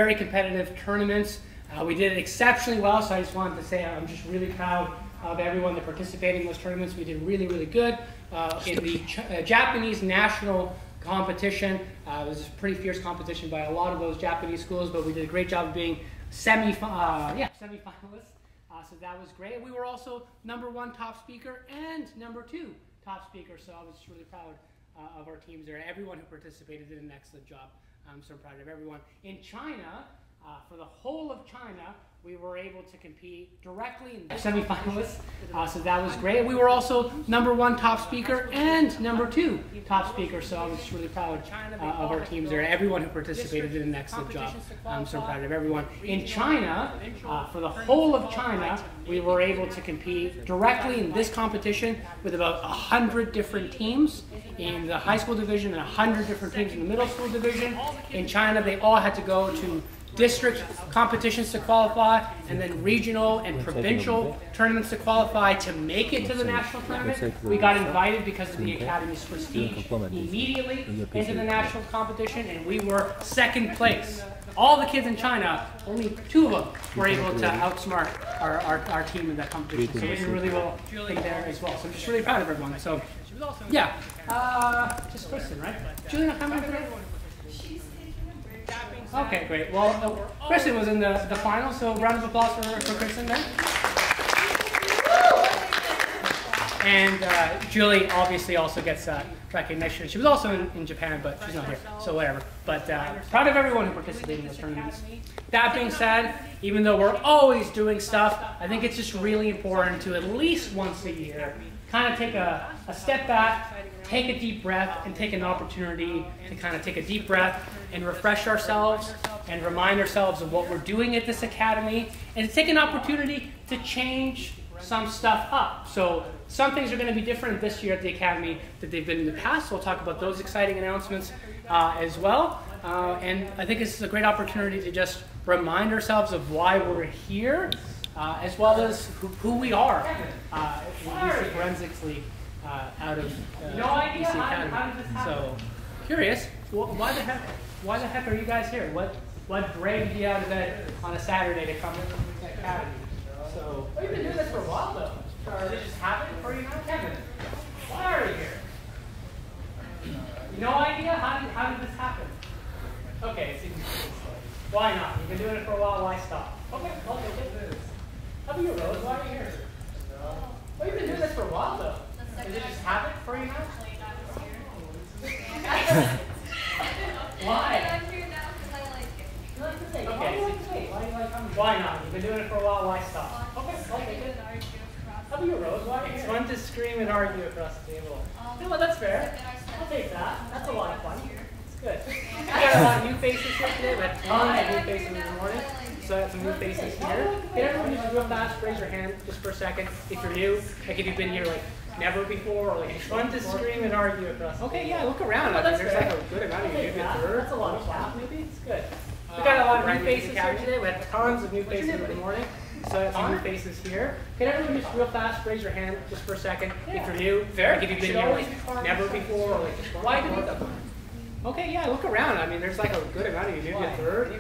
Very competitive tournaments. We did exceptionally well, so I just wanted to say I'm just really proud of everyone that participated in those tournaments. We did really, really good. In the Japanese national competition, it was a pretty fierce competition by a lot of those Japanese schools, but we did a great job of being semi-finalists. So that was great. We were also #1 top speaker and #2 top speaker, so I was just really proud of our teams there. Everyone who participated did an excellent job. I'm so proud of everyone. In China, for the whole of China, we were able to compete directly in the semi-finalists, so that was great. We were also #1 top speaker and #2 top speaker, so I was just really proud of our teams there. Everyone who participated did an excellent job. I'm so proud of everyone. In China, for the whole of China, we were able to compete directly in this competition with about 100 different teams in the high school division and 100 different teams in the middle school division. In China, they all had to go to district competitions to qualify, and then regional and provincial tournaments to qualify to make it to the national tournament. We got invited because of the Academy's prestige immediately into the national competition, and we were second place. All the kids in China, only 2 of them were able to outsmart our team in that competition. So we did really well there as well. So I'm just really proud of everyone. So yeah, just Kristen, right? Julie not coming today? Okay, great. Well, Kristen was in the final, so round of applause for Kristen there. And Julie obviously also gets recognition. She was also in Japan, but she's not here, so whatever. But proud of everyone who participated in those tournaments. That being said, even though we're always doing stuff, I think it's just really important to at least once a year kind of take a step back, take a deep breath, and take an opportunity to kind of take a deep breath and refresh ourselves and remind ourselves of what we're doing at this academy, and to take an opportunity to change some stuff up. So some things are going to be different this year at the academy that they've been in the past. So we'll talk about those exciting announcements as well. And I think this is a great opportunity to just remind ourselves of why we're here, as well as who we are in the BC Forensics League out of BC Academy. So curious, why the heck are you guys here? What dragged you out of bed on a Saturday to come to the academy? So you've been doing this for a while though. Did it just happen for you now, Kevin? Why are you here? No idea? How did this happen? Okay, so why not? You've been doing it for a while. Why stop? Okay, I'll take it. How about you, Rose? Why are you here? Well, you've been doing this for a while though. Did it just happen for you now? Why? I'm here now because I like it. You like the steak? Okay. Why do you like coming? Why not? You've been doing it for a while. Why stop? Okay, I'll take it. How about you, Rose? Why are you here? It's fun to scream and argue across the table. You know what? That's fair. I'll take that. That's a lot of fun. It's good. We got a lot of new faces here today. We had tons of new faces this morning. So I have some new faces here. Can everyone just real fast raise your hand just for a second if you're new? Like if you've been here like never before, or like it's fun to scream and argue across. Okay, yeah, look around. I mean, there's like a good amount of you. That's a lot of fun. Maybe it's good. We got a lot of new faces here today. We had tons of new faces in the morning. So I have some new faces here. Can everyone just real fast raise your hand just for a second if you're new? Like if you've been here like never before, or like why do you them? Okay, yeah, look around. I mean, there's like a good amount of you. Maybe a third. You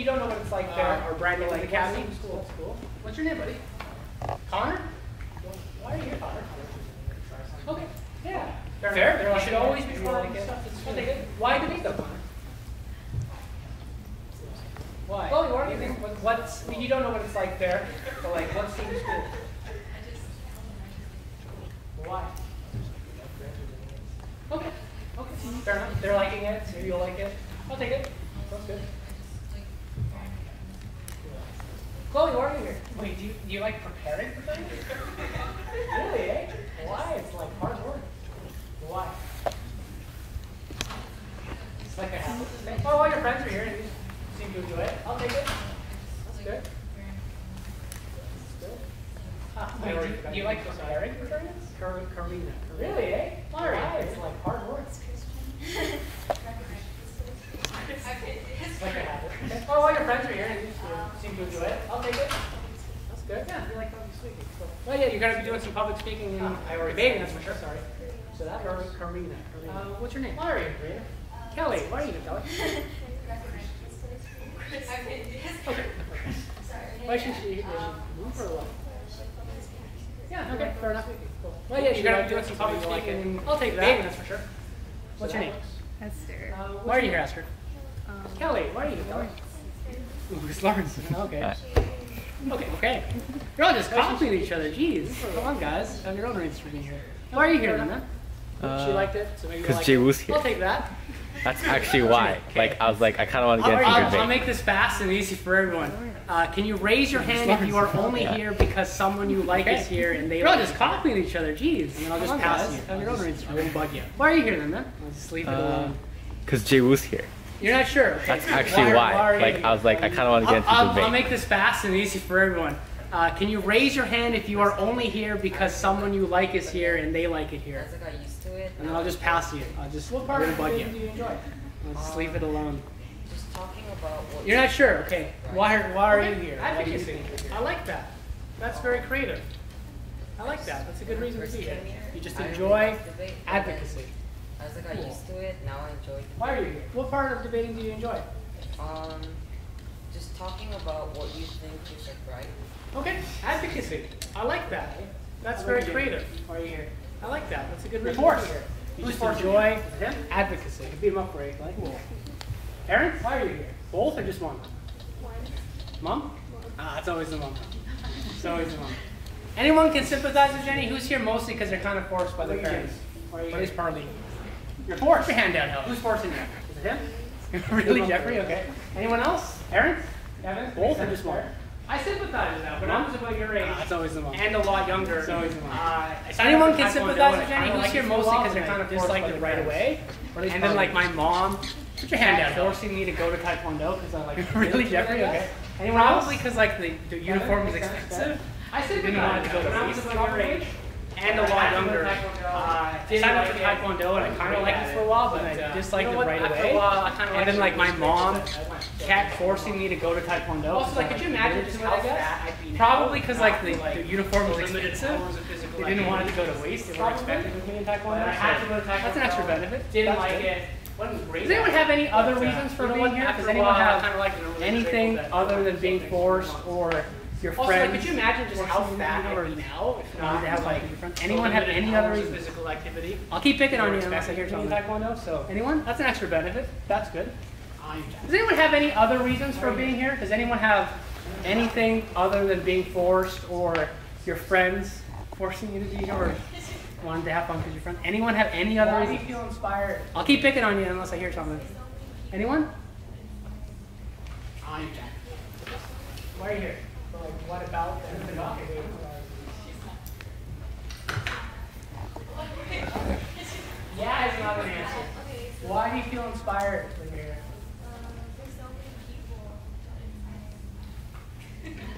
don't know what it's like there, our brand new academy. School. What's your name, buddy? Connor? Why are you here, Connor? Okay, yeah. Fair. You should always be part of the stuff that's good. Why do you them, Connor? Why? Well, you are. You don't know what it's like there, but like, what's team school? Why? Okay. Fair enough. They're liking it. Maybe you'll like it. I'll take it. Sounds good. Chloe, why are you here? Wait, do you like preparing for things? Really, eh? Why? It's like hard work. Why? It's like a habit. Oh, all your friends are here and you seem to enjoy it. I'll take it. That's good. Do you like preparing for things? Karina. Really, eh? Why? It's like hard work. It's like a habit. Oh, all your friends are here and you seem to enjoy it. I'll take it. That's good. Yeah, you like public speaking. So, well, yeah, you're going to be doing some public speaking and debating, that's for sure. Sorry. So that's Karina. What's your name? Why are you, Karina? Kelly. Why are you, Kelly? Okay. Why should she move or what? Yeah, okay, fair enough. Cool. Well, yeah, you're going to do some public speaking. I'll take that, that's for sure. What's your name? Esther. Why are you here, Esther? Kelly, why are you here, Kelly? Ooh, it's Lawrence. Okay. Okay. You're all just copying each other. Jeez. Come on, guys. Have your own reasons for being here. Why are you here, then, man? She liked it, so maybe because Jay was here. I'll take that. That's actually why. Like, I was like, I kind of want to get into debate. I'll make this fast and easy for everyone. Can you raise your hand if you are only here because someone you like is here and they all just copying each other? Jeez. And then I'll just pass you. Have your own reasons. I won't bug you. Why are you here, then, man? I'll just leave it alone. Because Jay was here. You're not sure? Okay. That's actually why. Like, I was like, I kind of want to get into debate. I'll make this fast and easy for everyone. Can you raise your hand if you are only here because someone you like is here and they like it here? As I got used to it. And then I'll just pass you. I'll just bug you. Do you enjoy? I'll just leave it alone. Just talking about what You're not sure? Okay. Why are you here? Advocacy. I like that. That's very creative. I like that. That's a good reason to be here. You just enjoy advocacy. As I got used to it, now I enjoy it. Why are you here? What part of debating do you enjoy? Just talking about what you think is right. Okay, advocacy. I like that. That's very creative. Why are you here? I like that. That's a good reason to be here. You just enjoy advocacy. You can beat him up for it. Like, cool. Aaron, why are you here? Both or just one? Mom? Ah, it's always the mom. It's always the mom. Anyone can sympathize with Jenny? Who's here mostly because they're kind of forced by their parents? Or at least partly. You're forced. Put your hand down, Helen. Who's forcing you? Is it him? Really, Jeffrey? Okay. Anyone else? Aaron? Kevin? Both or just one? I sympathize with that, but I was about your age. It's always the mom. And a lot younger. It's always the mom. Anyone can sympathize with Jenny? Who's here mostly because they're kind of forced by their right away? And then like my mom, put your hand down, forcing me to go to Taekwondo because I like really, Jeffrey? Okay. Anyone else? Probably because like the uniform is expensive. I didn't want to go to the was about your age. And a lot younger. I signed up for Taekwondo and I kind of liked it for a while, but I disliked it right away. And then like my mom kept forcing me to go to Taekwondo. Also, like, could you imagine just how fat I'd be? Probably because like the uniform was expensive. They didn't want it to go to waste. They were expecting me in Taekwondo. I had to go to Taekwondo. That's an extra benefit. Didn't like it. Does anyone have any other reasons for being here? Does anyone have anything other than being forced or your friends? Also, like, could you imagine just how fat I am now? If not to have like anyone have any other reason? Physical activity. I'll keep picking on you unless I hear something. Taekwondo. So anyone? That's an extra benefit. That's good. Does anyone have any other reasons for being here? Does anyone have anything other than being forced or your friends forcing you to be here or wanting to have fun because you're friends? Anyone have any other reason? Why do you feel inspired? I'll keep picking on you unless I hear something. Anyone? I'm Jack. Why are you here? So, like, what about them? Yeah is not an answer. Why do you feel inspired when you're here? There's so many people.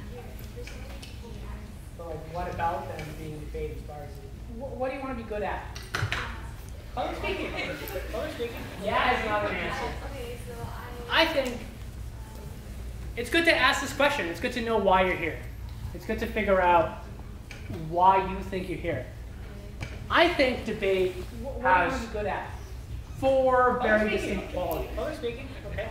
So, like, what about them being debate inspires you? What do you want to be good at? Public speaking. Public speaking. Yeah is not an answer. Okay, so I think it's good to ask this question. It's good to know why you're here. It's good to figure out why you think you're here. I think debate has good at 4 very distinct qualities. Public speaking, okay.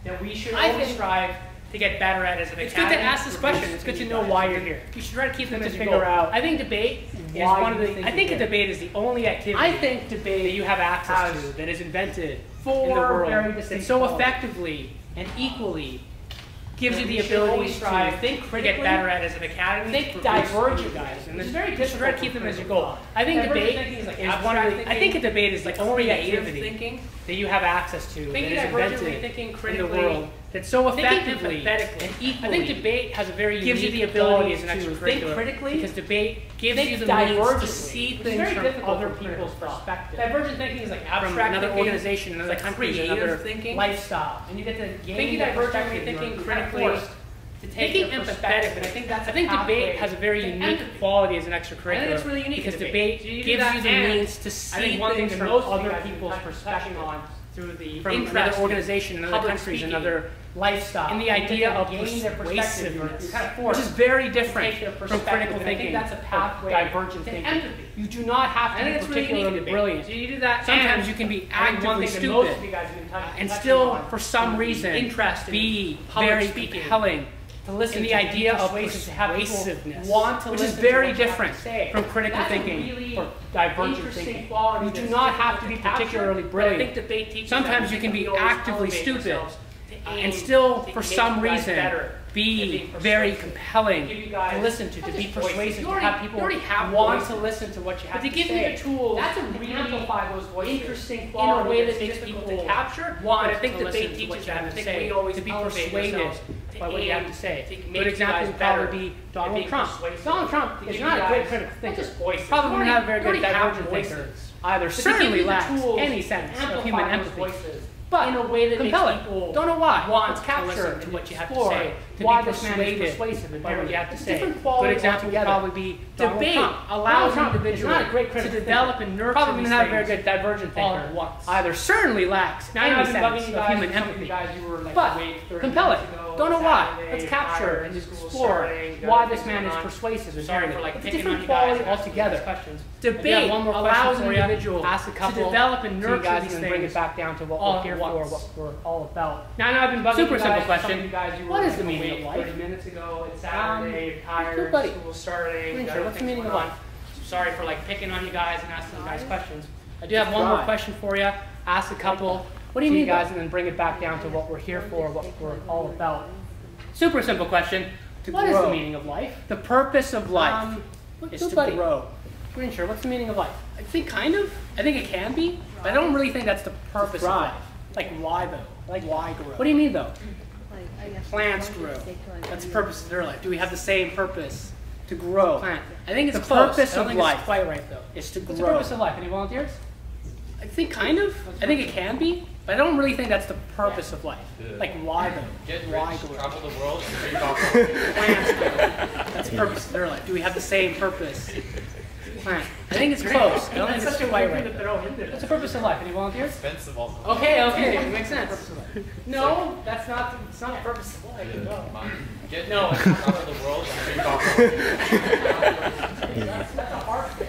That we should always strive to get better at as an academy. It's good to ask this question. It's good to know why you're here. You should try to keep them as you figure out. I think debate is one of the. I think a debate is the only activity. I think debate that you have access to that is invented in the world that so effectively and equally gives you the ability to think critically, get better at as an academy, think divergent, guys, and it's very difficult. Try to keep them as your goal. I think debate is one of the. I think a debate is the only activity that you have access to that is invented in the world that so effectively and equally. I think debate has a very gives you the ability as an extracurricular think critically because debate gives you the means to see things from other people's perspective. Divergent thinking is like abstract from another organization, another country, another thinking, lifestyle, and you get to gain divergent thinking critically. Thinking empathetic, and I think debate has a very unique quality as an extracurricular. I think it's really unique because debate gives you the means to see things from other people's perspective. through the from interest another organization, in another public countries, speaking, another lifestyle, and the idea of gaining their perspectiveness, you're kind of which forced is very to different take their from perspective, critical and I think thinking, that's a pathway divergent to thinking. empathy. You do not have to I think be it's really particularly neat debate. brilliant. So you do that. Sometimes and you can be I think one actively thing that most stupid of you guys have been and touching still, on for some is reason, interest in be public very speaking. compelling to listen And to the idea of persuasiveness, want to which is listen very to what you have different to say. from critical That's a thinking really or divergent interesting thinking. quality You do that's not have to be difficult to capture, particularly but I brilliant. think debate teaches Sometimes that you can be we always actively elevate stupid ourselves to aim and still, to for make some you guys reason, better at be being very persuasive. compelling Give you to guys listen to not be just voices. persuasive, You to already- have people you already have want voices. to listen to what you have But to to give say. you the tools That's a to really amplify those voices interesting in a quality way that that's makes difficult people to capture. want But I think to debate listen to teaches what you that. have I to think say, we always to be elevate persuaded ourselves to by what you have to aim say. to make Good you example guys would probably better be at Donald being Trump. persuasive. Donald Trump To is give not you a great guys critical not thinker. just voices. Probably You not a already- very you good already have divergent thinker. voices. Either But to give certainly you the lacks tools any to sense of amplify human those empathy. voices But in a way that compelling. makes people Don't know why. want Let's to capture listen to to what you have to explore say. To why be this man is persuaded persuasive by what you have to It's say. different Good qualities example would altogether. probably be Donald Debate Trump. allows Donald Trump individuals is not a great to critical develop thinker. and nurture Probably these not a very things good divergent all thinker. at once. Either certainly lacks Now, any I've been bugging sense you of guys, human some of you empathy. guys, you were like But awake 30 compelling. minutes ago, Don't know why. Saturday, Let's capture tired, and school explore starting, why got this things man is going on. persuasive and Sorry narrative. for like It's a picking different on you guys quality and asking you guys altogether. questions. Debate I do have one more question allows for an you. individual Ask a couple to develop and so you nurture guys these can things bring it back down to what all we're at here once. for, what we're all about. Now, I know I've been bugging Super you guys, simple some question. of you guys, you were What is like the meaning awake of life? 30 minutes ago, it's Saturday, you're tired, Good buddy. school starting, Green got shirt, what's the things meaning of going on. life? Sorry for like picking on you guys and asking you guys questions. I do have one more Right. question for you. Ask a couple. What do you to mean, guys, though? and then bring it back down to what we're here for, what we're all about. Super simple question. What is the meaning of life? The purpose of life is good to buddy. grow. Green shirt, what's the meaning of life? I think kind of. I think it can be, but I don't really think that's the purpose of life. Like why though? Like why grow? What do you mean though? Plants grow. That's the purpose of their life. Do we have the same purpose to grow? Plant. I think it's The close. purpose I don't of think life. it's Quite right though. is to What's the grow. purpose of life? Any volunteers? I think kind of. I think it can be, but I don't really think that's the purpose of life. Like why though? Get Why rich, grow? travel the world, and take off. Plants grow. That's the purpose of their life. Do we have the same purpose? Plant. I think it's close. I don't think That's it's such a quite weird thing right. to throw in there. What's the purpose of life? Any volunteers? Expensive also. Okay, it makes sense. No, that's not. It's not the purpose of life. No. Get No. travel the world, and take off. That's a hard fail.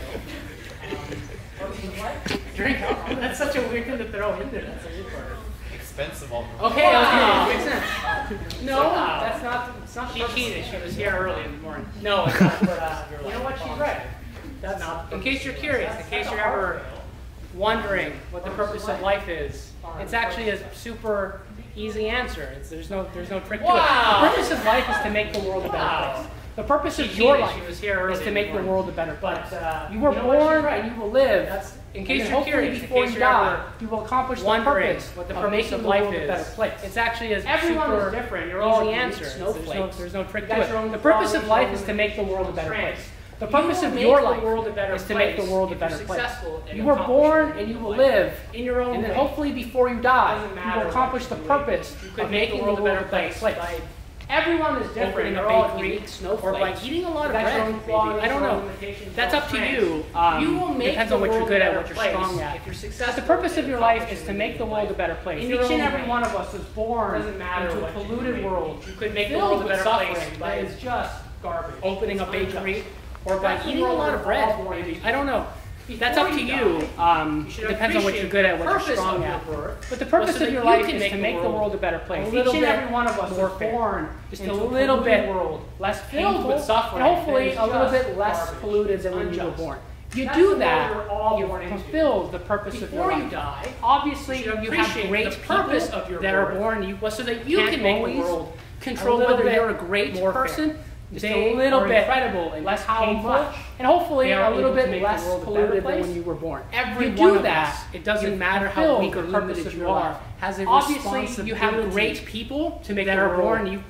Purpose of life? Drink alcohol. That's such a weird thing to throw in there. That's a weird part. Expensive also. Okay, makes sense. No, that's not. It's not. She cheated. She was here early in the morning. No, it's not. But you know what? She's right. That's not. In case you're curious, in case you're ever wondering what the purpose of life is, it's actually a super easy answer. There's no trick to it. The purpose of life is to make the world a better place. The purpose of your life is to make the world a better place. You were born and you will live. In case you're curious, before you die, you will accomplish the purpose of making the world a better place. It's actually a super different. You're all easy answer. There's no trick to it. The purpose of life is to make the world a better place. The purpose of your life is to make the world a better place. You were born and you will live in your own way. And then hopefully before you die, you will accomplish the purpose of making the world a better place. Everyone is different. You're all unique snowflakes. Or by eating a lot of bread, maybe. I don't know. That's up to you. You will make depends on what you're good at, what you're strong at. If you're successful, the purpose of your life is to make the world a better place. Each and every one of us is born into a polluted world. You could make the world a better place by it's just garbage. Opening a bakery or by eating a lot of bread, maybe. I don't know. That's up to you. It depends on what you're good at, what you're strong at. But the purpose of your life is to make the world a better place. Each and every one of us is born just a little bit less painful, and hopefully a little bit less polluted than when you were born. You do that, you fulfill the purpose of your life. Before you die, obviously you have great purpose of your that are born so that you can make the world control whether you're a great person. Just a little bit incredible and less painful, and hopefully a little bit less polluted than when you were born. You do that, it doesn't matter how weak or limited you are. Has a obviously, you have great people to make that are born. You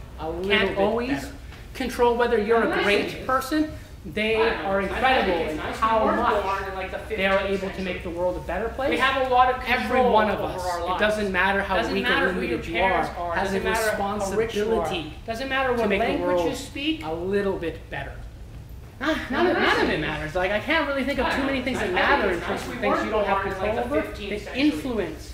can't always control whether you're a great person. They are incredible in how much they are able to make the world a better place. We have a lot of every one of us. It doesn't matter how weak or limited you are. Has a responsibility. Doesn't matter what language you speak. A little bit better. None of it matters. Like I can't really think of too many things that matter in terms of things you don't have control over. That influence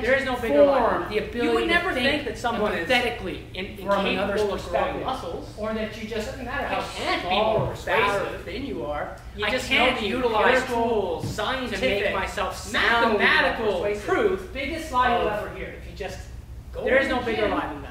There is no bigger lie. form, the ability You would never to think that someone is empathetically from another's incapable of growing perspective, muscles. or that you just doesn't matter how I can't be small more or fat or persuasive. thin you are. You I just can't know the utilize empirical tools, to scientific, make myself sound mathematical persuasive. proof. Biggest lie you'll of- ever hear. If you just go There is to no the bigger gym lie than that.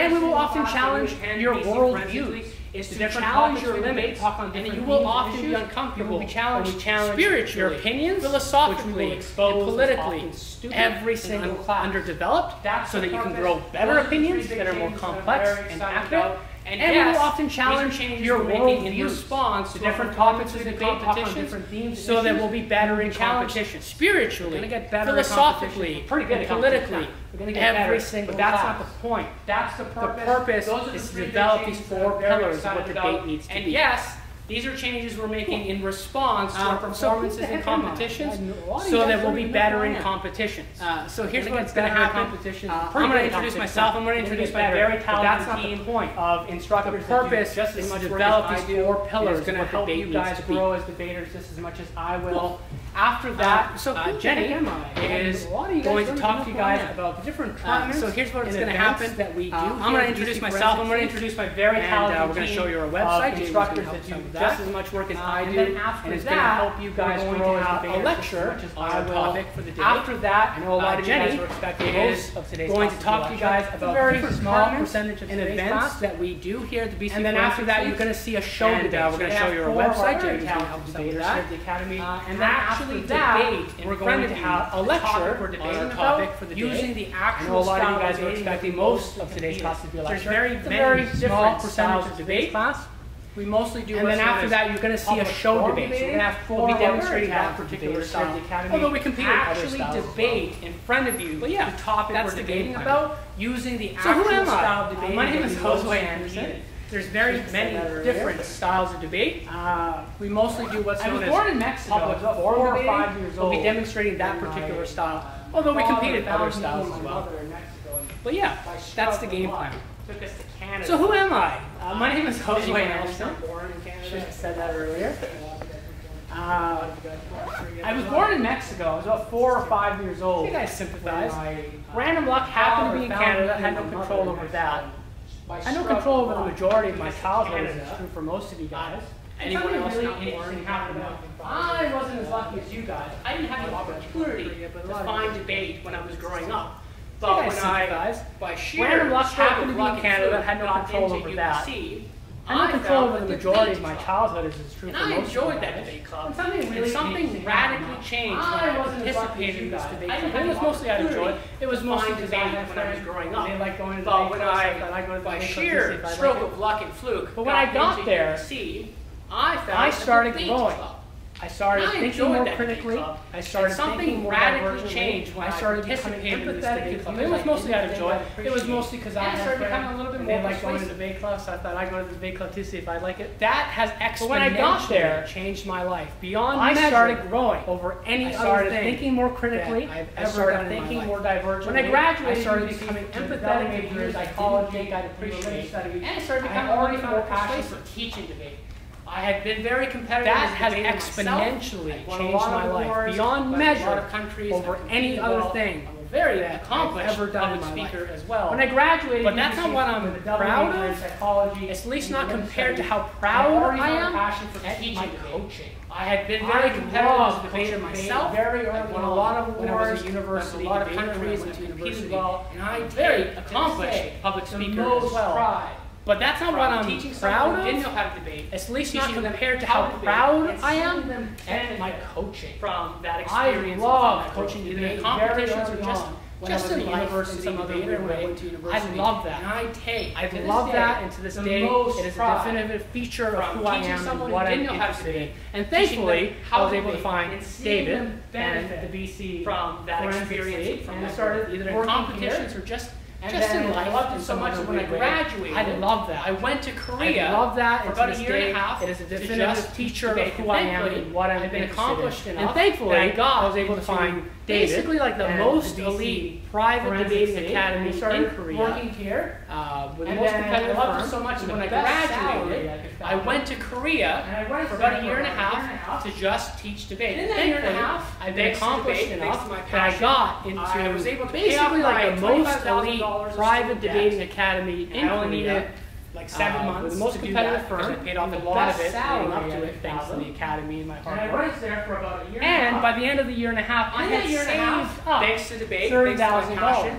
And we will often challenge your worldview. Is to challenge your limits, and you will often be uncomfortable. We challenge spiritually, your opinions, philosophically, and politically, every single class underdeveloped, so that you can grow better opinions that are more complex and accurate, And we will often challenge your worldview response to different topics of debate, competition, so that we'll be better in competition. Spiritually, philosophically, politically, every single class. But that's not the point. That's the purpose. The purpose is to develop these 4 pillars of what debate needs to be. And yes, these are changes we're making in response to our performances in competitions, so that we'll be better in competitions. So here's what's going to happen. I'm going to introduce myself. I'm going to introduce my very talented team of instructors. The purpose just as much develop these 4 pillars. It's going to help you guys grow as debaters just as much as I will. After that, Jenny is going to talk to you guys about the different tournaments. So here's what's going to happen that we do. I'm going to introduce myself. I'm going to introduce my very talented we're going to show you our website. Instructors that do just as much work as I do, and it's going to help you guys grow as a lecture on our topic for the day. After that, I know a lot of Jenny are expecting most of today's going to talk to you guys about very small percentage of events that we do here at the BCFL. And then after that, you're going to see a show debate. We're going to show you our website. Jenny's going to help debate that. The academy. And then after that, we're going to have a lecture on our topic for the day. Using the actual. I know a lot of you guys are expecting most of today's class to be a lecture. There's very small percentage of debate class. We mostly do. And then after that, you're going to see a show debate. So we're going to have 4 we'll be demonstrating that particular style. The academy. Although we compete in other styles. Debate in front of you. But yeah, the topic we're debating about using the actual style of debate. My name is Jose Anderson. There's very many different styles of debate. We mostly do what's known as born in Mexico. Public 4 or 5 years old. We'll be demonstrating that particular style. Although we compete in other styles as well. But yeah, that's the game plan. Took us to Canada. So who am I? My name is Jose Anderson. Should have said that earlier. I was born in Mexico. I was about 4 or 5 years old. You guys sympathize. Random luck happened to be in Canada. I had no control over that. I had no control over the majority of my childhood, as it's true for most of you guys. Anyone else not born happened? I wasn't as lucky as you guys. I didn't have the opportunity to find debate when I was growing up. But when I, by sheer random luck, happened to be in Canada, I had no control over that. I had no control over the majority of my childhood, as is true for most of you guys. I enjoyed that debate club. Something radically changed when I participated in this debate club. It was mostly out of joy. It was mostly because when I was growing up. But when I, by sheer stroke of luck and fluke, but when I got there, I started growing. I started thinking more critically. I started thinking more radically changed when I started becoming empathetic. It was mostly out of joy. It was mostly because I started becoming a little bit more like going to the debate club, so I thought I'd go to the debate club too, see if I like it. That has exponentially changed my life. Beyond measure, I started growing over any other thing. I started thinking more critically. I started thinking more divergently. When I graduated, I started becoming empathetic to psychology, I'd appreciate study, and I started becoming already more passionate for teaching debate. I had been very competitive. That has exponentially changed my life beyond measure over any other thing. I'm a very accomplished public speaker as well. When I graduated, but that's not what I'm proud of. It's at least not compared to how proud I am at my coaching. I had been very competitive as a debater myself. I won a lot of awards, a lot of countries, and competed well. And I'm very accomplished public speaker as well. But that's not what I'm proud of. Didn't know how to debate. At least not compared to how proud I am at my coaching. From that experience, I love coaching debate competitions or just in life in some other weird way. I love that. I love that, and to this day, it is a definitive feature of who I am and what I'm interested in. And thankfully, I was able to find David and the BC from that experience, and I started either in competitions or just in life. I loved it so much that when I graduated, I love that. I went to Korea. I love that. For about a year and a half. It is a definitive teacher of who I am and what I've been accomplished in. And thankfully, I was able to find basically like the most elite private debating academy in Korea. Working here with the most competitive firm. I loved it so much that when I graduated, I went to Korea for about a year and a half to just teach debate. And in that year and a half, I've been accomplished enough that I got into basically like the most elite private debating academy in Korea. I only needed like 7 months with the most competitive firm. I paid off a lot of it leading up to it thanks to the academy and my hard work. There for about a year and by the end of the year and a half, I had saved up thanks to debate, thanks to my passion,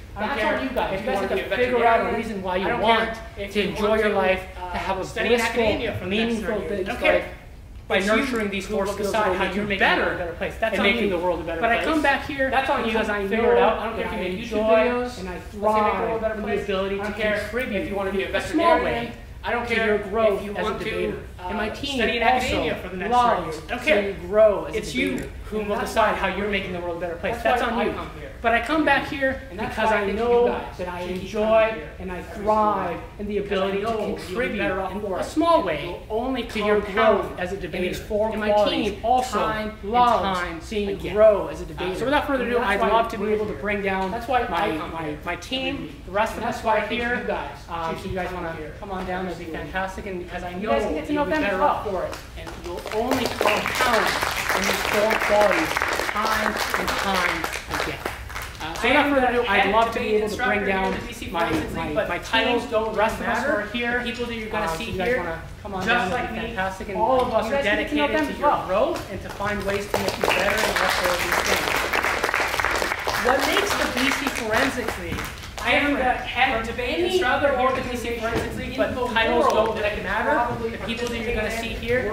That's on you guys. You guys have to figure out a reason why you want to enjoy your life, to have a blissful, meaningful life by nurturing these four skills that how you're making the world a better place. That's making the world a better place. But I come back here because I figure it out. I don't care if you make YouTube videos and I thrive in the ability to contribute if you want to be a small way. I don't care your growth if you want to debater. And my team study in academia for the next loves I don't care. Grow as it's you who will decide how you're making the world a better place. That's on you. But I come back here because I know that I enjoy and I thrive in the ability to contribute in a small way to your growth as a debater. And my team also loves seeing you grow as a debater. So without further ado, I'd love to be able to bring down my team, the rest of us right here. So if you guys want to come on down, that'd be fantastic. And because I know you guys can get to know be better off for it. And you'll only compound on these core qualities time and time again. So without further ado, I'd love to be able to bring down my titles. Don't rest matter here. The people that you're going to see here, come on just like me, fantastic. And all of us are dedicated to your growth and to find ways to make you better and less of these things. What makes the BC Forensics League? I am the head of debate instructor here at the BC Forensics League, but titles don't matter. The people that you're going to see here,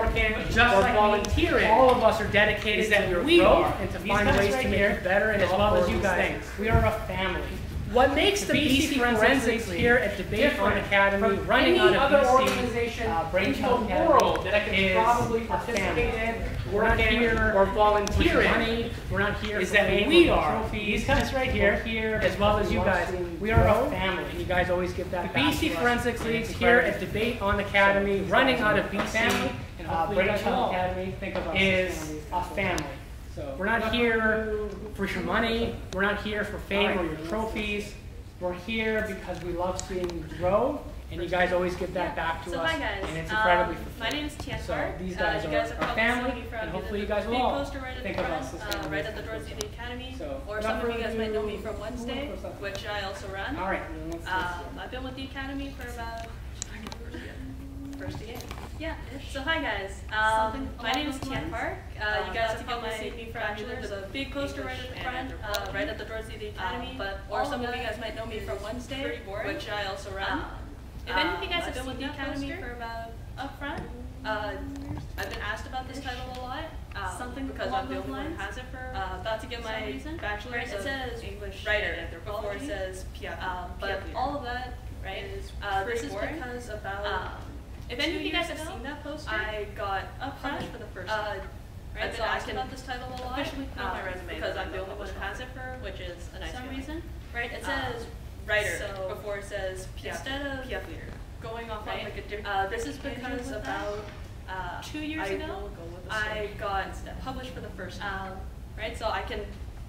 just like volunteering, all of us are dedicated to your growth and to find ways to make you better, and as well as you guys. We are a family. What makes the BC Forensics here at Debate on Academy running out of BC organization into the world that I can probably participate in? We're not here or volunteering money. We're not here is that we are. These guys right here, as well as you guys. We are a family, and you guys always give that. The BC Forensics League's here at Debate on Academy, running out of BC, and British Academy is a family. We're not here for your money. We're not here for fame or your trophies. We're here because we love seeing you grow, and you guys always give that back to us. Hi guys. And it's incredibly fulfilling. My name is Tian So Park. these guys are our family, and hopefully you guys will all think of us as family. Right at the doors of the Academy. So, or some of you guys might know me from Wednesday, which I also run. All right. I've been with the Academy for about first year. Yeah. So hi guys. My name is Tian Park. You guys have probably seen me from There's a big poster right at the front, right at the doors of the Academy. Or some of you guys might know me from Wednesday, which I also run. If any of you guys have been with the Academy for about up front, I've been asked about this title a lot. Because I'm the only one who has it for about to get my bachelor's of English writer before it says PF. But all of that, right, this is because about if any of you guys have seen that poster, I got published for the first time. I've been asked about this title a lot officially put on my resume because I'm the only one who has it for, which is a nice reason. Right? It says writer before it says PF, instead of PF leader. Going off on like a different. This is because about 2 years ago, I got published for the first time. Right? So I can.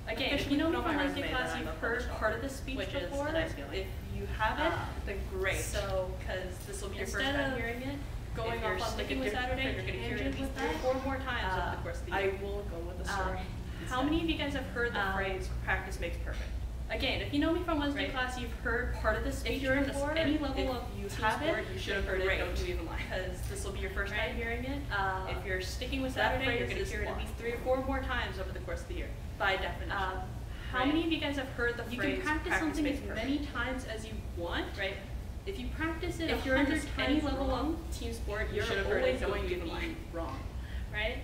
Again, if you know me from Wednesday class, you've heard part of the speech before. If you haven't, then great. So, because this will be your first time hearing it, going off on Sticking with Saturday, you're going to hear it at least 3 or 4 more times over the course of the year. I will go with the story. How many of you guys have heard the phrase, practice makes perfect? Again, if you know me from Wednesday class, you've heard part of the speech before. Any level of you have it, you should have heard it, don't you even lie. Because this will be your first time hearing it. If you're sticking with Saturday, you're going to hear it at least 3 or 4 more times over the course of the year. By definition. How many of you guys have heard the phrase, you can practice something as many times as you want, right? If you practice it, if you're under any level of team sport, you're always going to be wrong, right?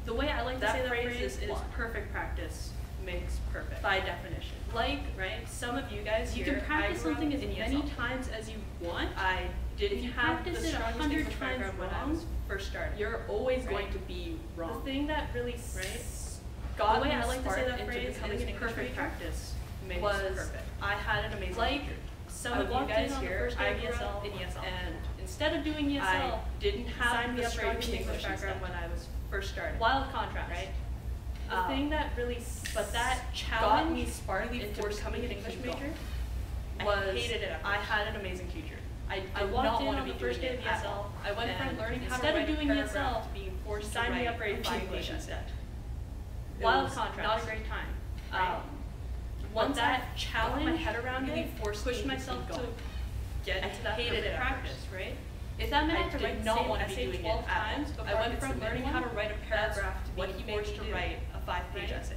The way I like to say that phrase is perfect practice makes perfect, by definition. Like, right, some of you guys here, you can practice something as many times as you want. I didn't have the strongest English background when I was first starting. You're always going to be wrong. The thing that really, got me I like to say that phrase is perfect practice makes perfect. I had an amazing teacher. Some of you guys here, I grew up in ESL, and instead of doing ESL, I didn't have the strongest English background when I was first starting. Wild contrast, right? The thing that really, but that got me sparkly into becoming an English major was I hated it. I had an amazing teacher. I did not want to be first day of ESL. I went from learning how to write a paragraph to being forced to sign me up for a 5-page instead. Wild contrast. Not a great time. Once that challenge, my head around really pushed myself to get into that perfect practice, right? If that meant I had to write not want to be doing 12 times, I went from learning how to write a paragraph to being forced to write a 5-page essay.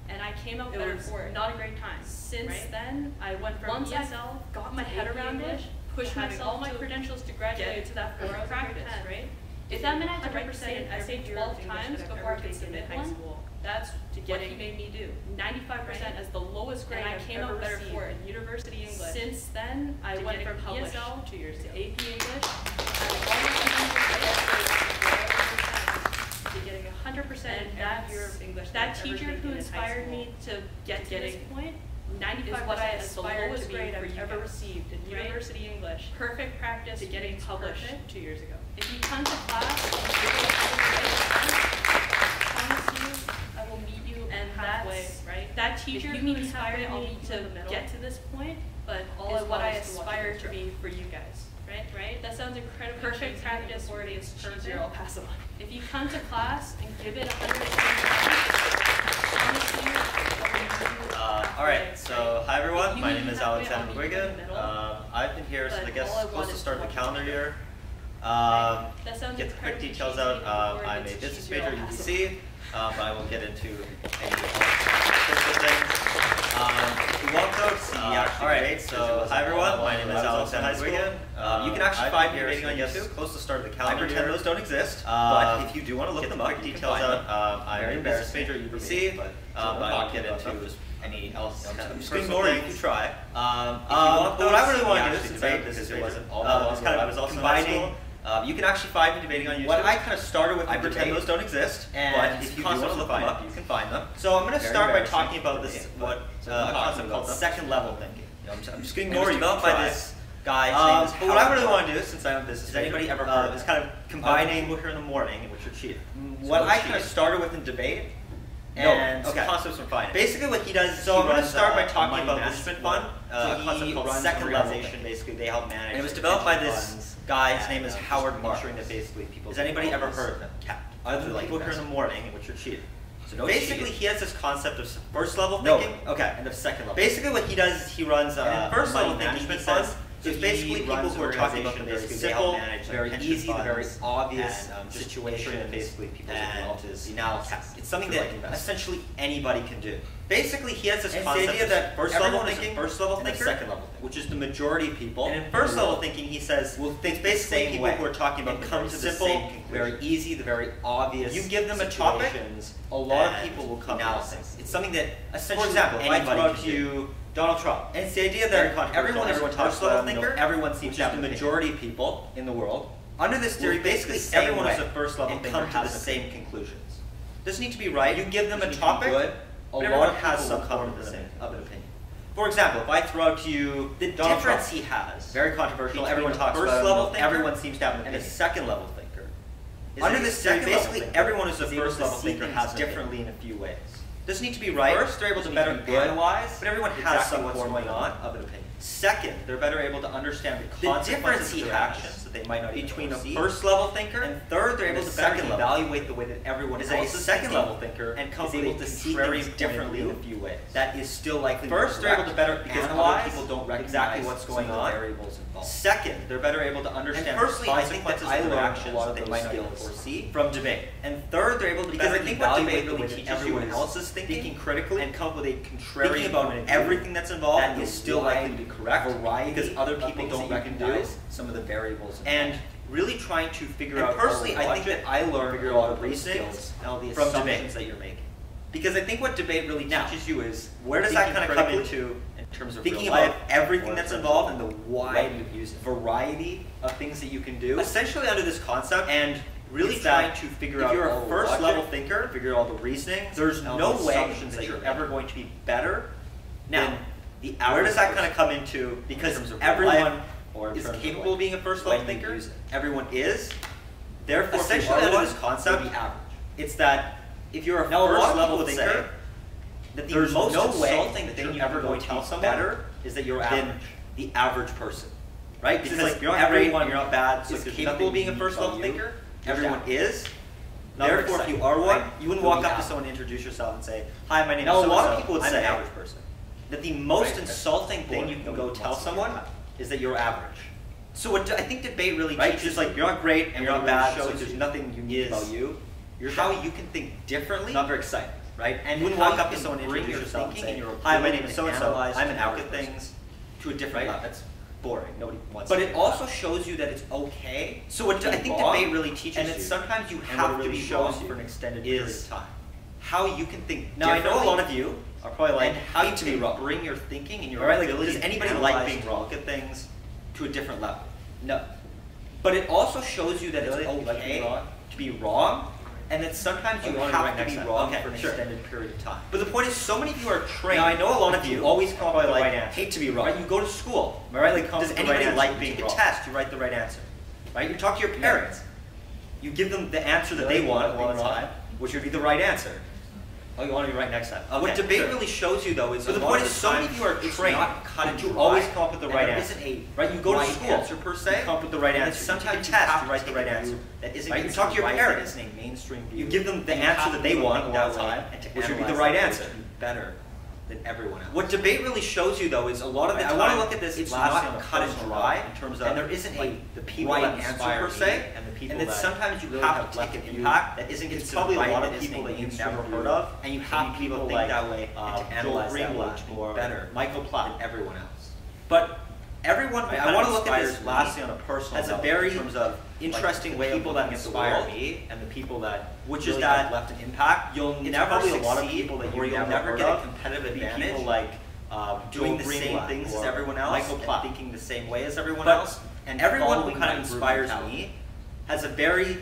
And I came out better for it. Not a great time. Since then, I went from ESL, got my head around it, pushed myself all my credentials to graduate to that 4-hour practice, right? If that meant I had to write an essay 12 times before I could submit high school, that's what he made me do. 95% as the lowest grade I came out better for it in university English. Since then, I went from ESL 2 years to AP English. To getting 100% that year of English. That teacher who inspired me to get to this point, 95% what I aspired to be I've ever received in university English. Perfect practice to getting published 2 years ago. If you come to class, I will meet you and halfway, right? That teacher who inspired me to get to this point, but all is what I aspire to be for you guys, right? That sounds incredibly perfect practice word is turn 0, I'll pass it on. If you come to class and give it 110%, all right, so hi everyone, my name is Alexander Wigan. I've been here since I guess close to start of the calendar year. Get the quick details out. I'm a business major at UBC, but I won't get into any personal things. If you want though, see actually great. So hi everyone, my name is Alexander Wigan. You can actually find me rating on YouTube close to the start of the calendar. I pretend those don't exist, but if you do want to look them up, quick details out. I'm a business major at UBC, but I won't get into any else. I'm just going to ignore you if you try. But what I really want to do is debate because it wasn't all I was also combining. You can actually find me debating on YouTube. What I kind of started with, I pretend those don't exist, but if you want to look them up, you can find them. So I'm going to start by talking about this, a concept called second level thinking. I'm just going to ignore you by this guy. But what I really want to do, since I'm a business, has anybody ever heard of this kind of combining people here in the morning, which are cheating? What I kind of started with in debate, and concepts from finance. Basically what he does is I'm going to start by talking about management fund, a concept called second levelization. Basically they help manage. And it was developed by this guy, his name is Howard Marks. That basically people. Has anybody ever heard of him? Other than people here in the morning, which are cheating. So basically he has this concept of first level thinking, and of second level. Basically what he does is he runs first level management fund. So it's basically people who are talking about the very simple, very easy, the very obvious situation, and basically people's the analysis. It's something that essentially anybody can do. Basically, he has this concept that first level thinking, second level thinking, which is the majority of people. And in first level thinking, he says, well, it's basically people who are talking about come to the simple, very easy, the very obvious. You give them a topic, a lot of people will come to this. It's something that essentially, for example, if I throw out to you Donald Trump. And it's the idea that everyone talks about thinker, everyone seems to have the majority of people in the world. Under this theory, basically everyone is a first level thinker and comes to the same conclusions. Doesn't need to be right. You give them a topic, a lot has some form of an opinion. For example, if I throw out to you the difference he has, very controversial, everyone talks about first level thinker, everyone seems to have an opinion, and a second level thinker. Under this theory, basically everyone who's a first level thinker has differently in a few ways. Doesn't need to be right. First, they're able to better analyze, but everyone has some what's going on of an opinion. Second, they're better able to understand the consequences of their actions that they might not between a first level thinker. And third, they're able to better evaluate the way that everyone is a second level thinker and is able to see things differently in a few ways. That is still likely. First, they're able to better analyze people don't recognize exactly what's going on. Variables involved. Second, they're better able to understand the consequences of their actions that they might not foresee from debate. And third, they're able to better evaluate the way that everyone else is thinking critically and come up with a contrary about everything that's involved that is still likely to be correct because other people don't recognize some of the variables and really trying to figure out. Personally, I think that I learned a lot of reasoning from debates that you're making, because I think what debate really teaches you is where does that kind of come into in terms of thinking about everything that's involved and the wide variety of things that you can do. Essentially, under this concept and really trying to figure out if you're a first level thinker, figure out all the reasoning. There's no way that you're ever going to be better. Now, where does that kind of come into? Because everyone is capable of being a first level thinker. Everyone is. Therefore, essentially under this concept, it's that if you're a first level thinker, that the most insulting thing you're ever going to tell someone better is that you're average. The average person, right? Because like you're not great, you're not bad. So is capable of being a first level thinker. Everyone is. Therefore, if you are one, you wouldn't walk up to someone and introduce yourself and say, "Hi, my name is so-and-so." A lot of people would say, "I'm an average person." That the most insulting thing you can go tell someone is that you're average. So what I think debate really teaches, like you're not great and you're not bad, so there's nothing unique about you. How you can think differently. Not very exciting, right? And you wouldn't walk up to someone and introduce yourself and say, "Hi, my name is so-and-so. I'm an average person." Things to a different level. That's boring. Nobody wants. But it also shows you that it's okay. So what I think debate really teaches you, and sometimes you have to be wrong for an extended period of time. How you can think. Now I know a lot of you are probably like, how you can bring your thinking and your ability. Does anybody like being wrong? Look at things to a different level. No. But it also shows you that it's okay to be wrong, and that sometimes you have to be wrong for an extended period of time. But the point is, so many of you are trained. Now I know a lot of you always come up with like, hate to be wrong. Right? You go to school, right? Like, does anybody like being wrong? You take a test, you write the right answer, right? You talk to your parents, you give them the answer that they want all the time, which would be the right answer. Oh, you want to be right next time. Okay, what debate really shows you, though, is the point is so many of you are trained that you always come up with the right answer. Right? You go to school, answer per se, you come up with the right answer. Sometimes you test, you write the right answer. That isn't right. You talk to your parents. Mainstream view. You give them the answer that they want all the time, which would be the right answer. Better than everyone else. What debate really shows you, though, is a lot of the time, I want to look at this, it's not cut and dry in terms of, and there isn't the people that inspire per se, and the people that sometimes you really have left an impact that isn't considered probably a lot of people that you've never heard of, and you have people think that way to analyze that way or better, Michael Platt, than everyone else. But everyone, I want to look at this lastly on a personal level, as a very in terms of interesting way of people that inspire me and the people that which really is that left an impact. You'll never succeed, a lot of people that you'll never get a competitive advantage. People like doing the same things as everyone else, Michael Platt, thinking the same way as everyone else, and everyone who kind of inspires me has a very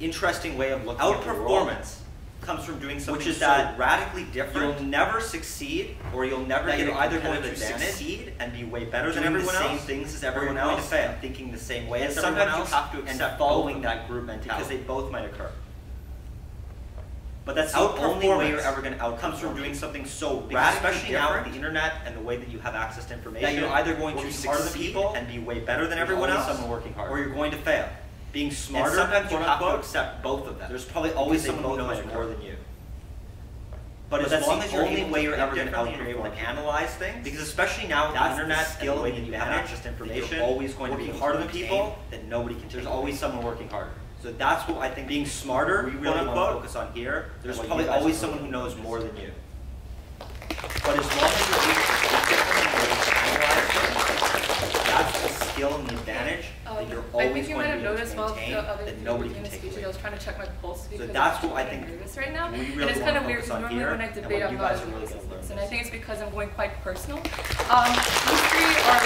interesting way of looking at the world. Outperformance comes from doing something which is that radically different. You'll never succeed, or you'll never get either going to succeed and be way better than everyone else, doing the same things as everyone else, and thinking the same way as everyone else, you have to accept following that group mentality because they both might occur. But that's the only way you're ever going to outperform. Comes from doing something so radically especially now with the internet and the way that you have access to information, that you're either going to succeed and be way better than everyone else, someone working hard, or you're going to fail. Being smarter, and sometimes you have to accept both of them. There's probably always someone who knows more than you. But as long as you're the only way you're ever going to analyze things, because especially now with the internet skill, and the way that you have access to information, you're always going to be harder than people that nobody can. There's always someone working harder. So that's what I think. Being smarter, we really want to focus on here. There's probably always someone who knows more than you. But as long as you're able to analyze things, that's the skill and the advantage that you're always going to be able to maintain that nobody can take away. I was trying to check my pulse because so that's what I think nervous right now. we really and it's kind of weird because normally when I debate I'm not as really nervous, and I think it's because I'm going quite personal. These three are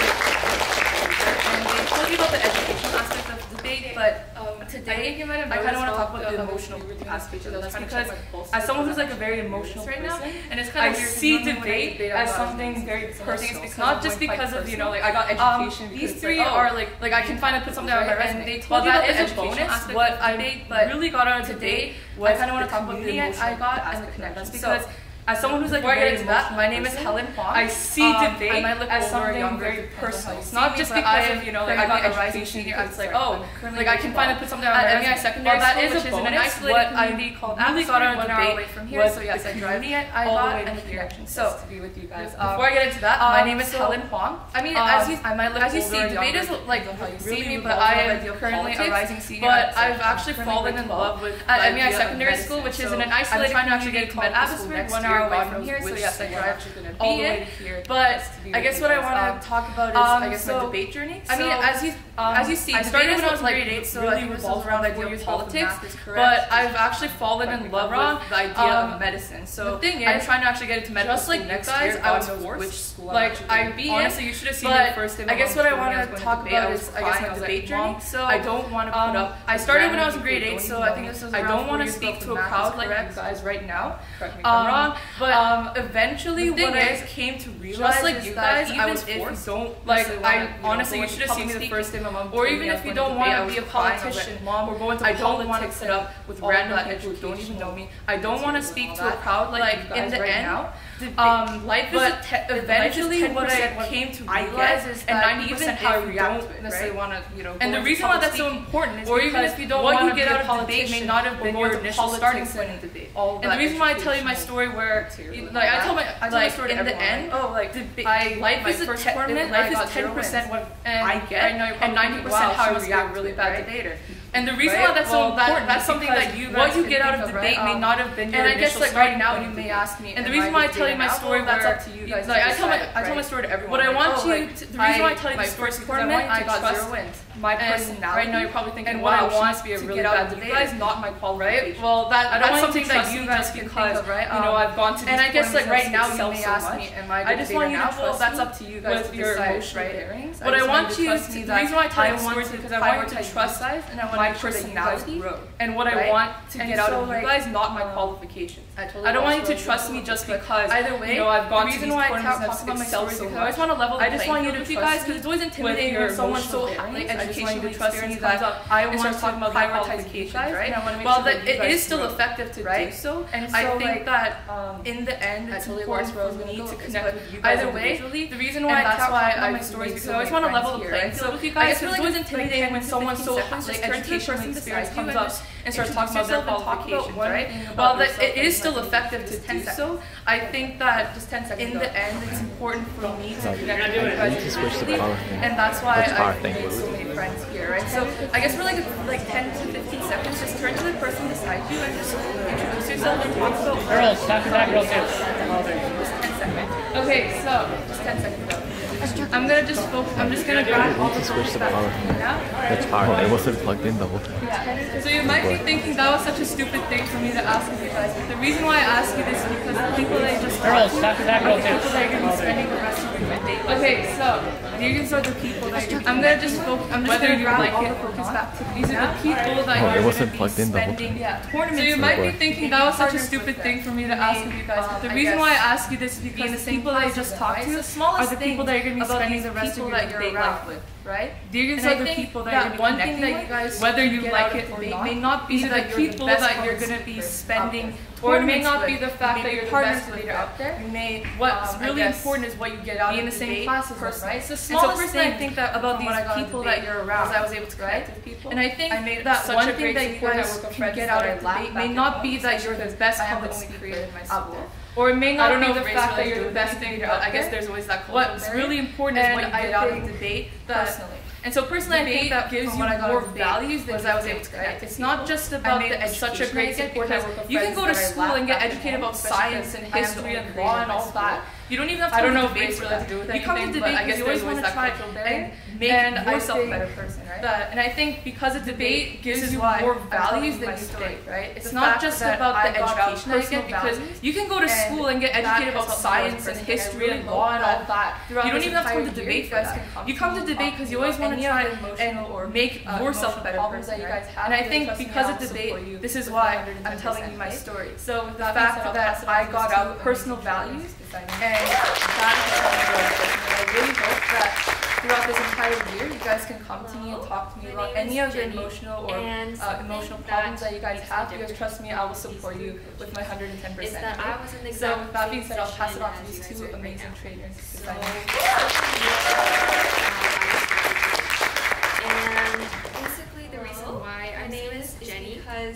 and they told you about the educational aspect of the debate, but today I kind of want to talk about the emotional aspect of this because as someone who's like a very emotional right now, and it's kind of weird. I see debate as something very personal. It's not just because of like I got education. These three are like I can finally put something on my resume. They told you that is a bonus. What I really got out of today was I kind of want to talk about the emotional I got and the connections because. As someone who's like very emotional, my name is Helen Huang. I see debate as something very personal. It's not just because of like I got education here. It's like like I can finally put something on my resume. Secondary that is a bonus. What I really got out of debate from here. So yes, I drive I got and the connection. So to be with you guys. Before I get into that, my name is Helen Huang. I mean, as you see, debate is like see me, but I am currently a rising senior. But I've actually fallen in love with MEI secondary school, which is in an isolated trying to actually get to Abbotsford 1 hour away from here, so yes, I drive all the way to here. But I guess what I want to talk about is I guess my debate journey. I mean, as you see, I started when I was grade 8, so I think it revolves around the idea of politics. But I've actually fallen in love with the idea of medicine. So the thing is, I'm trying to actually get into medical school next year. I was forced. Like honestly, you should have seen the first day. I guess what I want to talk about is I guess my debate journey. So I don't want to put up. I started when I was in grade 8, so I think this was. I don't want to speak to a crowd like you guys right now. Correct me if I'm wrong, but eventually what I came to realize just like you guys, I was forced. Don't like I honestly, you should have seen me the first day my mom. Or even if you don't want to be a politician, mom, we're going to I don't want to sit up with random people who don't even know me. I don't want to speak to a crowd like in the end. Life is eventually what I came to realize is that even if you don't necessarily want to, and the reason why that's so important is or even if you don't want to get out of debate may not have been your initial starting point in debate. And the reason why I tell you my story where, like I tell my story in the end, life is 10% what I get and 90% how I react really bad debater. And the reason why that's so important, that's something that what you get out of debate may not have been your initial starting point. And I guess like right now you may ask me, and the reason why I tell you my story, that's up to you guys. Like I tell my story to everyone. What I want you, the reason why I tell you the story is because I got 0 wins. My personality. Right now you're probably thinking, what I want to be a really bad debater. You guys, not my qualification. Right? Well, that's something that you guys can think of, right? I've gone to these and I guess like right now you may ask me, am I a good debater now? Well, that's up to you guys to decide, right? But I want you, the reason why I tell you stories is because I want you to trust and I want my personality and what I want to get out of you guys, not my qualifications. I don't want you to trust me just because I've gone to these tournaments and I've excelled so much. I just want to level the playing field with you guys because it's always intimidating when someone's so highly educationally trust me that I want to talk about prioritize you guys, right? While it is still effective to do so, I think that in the end it's important for me to connect with you guys individually. The reason why that's why I my stories because I always want to level the playing field with you guys. I feel like it's intimidating when someone so like educational experience comes up and starts talking about their qualifications, right? While it is still effective to do so, I think that in the end it's important for me to connect with you guys individually, and that's why I've made so many friends here, right? So I guess for like 10 to 15 seconds, just turn to the person beside you and just introduce yourself and talk about girls, after that, girls, just 10 seconds. Okay, so just 10 seconds though. I'm just gonna grab all the switch the power. Which power? It wasn't plugged in the whole time. Yeah. So you might be thinking that was such a stupid thing for me to ask you guys, but the reason why I ask you this is because the people that you just talked to are the people that you're gonna be spending the rest of your day with. Okay, so these are the people that I'm gonna grab all the focus back to these are the people that you're gonna be spending tournaments. So you might be thinking that was such a stupid thing for me to ask you guys, but the reason why I ask you this is because the people that you just talked to are the people that you're gonna be spending the rest of your day with, right? These are the people that you're going to be connecting with, whether you like it or not. May not be the people that you're going to be spending, or it may not be the fact that you're the best leader out there. What's really important is what you get out of the same class as right? It's the smallest thing I think that about these people that you're around. I was able to connect with people, and I think that one thing that you guys can get out of debate may not be that you're the best public speaker out there. Or it may not be the fact that you're the best thing, but I guess there's always that cultural barrier. What's really important is what you get out of debate personally. And so personally, I think that gives you more values than I was able to connect. It's not just about such a great support because you can go to school and get educated about science and history and law and all that. You don't even have to go to debate for that to do with anything. You come to debate because you always want to try and make yourself a better person, right? And I think because a debate gives you more values than you think, right? It's not just about the education that you get because you can go to school and get educated about science and history and law and all that. You don't even have to come to debate for that. You come to debate because you always want to try and make yourself a better person, right? And I think because of debate, this is why I'm telling you my story. So the fact that I got out personal values and that I really hope that throughout this entire year, you guys can come to me and talk to me about any of your emotional or emotional problems that you guys have. You guys trust me, I will support you with my 110%. So with that being said, I'll pass it on to these two amazing trainers. And basically the reason why my name is Jenny, and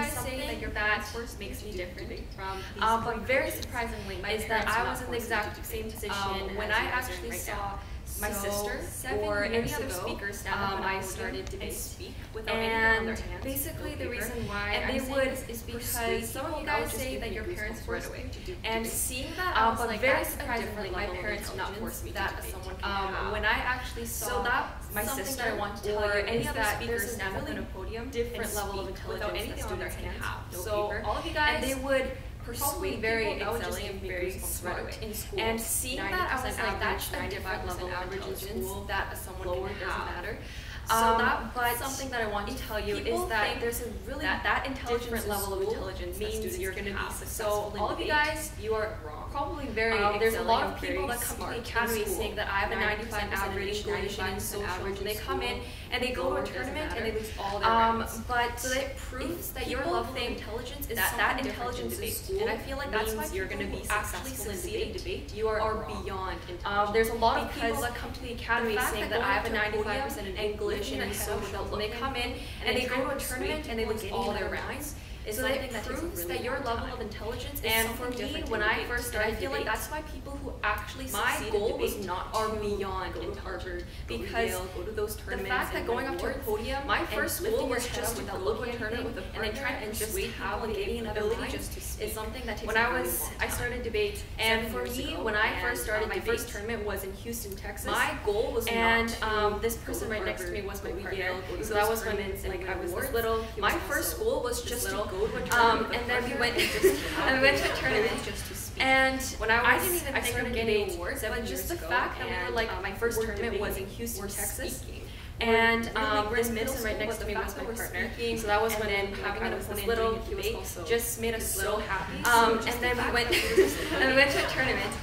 something that your parents makes me different from but very surprisingly is that I was in the exact same position when I actually saw my sister or any other speakers stand up I started to speak without anything on their hands. Basically the reason why and they would is because some of you guys say that your parents forced away and seeing that I was like very surprisingly my parents did not force me that as someone can when I actually saw that my sister I want to tell you any other speakers stand up on a podium different level of intelligence without anything on their hands. So all of you guys and they would probably very excelling and very smart in school. And seeing that, I was like, that's a different level of intelligence that someone lower doesn't matter. But something that I want to tell you is that there's a really that intelligence level of intelligence means you're going to be successful. So all of you guys, you are probably very there's a lot of people that come to the academy saying that I have a 95 average, 95 average, and they come in and they go to a tournament and they lose all their rounds. But so it proves that your level of intelligence is that intelligence is school, and I feel like that's why you're going to be successful in debate. You are beyond intelligence. There's a lot of people that come to the academy saying that I have a 95% in English and in social, and they come in and they go to a tournament and they lose all their rounds. Is so that proves that your level of intelligence is and for me, when I first started, I feel like that's why people who actually succeed in debate are beyond intelligent because go to those tournaments. The fact that going up to a podium, my first school was just to go to a tournament with a partner and try and just have a gaining ability just to speak. Is something that takes when I started debate, and for me, when I first started, my first tournament was in Houston, Texas. My goal was and this person right next to me was my partner, so that was when like I was this little. My first school was just to go to a tournament and then we went to a tournament just to speak. And when I didn't even think of getting awards, but just the fact that we were like my first tournament was in Houston, Texas. And Chris Mason right next to me was my partner. So that was when having this little debate just made us so happy. And then we went to a tournament.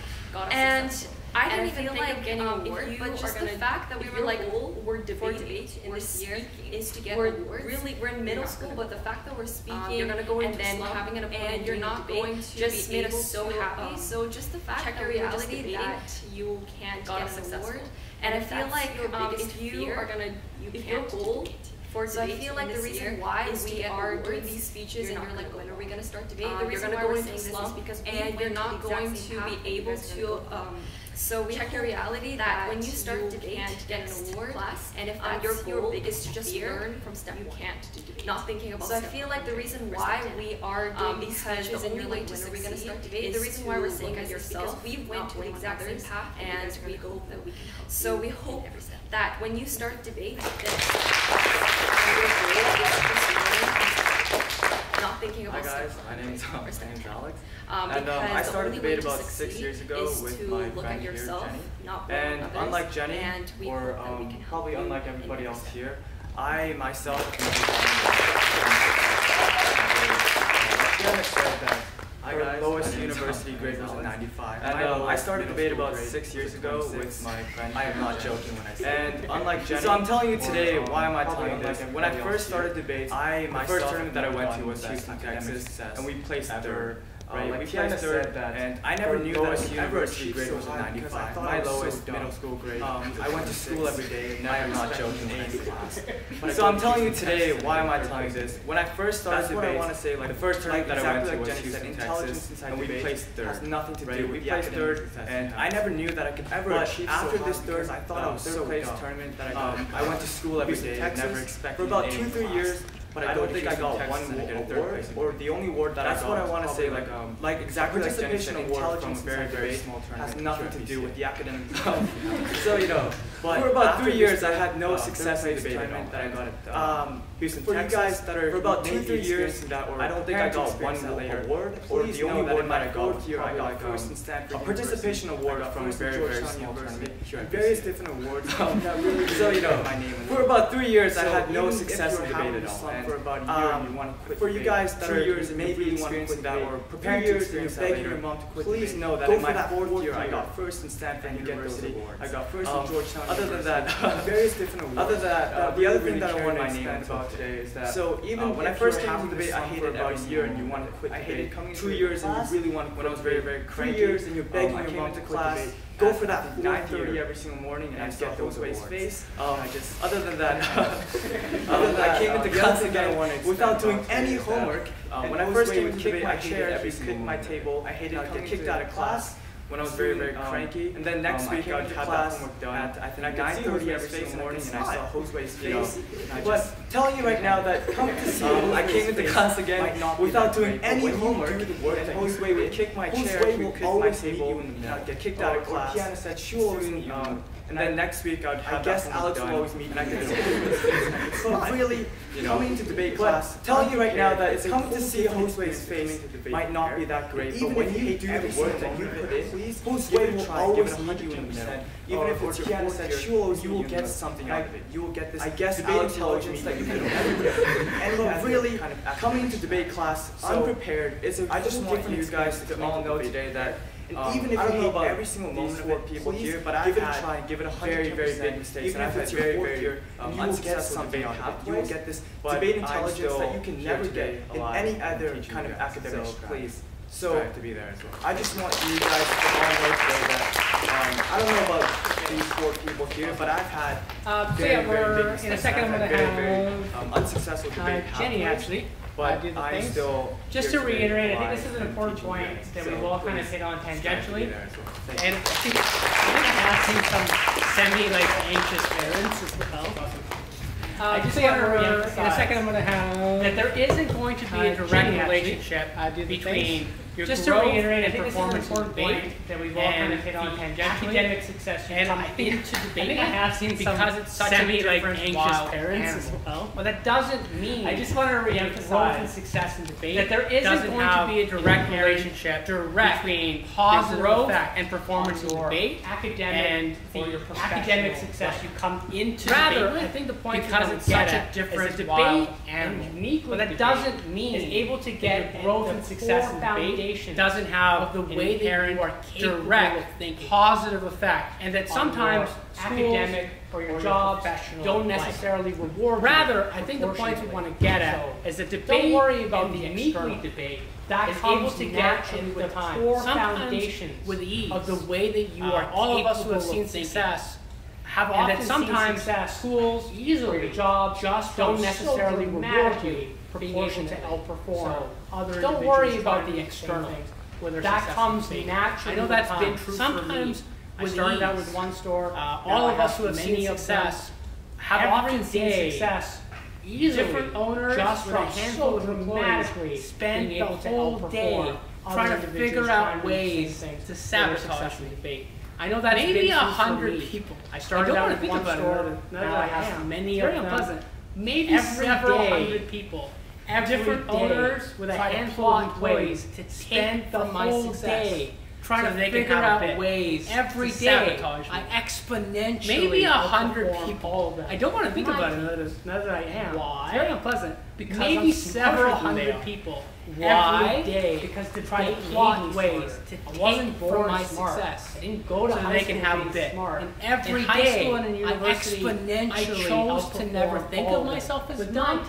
And I didn't even think of getting an award, but just the fact that we were like, we're debating in this year is to get awards. We're in middle school, but the fact that we're speaking and then having an opponent and you're not going to just made us so happy. So just the fact that we were just debating that you can't get an award, and I feel like if you are gonna, if your goal for debate, so I feel like the reason why we are doing these speeches and you're like, when are we going to start debate? The reason why we're saying this is because you're not going to be able to. So we check your reality that when you start debate, you can't get an award, and if that's your goal is to just learn from step one, you can't do debate. Not thinking about. So I feel like the reason why we are doing these speeches and you're like, when are we going to start debate? The reason why we're saying this is because we went to the exact same path, and we hope that we can help. So we hope that when you start debate, not thinking about. Hi guys, my name's Alex. I started debate about 6 years ago with my friend here, Jenny. And unlike Jenny, or probably unlike everybody else here, I myself said that our lowest university grade was a 95. And I started debate about 6 years ago with my friend. I am not joking when I say that. And unlike Jenny, so I'm telling you today, why am I telling you this? When I first started debate, the first tournament that I went to was Houston, Texas, and we placed third. We placed third, and I never knew that university grade was a 95. My lowest middle school grade. I went to school every day, and I am not joking when I say class. So I'm telling you today, why am I telling you this? When I first started debate, the first tournament that I went to was Houston, Texas, and we placed third. Has nothing to do with the academic, and I never knew that I could ever achieve so after this third, I thought I was so place tournament that I went to school every day, never expected for about 2-3 years. But I don't think I got one award, or the only award that I got. That's what I want to say, like exactly like Jenny said, intelligence from a very small tournament has nothing to do with the academic. So but for about 3 years I had no success in debate tournament that I got it. Houston, for you guys that are for about 2-3 years, I don't think I got one award, or the only award that I got here, I got first in Stanford, a participation award from a very small tournament, various different awards. So my name. For about 3 years I had no success in debate at all. For about a year and you want to quit for you guys that 2 years and maybe you want to quit that or preparing to experience that later, your mom to quit please know that in my 4th year I got first in Stanford University, I got first in Georgetown. Other than that, various different awards. Other than that, the other thing that I want to expand about today is that so even when I first came to debate, I hated about a year and you want to quit. I hated coming 2 years and you really want to quit. When I was very cranky, 3 years and you're begging your mom to class. Go for that 9:30 every single morning, and I get those ways face. Other than that, I came into class again without doing any homework. When I first came into debate, I hated kick my table. I hated get kicked out of class when I was very cranky. And then next week I would have that homework done at I think 9:30 every single morning, and I saw Josue's face. But telling you right now that come to see, I came into class again without doing any homework, and Josue would kick my chair, he would kick my table, and I'd get kicked out of class. And then next week I'd have I guess Alex will always meet me. But really, coming to debate class, telling you right now that it's coming to see Josue's face might not be that great, but when you do the work that you put in, Josue will always meet you in the middle. Even if it's your 4th year, you will get something out of it. You will get this debate intelligence that you can never get. And really, coming to debate class unprepared, I just want you guys to all know today that and even if you hate every single moment of it, people here, but give it a try, give it a very big mistakes. Even if it's your 4th year, you will get something out of it. You will get this debate intelligence that you can never get in any other kind of academic place. So I just want you guys to all know today that I don't know about these 4 people here, but I've had very big in a second I'm going to have unsuccessful debate Jenny actually. But I'm still just to reiterate, I think this is an important point that we will kind of hit on tangentially. And I think I'm asking some semi-anxious parents as well. Just want to reemphasize in a second I'm going to have that there isn't going to be a direct relationship between Just to reiterate, I think this is an important point that we've all kind of hit on tangentially. Academic success, and I think into debate. I have seen because it's such a different anxious parents as well. But that doesn't mean I just want to reemphasize growth and success in debate that there isn't going to be a direct relationship between positive effect and performance in debate, academic success. You come into debate. I think the point because it's such a different debate and unique. But that doesn't mean is able to get growth and success in debate doesn't have the way that you are direct positive effect, and that sometimes academic or your job don't necessarily reward. Rather, I think the point we want to get at is that debate. Don't worry about the uniquely debate. That is able to get in with time. Core foundations with ease of the way that you are. All of us who have seen success have often sometimes schools easily jobs just don't necessarily reward you for being able to outperform other. Don't worry about the external. That comes naturally. I know that's been true sometimes. I started out with one store. All of us who have seen success have often seen success easily. Different owners just from a handful of dramatically spend the whole day trying to figure out ways to sabotage the debate. I know that's maybe 100 people. I started out with one store. Now I have many of them. Maybe several hundred people. Different owners with a handful of employees to spend the whole day trying to figure out ways every day. I exponentially maybe 100 people. I don't want to think about it now that I am. Why? It's very unpleasant. Because maybe several hundred people. Why? Every day. Because to try to plot ways to take for my success. I didn't go to high school they can have a bit. And every day, I exponentially chose to never think of myself as dumb.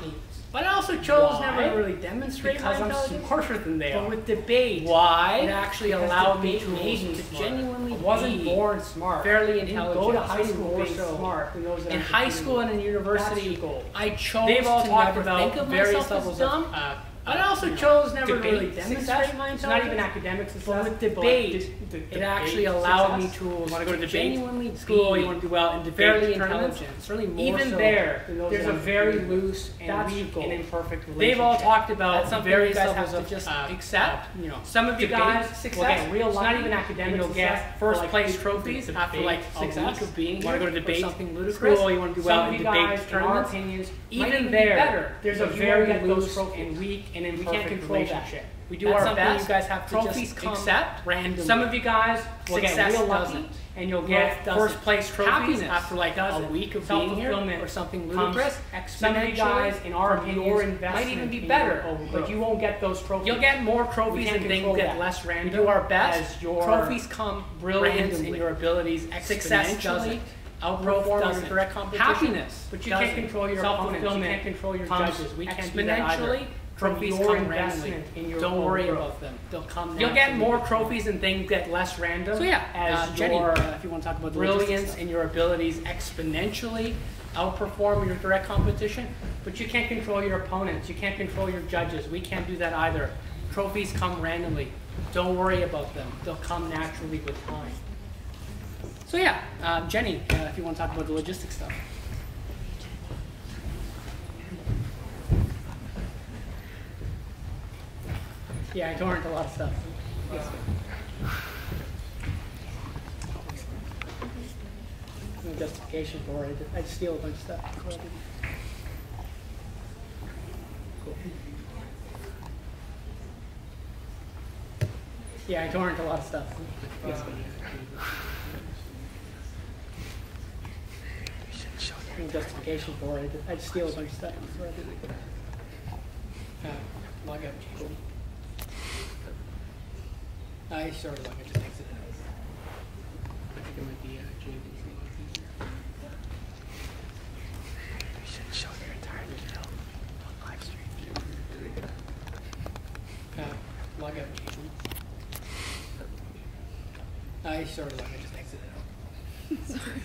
But I also chose never to really demonstrate because I'm smarter than they are. But with debate, it actually allowed me to genuinely wasn't born smart, fairly intelligent. Go to high school being smart. In high school and in university, I chose to never think of myself as dumb. But I also chose never to really demonstrate my intelligence. It's not even academic success. But with debate, it actually allowed me to want to go to debate genuinely school. You want to do well in debate fairly intelligent. It's really more even so there. There's a very loose and weak and imperfect relationship. They've all talked about various levels of just accept. You know, some of you guys success. Real life. It's not even academic. You'll get first place trophies after like a week of being here. You want to go to debate something ludicrous. School. You want to do well in debate tournaments. Even there, there's a very loose and weak and imperfect relationship. We do our best. You guys have to trophies just accept randomly. Some of you guys will get real lucky, and you'll get first place trophies after like a week of being here or something ludicrous. Some of you guys, in our opinion, might even be better, but you won't get those trophies. You'll get more trophies and things get less random. We do our best. As your trophies come brilliance in your abilities. Success doesn't. Outperform your direct competition. Happiness, but you can't control your opponents. You can't control your judges. We can't do that either. Trophies come randomly. Don't worry about them. They'll come. You'll get more trophies and things get less random. So yeah, as Jenny, if you want to talk about brilliance and your abilities exponentially outperform your direct competition, but you can't control your opponents. You can't control your judges. We can't do that either. Trophies come randomly. Don't worry about them. They'll come naturally with time. So yeah, Jenny, if you want to talk about the logistics stuff. Yeah, I torrent a lot of stuff. No justification for it. I steal a bunch of stuff. Cool. Yeah, I torrent a lot of stuff. Yes. No justification for it. I just steal a bunch of stuff. Log out. Cool. I sort of like I just exited out. I think it might be JV's name. You should show your entire detail on live stream. Log out. I sort of like I just exited out. Sorry.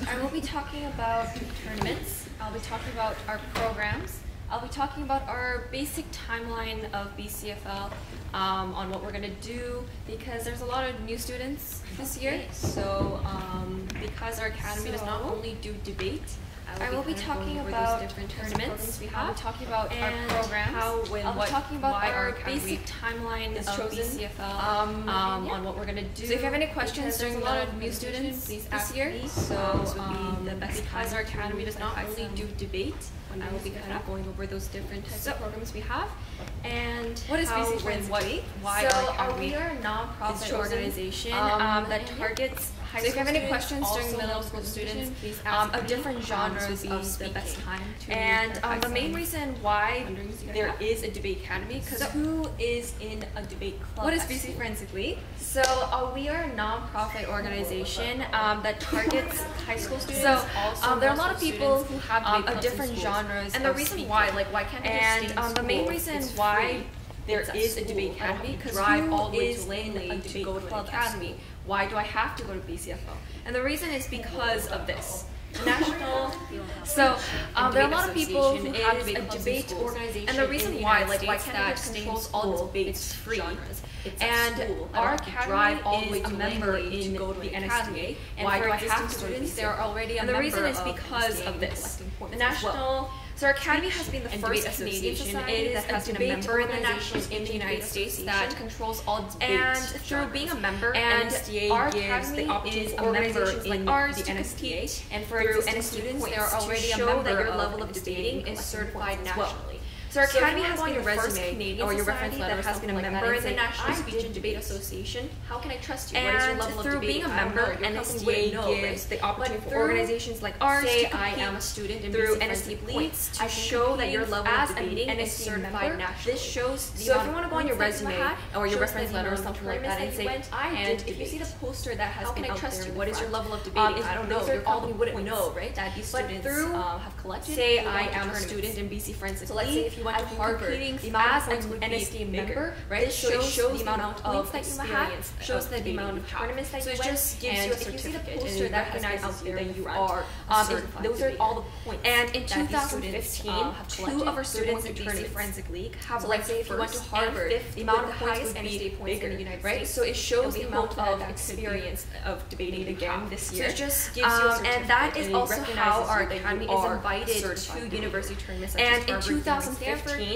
I will be talking about tournaments. I'll be talking about our programs. I'll be talking about our basic timeline of BCFL, on what we're going to do, because there's a lot of new students this year. So because our academy does not only do debate, I will be talking about different tournaments we have. I'll be talking about our programs. I'll be talking about our basic timeline of BCFL, on what we're going to do. So if you have any questions, there's a lot of new students this year. So because our academy does not only do debate, I will be kind of going over those different types of programs we have, and what is BCFL and why we are a non-profit organization that targets high school students. So if you have any questions during middle school students, please ask of different genres of speaking. And the main reason why there is a debate academy, because who is in a debate club? What is BC Forensically? So we are a non-profit organization that targets high school students. So there are a lot of people who have of different genres, and the reason why, why can't they just stay in the main reason why there is a debate academy, because who is in a debate club academy? Why do I have to go to BCFL? And the reason is because of this. National. So there are a lot of people who have a debate organization, and the reason why, why can't I just controls all debates? It's free. And our academy is a member in the NSTA. And why do I have to students? They're already a member. And the reason is because of this. The national. So our academy has been the first Canadian society that has been a member in the national in the United States that controls all debates. And through being a member, our academy is a member in ours, the NSTA, and for existing students, they are already a member that your level of debating is certified nationally. So our academy has been the first Canadian society that has been a member in the National Speech and Debate Association. How can I trust you? What is your level of debating? Through being a member, NSTA gives the opportunity for organizations like ours to compete. I am a student through NSTA points to show that your level of debating is certified nationally. This shows the so if you want to go on your resume or your reference letter or something like that and say, and if you see the poster that has been out there, what is your level of debating? I don't know. Your company wouldn't know, right? That these students have collected. Say I am a student in BC Forensic. So let's say if you went to Harvard, the amount of points NSTA member, right? This shows the amount of points that you have, shows the amount of tournaments that you went. So it just gives you a certificate, and you recognize out there that you are certified. Those are all the points. And in 2015, two of our students in BC Forensic League have, let's say if you went to Harvard, the amount of points would be bigger in the United States. So it shows the amount of experience of debating again this year. So it just gives you a certificate. And that is also how our academy is invited to university tournaments such as Harvard. And in 2015,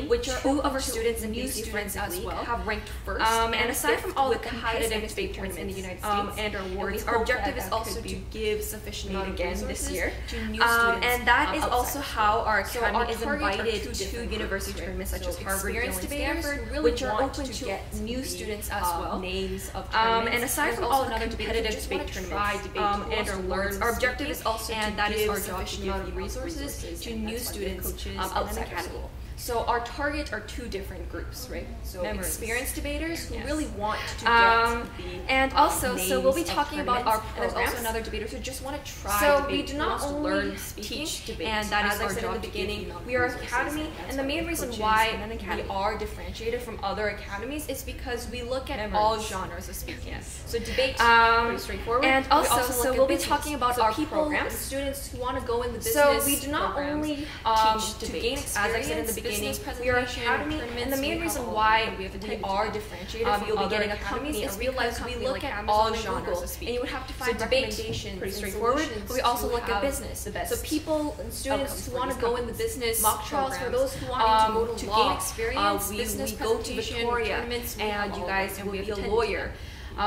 which are two of our students in BC Forensic as well have ranked first. And aside from all the competitive debate tournaments in the United States and our awards, our objective is also to give sufficient amount of resources to new students. And that is also how our academy is invited to university tournaments such as Harvard, Yale, and Stanford, which are open to new students as well. Names of tournaments. And aside from all the competitive debate tournaments and our awards, our objective is also to give sufficient amount of resources to new students outside of school. So our target are two different groups, right? So experienced debaters who really want to get and also, so we'll be talking about our programs. There's also another debaters who just want to try. So we do not only teach debate, and that is our job in the beginning. We are an academy, and the main reason why we are differentiated from other academies is because we look at all genres of speaking. So debate, pretty straightforward. And also, so we'll be talking about our programs. Students who want to go in the business. So we do not only teach to gain experience, as I said in the beginning. We are an academy, and the main reason why we are differentiated from other academies is because we look at all genres of speaking. And you would have to find recommendations, pretty straightforward, but we also look at business. So people and students who want to go in the business mock trials, for those who want to go to law, gain experience, we go to Victoria, and you guys will be a lawyer.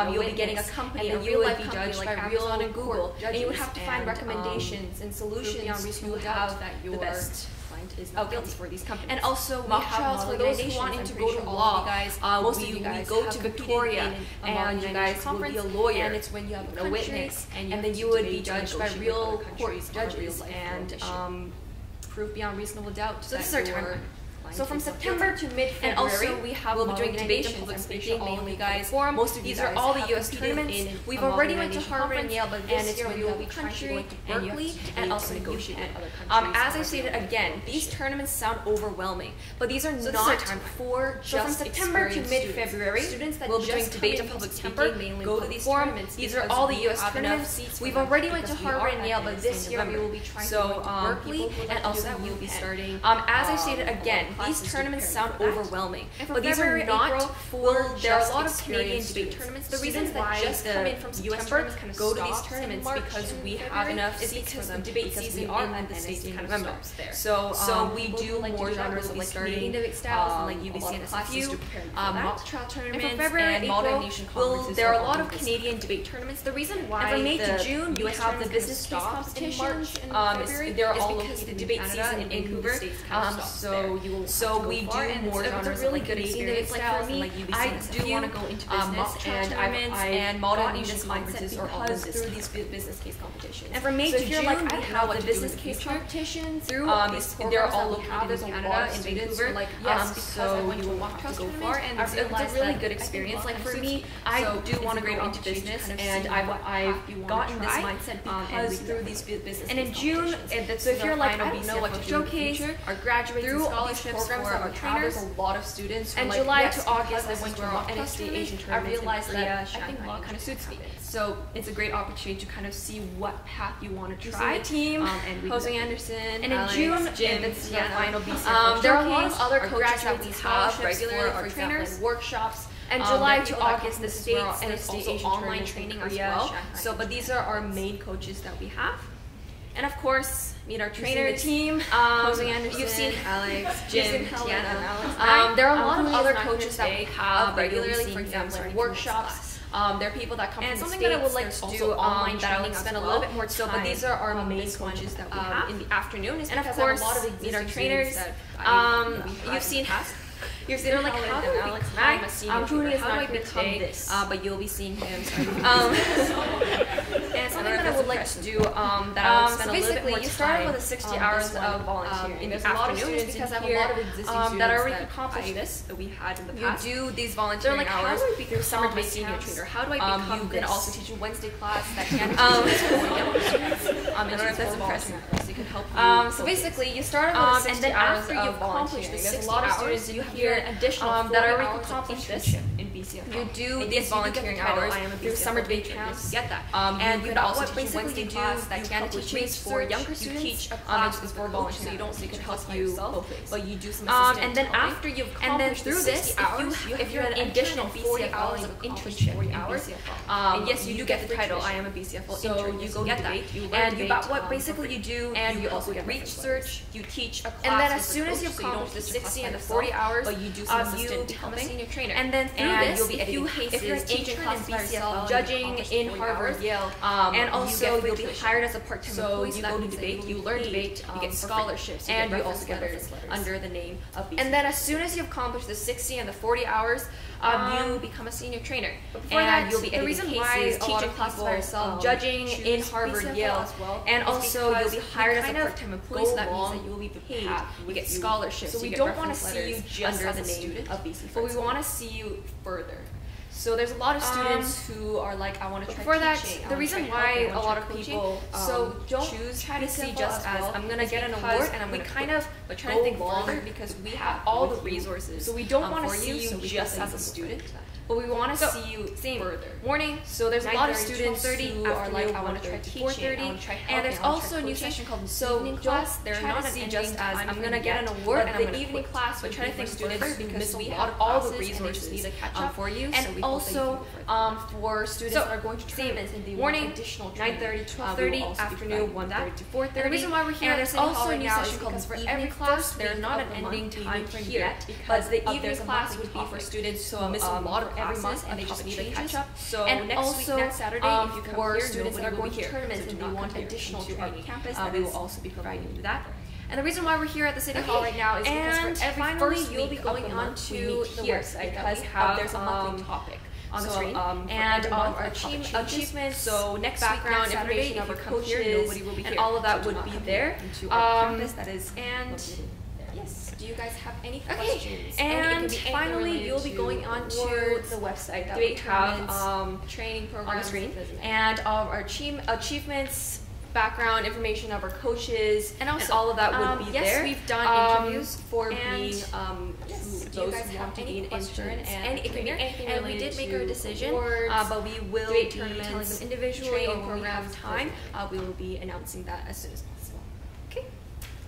You'll be getting a company, and you will be judged by Amazon and Google, and you would have to find recommendations and solutions to have the best is outcomes for these companies. And also mock trials for those who wanting to go to law. Most of you guys go to Victoria, and you guys will be a lawyer, and it's when you have a witness, and then you would be judged by real court judges and prove beyond reasonable doubt. So this is our timeline. So from September to mid-February, and also we have we'll be doing debations and speaking mainly guys. Most of these are all the U.S. tournaments. We've already went to Harvard and Yale, but this year we will be country and Berkeley and also negotiate other countries. As I stated again, these tournaments sound overwhelming, but these are not for just from September to mid-February. Students that will be doing debate and public speaking mainly go to these tournaments. These are all the U.S. tournaments. We've already went to Harvard and Yale, but this year we will be trying to go to Berkeley and also we will be starting. As I stated again, these tournaments sound overwhelming, but these are not for. There are a lot of Canadian debate tournaments. The reasons that just come in from September go to these tournaments because we have enough seats for them debate season in the states kind of members there. So we do more genres of like Canadian debate styles and like UBC and SFU, mock trial tournaments and model nation conferences. There are a lot of Canadian debate tournaments. The reason why from May to June you have the business case competitions in February they're all because the debate season in Vancouver. So we do more genres of like Canadian debate styles and like UBC and SFU. I do want to go into business and model nation conferences are all through these business case competitions. And from May to June, we have the business case competitions through they're all located in Canada, in Vancouver. Like so you will want to go far, and it's a really good experience. Like for me, I do want to go into business, and I've gotten this mindset because through these business. And in June, so if you're like, I don't know what to showcase, our graduates and scholarships for our trainers, there's a lot of students. And July to August, I went to NXT Asian tournament. I realized that I think law kind of suits me. So it's a great opportunity to kind of see what path you want to try. The team, Jose Anderson, and in June, that's the final BCFL. There are a lot of other coaches that we have regularly for trainers, workshops. And July to August, the States, and it's also online training as well. So, but these are our main coaches that we have. And of course, meet our trainer team, Jose Anderson, you've seen Alex, Jim, Tiana, there are a lot of other coaches that we have regularly, for example, in workshops. There are people that come from the States. That I would like to do online that I would spend a little bit more time. But these are our main coaches that we have in the afternoon. And of course, meet our trainers. You've seen you're sitting like, how do Alex become a senior tutor? How do I become this? But you'll be seeing him. And something that I would like to do that I would spend a little bit more time. You start with 60 hours of volunteering. There's a lot of students because I have a lot of existing students that already accomplished this that we had in the past. You do these volunteering hours through summer to my senior tutor. How do I become this? You can also teach a Wednesday class that can teach students. I don't know if that's impressive. You can help you. So basically, you start with 60 hours of volunteering. There's a lot of students you hear additional that are already accomplished this in BCFL. You do these volunteering hours through summer debate camps to get that. And you can also teach Wednesday class that can teach me for younger students. You teach a class for volunteers, so you don't can help you but you do some assistance. And then after you've accomplished through this, if you're an additional 40 hours of internship in BCFL, and yes, you do get the title. I am a BCFL intern. You go get that, and you what basically you do, and you also get research. You teach a class, and then as soon as you've accomplished the 60 and the 40 hours, you do some assistant become a senior trainer. And then through this, you'll be editing cases, if you're an agent class BCFL, judging in Harvard, Yale, and also you'll be hired as a part-time employee. You go to debate, you learn debate, you get scholarships, and you also get letters under the name of BCFL. And then as soon as you accomplish the 60 and the 40 hours, you become a senior trainer. And you'll be editing cases, teaching classes by yourself, judging in Harvard, Yale, and also you'll be hired as a part-time employee, so that means that you will be paid, you get scholarships, so we don't want to see you just as a student of BCFL, but we want to see you further. So there's a lot of students who are like, I want to try teaching. The reason why a lot of people choose BC just as I'm gonna get an award and I'm gonna kind of try to think longer because we have all the resources. So we don't want to see you just as a student, but we want to see you further. Morning. So there's a lot of students who are like, I want to try teaching, and there's also a new session called evening class. They're not see just as I'm gonna get an award and the evening class, but try to think students because we have all the resources need to catch up for you. And also for students that are going to tournaments in the morning, 9:30, 12:30, afternoon, 1:30 to 4:30. The reason why we're here, there's also a new session called for every class. There's not an ending time for here, but the evening class would be for students who miss a lot of every month and they just need to catch up. So next week, next Saturday, if you come here, students that are going to tournaments and they want additional training campus, we will also be providing you that. And the reason why we're here at the City Hall right now is because for every first you'll be going on to the website because there's a monthly topic on the screen, and our achievements. So next background information of our coaches, and all of that would be there. Campus that is, and yes. Do you guys have any questions? And finally, you'll be going on to the website that we have training programs on the screen, and our achievements, background information of our coaches, and also all of that would be there. Yes, we've done interviews for being do you guys have any questions? And it can be anything and we did make our decision, but we will be telling them individually, or when we have time, we will be announcing that as soon as possible. Okay.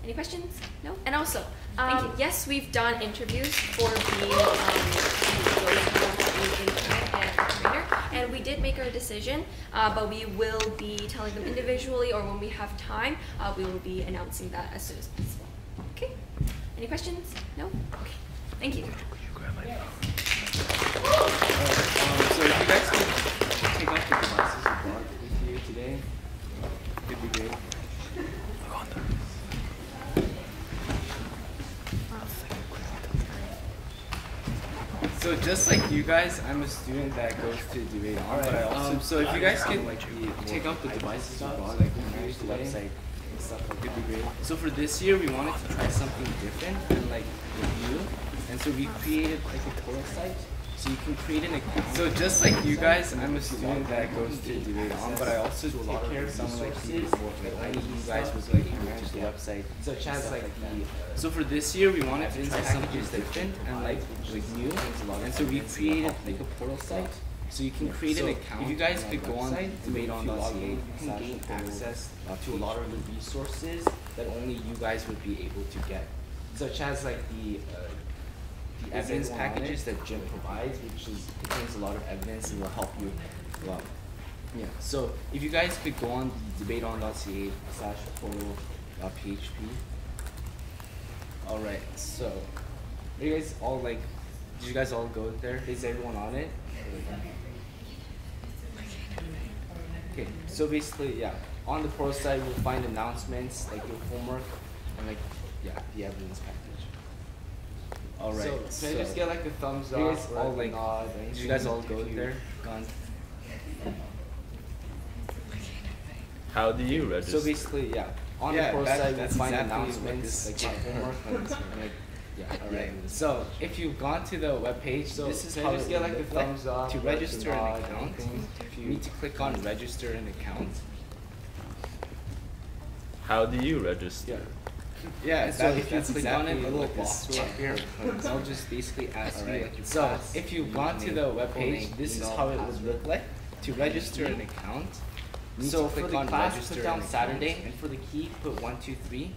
Any questions? No? And also, yes, we've done interviews for being trainer, and we did make our decision, but we will be telling them individually, or when we have time, we will be announcing that as soon as possible. Okay? Any questions? No? Okay. Thank you. So if you guys could take off the devices you brought with you today, it'd be great. So just like you guys, I'm a student that goes to debate on, but I also so if you guys could take off the devices you brought, like use the website and stuff, like it'd be great. So for this year, we wanted to try something different and like review, and so we created like a total site. So you can create an account. So just like you guys, I'm a student that goes to debate on, but I also take care of some resources that only you guys would like manage the website, such as like the. So for this year, we wanted to try something different and like new, and so we created like a portal site. So you can create an account. If you guys could go on debateon.ca, you can gain access to a lot of the resources that only you guys would be able to get, such as like the evidence packages that Jim provides, which contains a lot of evidence and will help you a lot. Yeah. So if you guys could go on debateon.ca/portal.php. All right. So are you guys all like? Did you guys all go there? Is everyone on it? Okay. So basically, yeah. On the portal site, you'll find announcements like your homework and like the evidence package. Alright, so can I just get like a thumbs up or all like nod? Did you guys all go there? Gone. How do you register? So basically, yeah. On the portal site, you'll find announcements like your homework and like alright. So if you've gone to the webpage, so this is how just get like a thumbs up to register an account. You need to click on register an account. How do you register? Yeah, so if you click on it, a little box will appear. I'll just basically ask you like your class. If you've gone to the webpage, this is how it would look like to register an account. So for the class, put down Saturday, and for the key, put 1, 2, 3.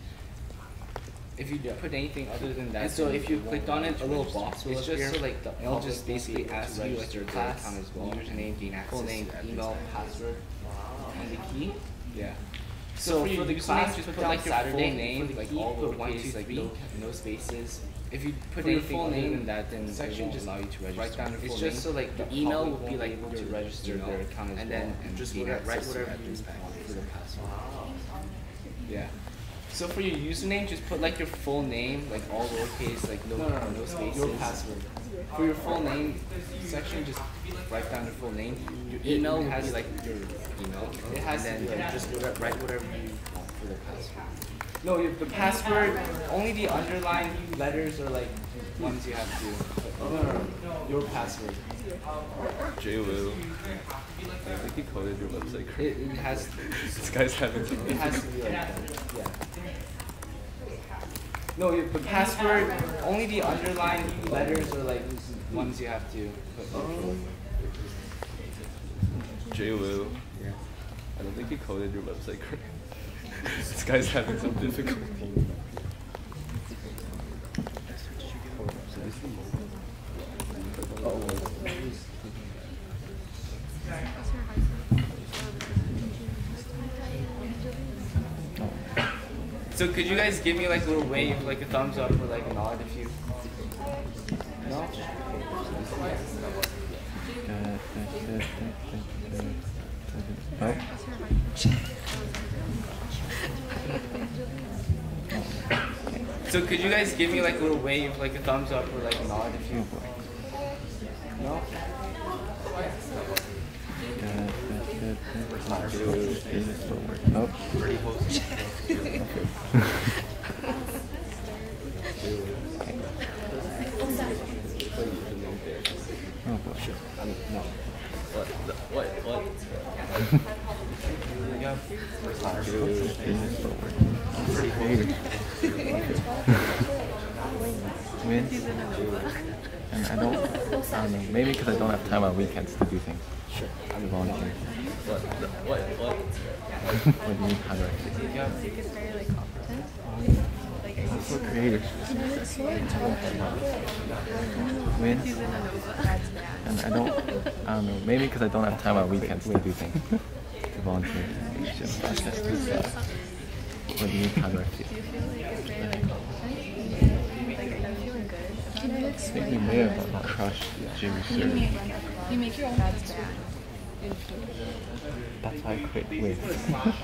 If you put anything other than that, so if you clicked on it, a little box will appear. Just so like it'll just basically ask you like your class, username, full name, email, password, and the key. Yeah. So for the class, just put like your Saturday name, like all lowercase, like no spaces. If you put your full name in that, then section just allow you to register. Write down your full name. It's just so like the email will be like able to register their account as well, and then just write whatever you want for the password. Yeah. So for your username, just put like your full name, like all lowercase, like no spaces. Your password. For your full name section, just write down your full name. Your email will be like your email. It has and then just write whatever you want for the password. No, the password, only the underlined letters are like ones you have to put. No. Your password. JWoo. I think he coded your website correctly. It has. This guy's having some. It has to be like that. Yeah. No, the password, only the underlined letters are like ones you have to put. JWoo. Yeah. I don't think he coded your website correctly. This guy's having some difficulty. So could you guys give me like a little wave, like a thumbs up or like a nod if you... No? No? So could you guys give me like a little wave, like a thumbs up or like a nod if you... No? Nope. I mean, no. What? Win. And I don't know, maybe because I don't have time on weekends to do things. Sure. I'm volunteering. What? What do you mean, how do I feel? I'm so creative. Win. And I don't know, maybe because I don't have time on weekends to do things. To volunteer. What do you mean, how do I feel? Maybe may have crushed Jimmy Stewart. You make your own beds bad. That's why I quit. Wait,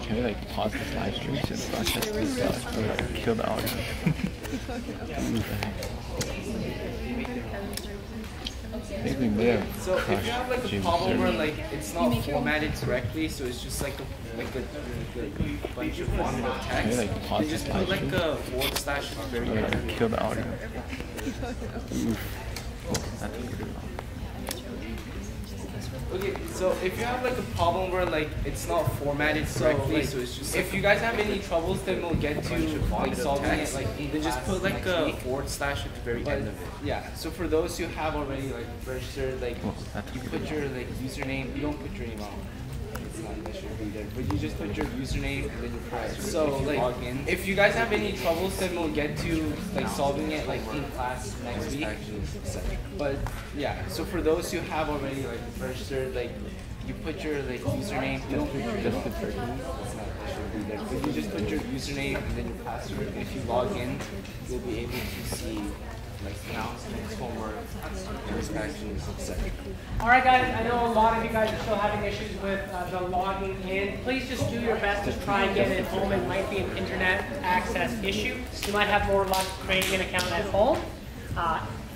can we like pause this live stream and broadcast this kill the audio? Maybe may have So if you have like a problem where like it's not formatted correctly, so it's just like a bunch of formative text, can we like pause you just this put live like stream? a forward slash at the very Or end. like kill the audio. Oof. Oh, that took pretty long. Okay, so if you have like a problem where like it's not formatted correctly, so it's just if you guys have any troubles, then we'll get to like solving it. Like then just put like a forward slash at the very end of it. Yeah. So for those who have already like registered, like you put your like username. You don't put your email. It's not that should be there, but you just put your username and then your password. So like log in. If you guys have any troubles, then we'll get to like solving it like in class next week. But yeah, so for those who have already like registered, like you put your like username. You don't put your it's not that should be there, but you just put your username and then your password. If you log in, you'll be able to see like announcements, homework, inspections, etc. All right, guys, I know a lot of you guys are still having issues with the logging in. Please just do your best to try and get it at home. It might be an internet access issue. You might have more luck creating an account at home.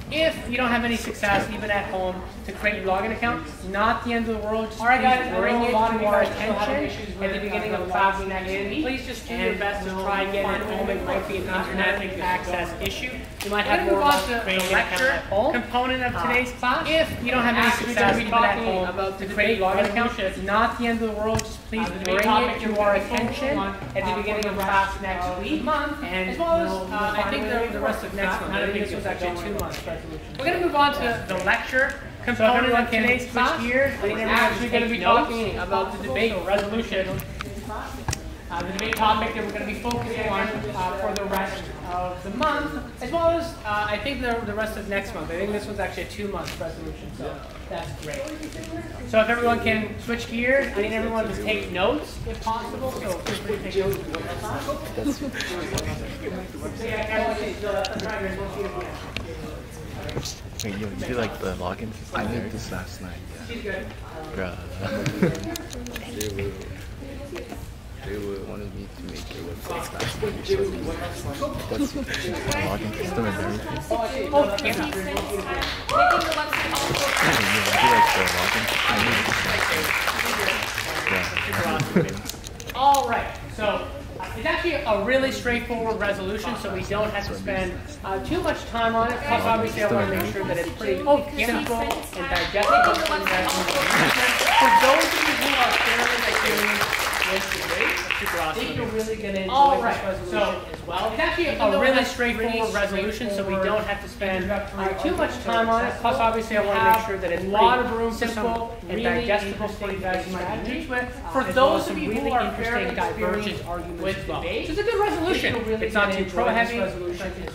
If you don't have any success, even at home, to create your login account, not the end of the world. Just bring it to our attention at the beginning of class next week. Please just do your best to try and get it at home. It might be an internet access issue. You might have more luck creating an account at home. Component of today's class. If you don't have any success, even at home, to create your login account, not the end of the world. Just please bring it to our attention at the beginning of class next week. And as well as I think the rest of next month. I think this was actually 2 months. We're going to move on to the lecture component of today's class. We're actually going to be talking about the debate resolution. The debate topic that we're going to be focusing on for the rest of the month, as well as I think the rest of next month. I think this one's actually a 2-month resolution, so that's great. So if everyone can switch gears, I need everyone to take notes if possible. So feel free to take notes. Wait, yo, you did like the login? I did this last night. Yeah. Bruh. They wanted me to make their websites last night. That's the login system and everything. Oh, yeah. Making the website all Yeah, I did like the login. I did this last night. Yeah. All right, so it's actually a really straightforward resolution, so we don't have to spend too much time on it. Plus, obviously, I want to make sure that it's pretty simple and digestible. For those of you who are fairly experienced with debate, I think you're really going to enjoy this resolution as well. It's actually a really straightforward resolution, so we don't have to spend too much time on it. Plus, obviously, I want to make sure that it's a lot of room for some and digestible for you guys to strategies with. For those of you who are fairly divergent arguments with debate, it's a good resolution. It's not too pro-heavy as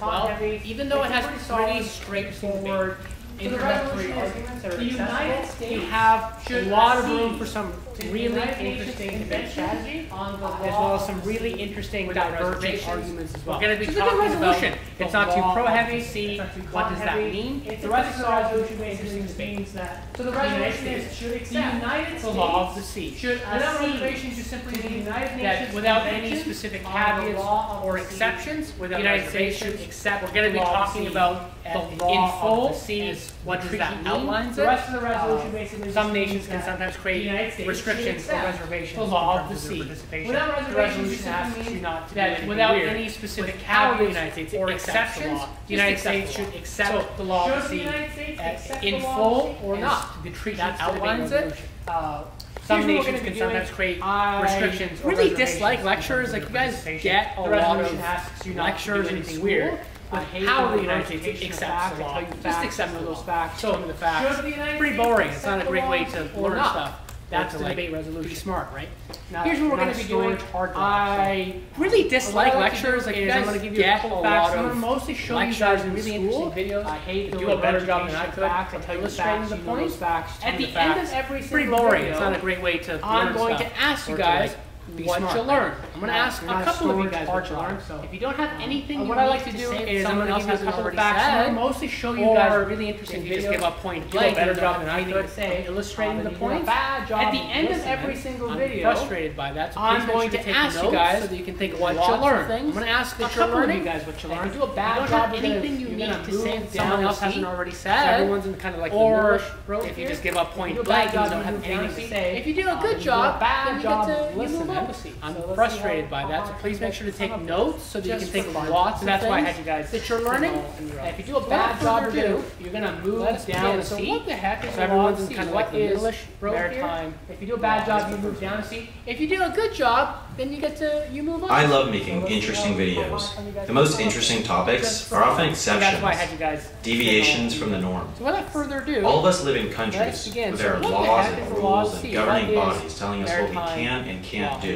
well, even though it has pretty straightforward introductory arguments that are accessible. You have a lot of room for some really interesting debate strategy, as well as some really interesting divergent arguments as well. We're going to be talking about it's not too pro-heavy. See what does that mean? The rest of the resolution basically means that so the resolution is should accept the law of the sea. Should reservation just simply mean that without any specific caveats or exceptions, the United States should accept. We're going to be talking about the law of the sea. What does that mean? The rest of the resolution basically some nations nations can sometimes create restrictions or restrictions the law of the sea. Without The resolution asks you not to that do without weird. any specific How the caveats United States or accepts the exceptions, law. The United States should accept the law of the sea in full or not. The treaty outlines it. Some nations can sometimes create restrictions or really dislike lectures. Like, you guys get a lot of lectures and it's weird. How the United States accepts the law. Just accept those facts, show them the facts. Pretty boring. It's not a great way to learn stuff. That's the debate resolution. Be smart, right? Now, here's what we're going to be doing. I really dislike lectures. Like, you guys I'm going to get a lot of mostly show you guys really interesting videos. I hate do a better job than I could. I'll tell you illustrating the points. At the end of every single video, pretty boring. It's not a great way to learn. I'm going to ask you guys what you learn. I'm going to ask a couple of you guys what you learn. So if you don't have anything, what I like to do is I'm going to give you a couple of facts. I'm going to mostly show you guys really interesting videos. Just give up point blank. Do a better job than I could say illustrating the points. At the end of every single video, I'm frustrated by that. So I'm going to ask you guys so that you can think what you learn. I'm going to ask a couple of you guys what you learn. Do a bad job. Anything you need to say that someone else hasn't already said. Everyone's in kind of like or if you just give up point blank, you don't have anything to say. If you do a good job, then you get to move up. I'm frustrated by that, so please make sure to take notes so that you can think lots of things. That's why I had you guys that you're learning. If you do a bad job, you're going to move down a seat. So what the heck is everyone's in kind of like the English maritime. If you do a bad job, you move down a seat. If you do a good job, then you move up. I love making interesting videos. The most interesting topics are often exceptions, deviations from the norm. So without further ado, all of us live in countries where there are laws and rules and governing bodies telling us what we can and can't do.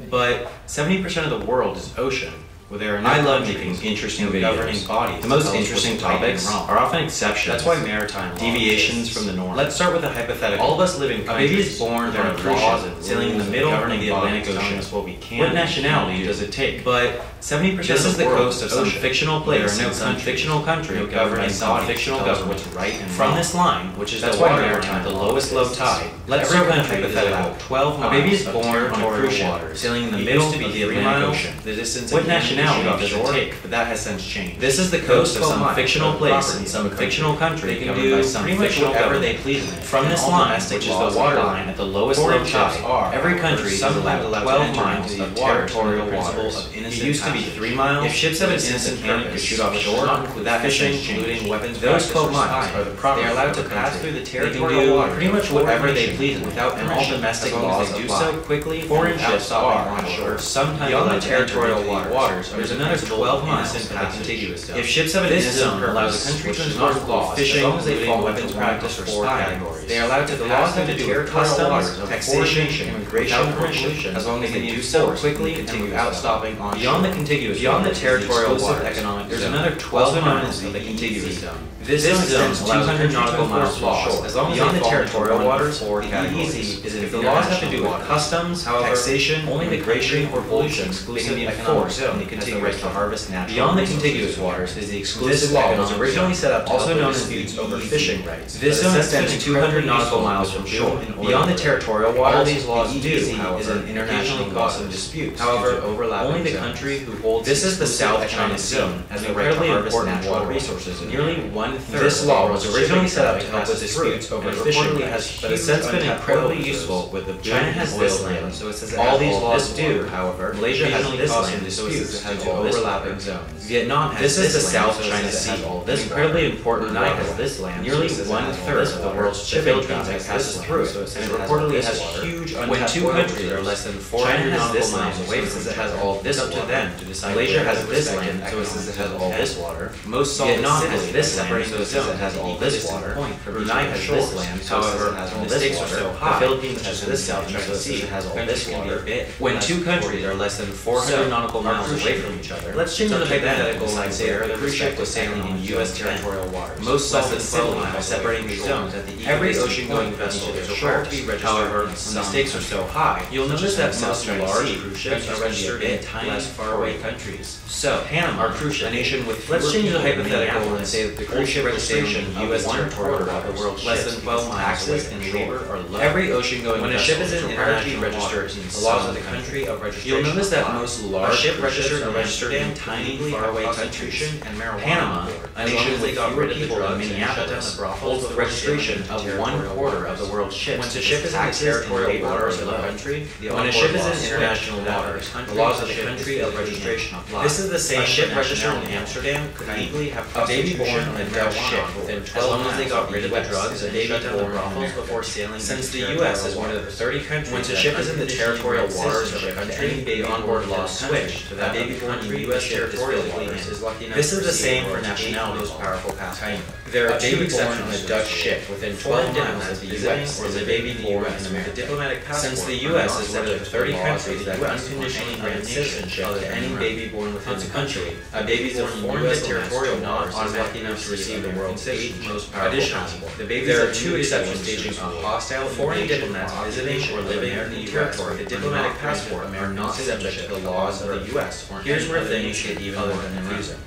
But 70% of the world is ocean, where there are no I love making interesting videos. Governing bodies. The most interesting topics are often exceptions. That's why maritime deviations from the norm. Let's start with a hypothetical. All of us live in countries. A baby is born, there are laws and sailing in the middle of the Atlantic Ocean. What we can. What nationality does it take? But 70% this is the coast of some fictional place. There are no some fictional country governed by some fictional government. What's right and from this line, which is the water line, the lowest low tide. Let's start with a hypothetical. 12 miles. A baby is born on a cruise ship, sailing in the middle of the Atlantic Ocean. The distance. What nationality does it take? But that has since changed. This is the coast of some fictional place in some fictional country. They can do pretty much whatever they please in it. From this line, which is the water line at the lowest low tide, every country is allowed 12 miles of territorial waters. It used to be 3 miles. If ships have an innocent permit to shoot offshore, with that fishing, including weapons, those 12 miles are the property. They are allowed to pass through the territorial waters. Pretty much whatever they please without all domestic laws do so quickly. Foreign ships are on shore. Sometimes beyond the territorial waters, there's another 12 miles in the contiguous zone. If ships have an innocent permit, allows the country to enforce laws fishing, as long as they fall weapons practice or 4 categories. They are allowed to pass through the territorial waters, taxation, immigration, pollution, as long as they do so quickly and without stopping on beyond the contiguous. Beyond the territorial waters, economic there's another 12 miles of the contiguous zone. This zone is 200 nautical miles from shore. As long as beyond the territorial waters, the easy is if the laws have to do with customs, taxation, only migration or pollution, exclusive economic zone has the right to harvest natural. Beyond the contiguous waters is the exclusive law was originally set up, also known as disputes over fishing rights. This zone extends 200 nautical miles from shore. Beyond the territorial waters, all these laws do, is an international cause of disputes. However, only the country who holds this is the South China Sea has the right to harvest natural resources. Nearly one-third. This law was originally set up to help with disputes over fishing rights, but has since been incredibly useful with the China has this land, so it says all these laws do. However, Malaysia has this land, so it says it has overlapping zones. Vietnam has this is the South China Sea. This incredibly important law has this land. Nearly one-third of the world's shipping traffic passes through it, and it reportedly has huge untapped when two countries are less than 400 nautical miles away from it has all this up to them to decide. Malaysia has this land, so it says it has all this water. Most Vietnam has this land, so it says it has all this water. Brunei has this land, however, the stakes are so high. The Philippines has this South China Sea, it has all this water. When two countries are less than 400 nautical miles away from each other, let's change the hypothetical and say the cruise ship was sailing in U.S. territorial waters. Most less than 12 miles separating these zones at the every ocean-going vessel is required to be registered. However, when the stakes are so high, you'll notice that most large cruise ships are registered in tiny, less faraway countries. So, Panama, our cruise ship, a nation with let's change the hypothetical and say that the cruise ship registration in U.S. territorial waters, the world's less than 12 miles taxes and labor are low. Every ocean-going when a ship is in international registered in the laws of the country of registration. You'll notice that most large ship registered are registered in tiny, faraway Constitution and marijuana. Panama, a nation with fewer people than Minneapolis, holds the registration of 1/4 of the world's ships. When a ship is in the territorial waters of a country, when a ship is in international waters, the laws of the country of registration apply. This is the same ship registered in Amsterdam could legally have a baby born on a Dutch ship within 12 months. As long as they got rid of the drugs and baby born brothels before sailing. Since the U.S. is one of the 30 countries, when a ship is in the territorial waters of a country, the onboard laws switch to that baby born in U.S. territorial waters is lucky enough. This is the same for nationalities. Powerful passport. There are two exceptions on a Dutch ship within 12 miles of the U.S. or the baby born in America. The diplomatic passport. Since the U.S. is one of the 30 countries that unconditionally grant citizenship to any baby born within the country, a baby born in U.S. territorial waters is lucky enough to receive the world's 8th most powerful passport. There are two exceptions staging a hostile foreign diplomats visiting or living in the territory. The diplomatic passport are not subject to the laws of the U.S. Here's where things get even more confusing.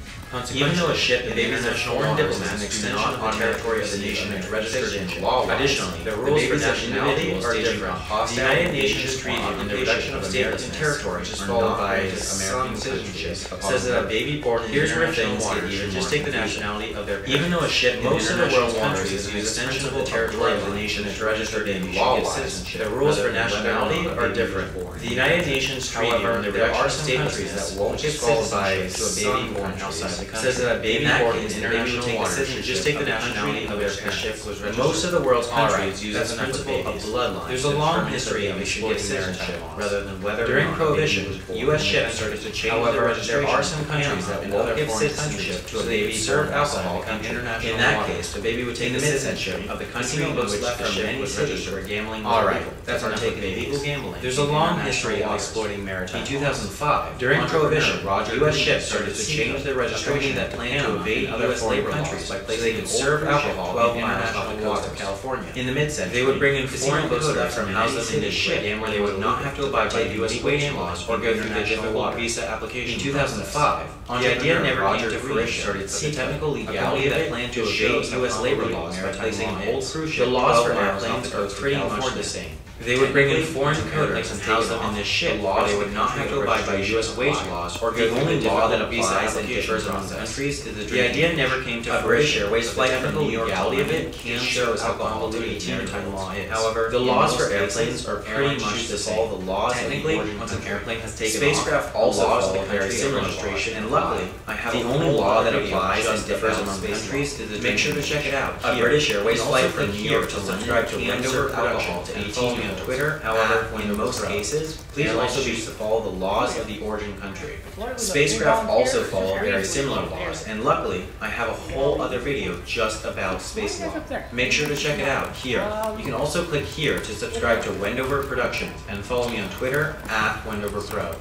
Even though a ship in international foreign diplomats do not on the territory of the nation is registered in law. Additionally, the rules for nationality are different. The United Nations Treaty on the Reduction of Stateless and Territories is followed by American citizenship. Says that a baby born in international waters should just take the nationality of their parents. Even though a ship most of the world's countries use extension of the territory of the nation is registered in law citizenship. The rules for nationality are different. The United Nations Treaty on the Reduction of Stateless that won't give citizenship to a baby born outside the country. Says that a baby born in international waters should just take the nationality of their parents. Most of the world's countries use this principle of bloodline. There's a long history of exploiting citizenship rather than whether. During Prohibition, U.S. ships started to change the registration. There are some countries that won't give citizenship to a baby serve alcohol in international. In that case, the baby would take the citizenship of the country in which the ship was registered for gambling. All right, that's enough of illegal gambling. There's a long history of exploiting maritime. In 2005, during Prohibition, U.S. ships started to change their registration that plan to evade U.S. labor countries by placing and serve alcohol 12 miles off the coast of California. In the mid-century, they would bring in foreign quotas from house in the ship where they would not have to abide by U.S. wage laws or go through the difficult visa application. In 2005, the idea never came to fruition. Started the technical legality that planned to evade U.S. labor laws by placing an old cruise ship. The laws for airplanes are pretty much the same. They would bring in foreign coders and house them in this ship, where they would not have to abide by U.S. wage laws or go through the law that applies and differs among countries is the dream. The idea never came to British Airways flight technical legality of it can show as how convoluted maritime law is. However, the laws for airplanes are pretty much to follow the laws. Technically, once an airplane has taken spacecraft also follow the country's registration, and luckily, I have the only law that applies and differs among countries is the dream. Make sure to check it out. A British Airways flight from New York to subscribe to Wendover Production to 18 on Twitter. However, in most cases, please also be to follow the laws of the origin country. Spacecraft also follow very similar laws, and luckily, I have a whole other video just about space law. Make sure to check it out here. You can also click here to subscribe to Wendover Productions and follow me on Twitter @WendoverPro.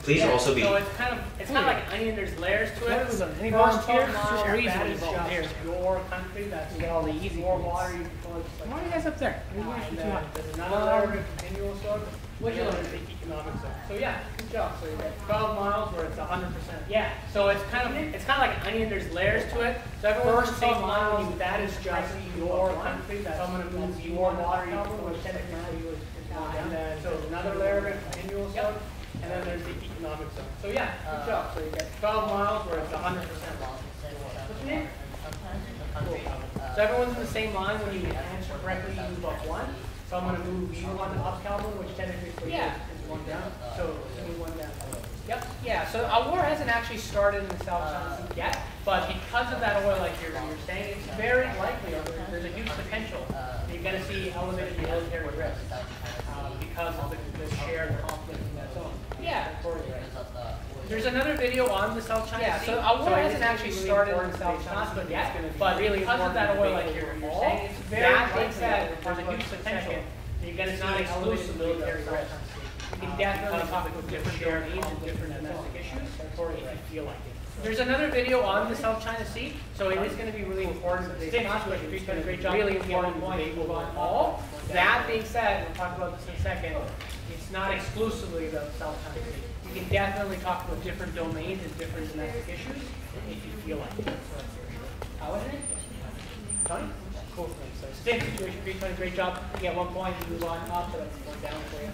Please also be. So it's kind of like an onion. There's layers to it. Any volunteers? Super easy when you volunteer. Your country, that's get all the easy. More water. You can why are you guys up there? There's another continual sort. What'd you learn in the economic zone? So yeah, good job. So you got 12 miles where it's 100%. Yeah. So it's kind of like an onion. There's layers to it. So everyone's the same line. That is just your country. That's someone who moves your water. You and then so another layer of it, continual zone. And then there's the economic zone. So yeah, good job. So you get 12 miles where it's 100%. What's your name? Cool. So everyone's in the same line. When you answer correctly, you move up one. So I'm going to move you one up, Calvin, which technically is one down. So move one down. Yep. Yeah. So a war hasn't actually started in the South China Sea yet, but because of that oil, like you're saying, it's very likely, or there's a huge potential that you're going to see elevated military risk because of the shared conflict in that zone. Yeah. There's another video on the South China Sea. So a war hasn't actually started in the South China Sea yet, but really because of that oil, like you're saying, it's very likely that there's a huge potential that you're going to see exclusive military risk. You can definitely talk about different domains and different domestic issues if you feel like it. There's another video on the South China Sea, so it is going to be really important. It's not going to be a great job. Really important point on all. That being said, we'll talk about this in a second. It's not exclusively about the South China Sea. You can definitely talk about different domains and different domestic issues if you feel like it. How is it? Tony? Cool. So same situation for you, Tony. Great job. You get 1 point. You move on up, so that's going down for you.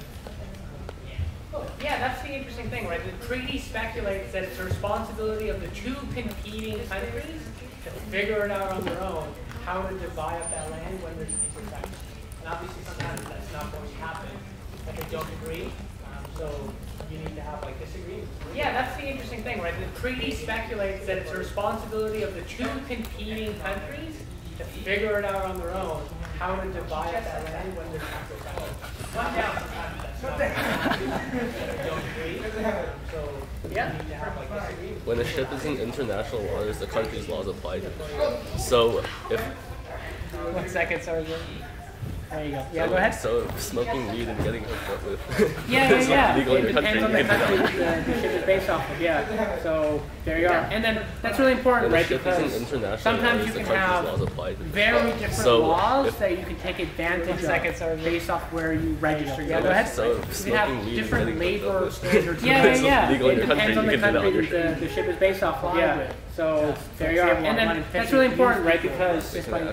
Yeah, that's the the interesting thing, right? The treaty speculates that it's the responsibility of the two competing countries to figure it out on their own how to divide up that land when there's peace effects. And obviously sometimes that's not going to happen. Like they don't agree, so you need to have like disagreements. Yeah, that's the interesting thing, right? The treaty speculates that it's the responsibility of the two competing countries to figure it out on their own how to divide up that land when there's peace effects. One down sometimes that's not don't agree. So yeah, you need to have like disagreements. When a ship is in international waters, the country's laws apply to it. So if 1 second, sorry. There you go. Yeah, go ahead. So if smoking weed and getting hooked up with yeah. legal in It your depends country, on the country the ship is based off of. Yeah. So there you are. And then that's really important, right? Because sometimes you can have very different laws that you can take advantage of based off where you register. Yeah, go ahead. So you can have different labor standards. Yeah. It depends on the country that the ship is based off of. Yeah. So there you are. And then that's really important, right? Because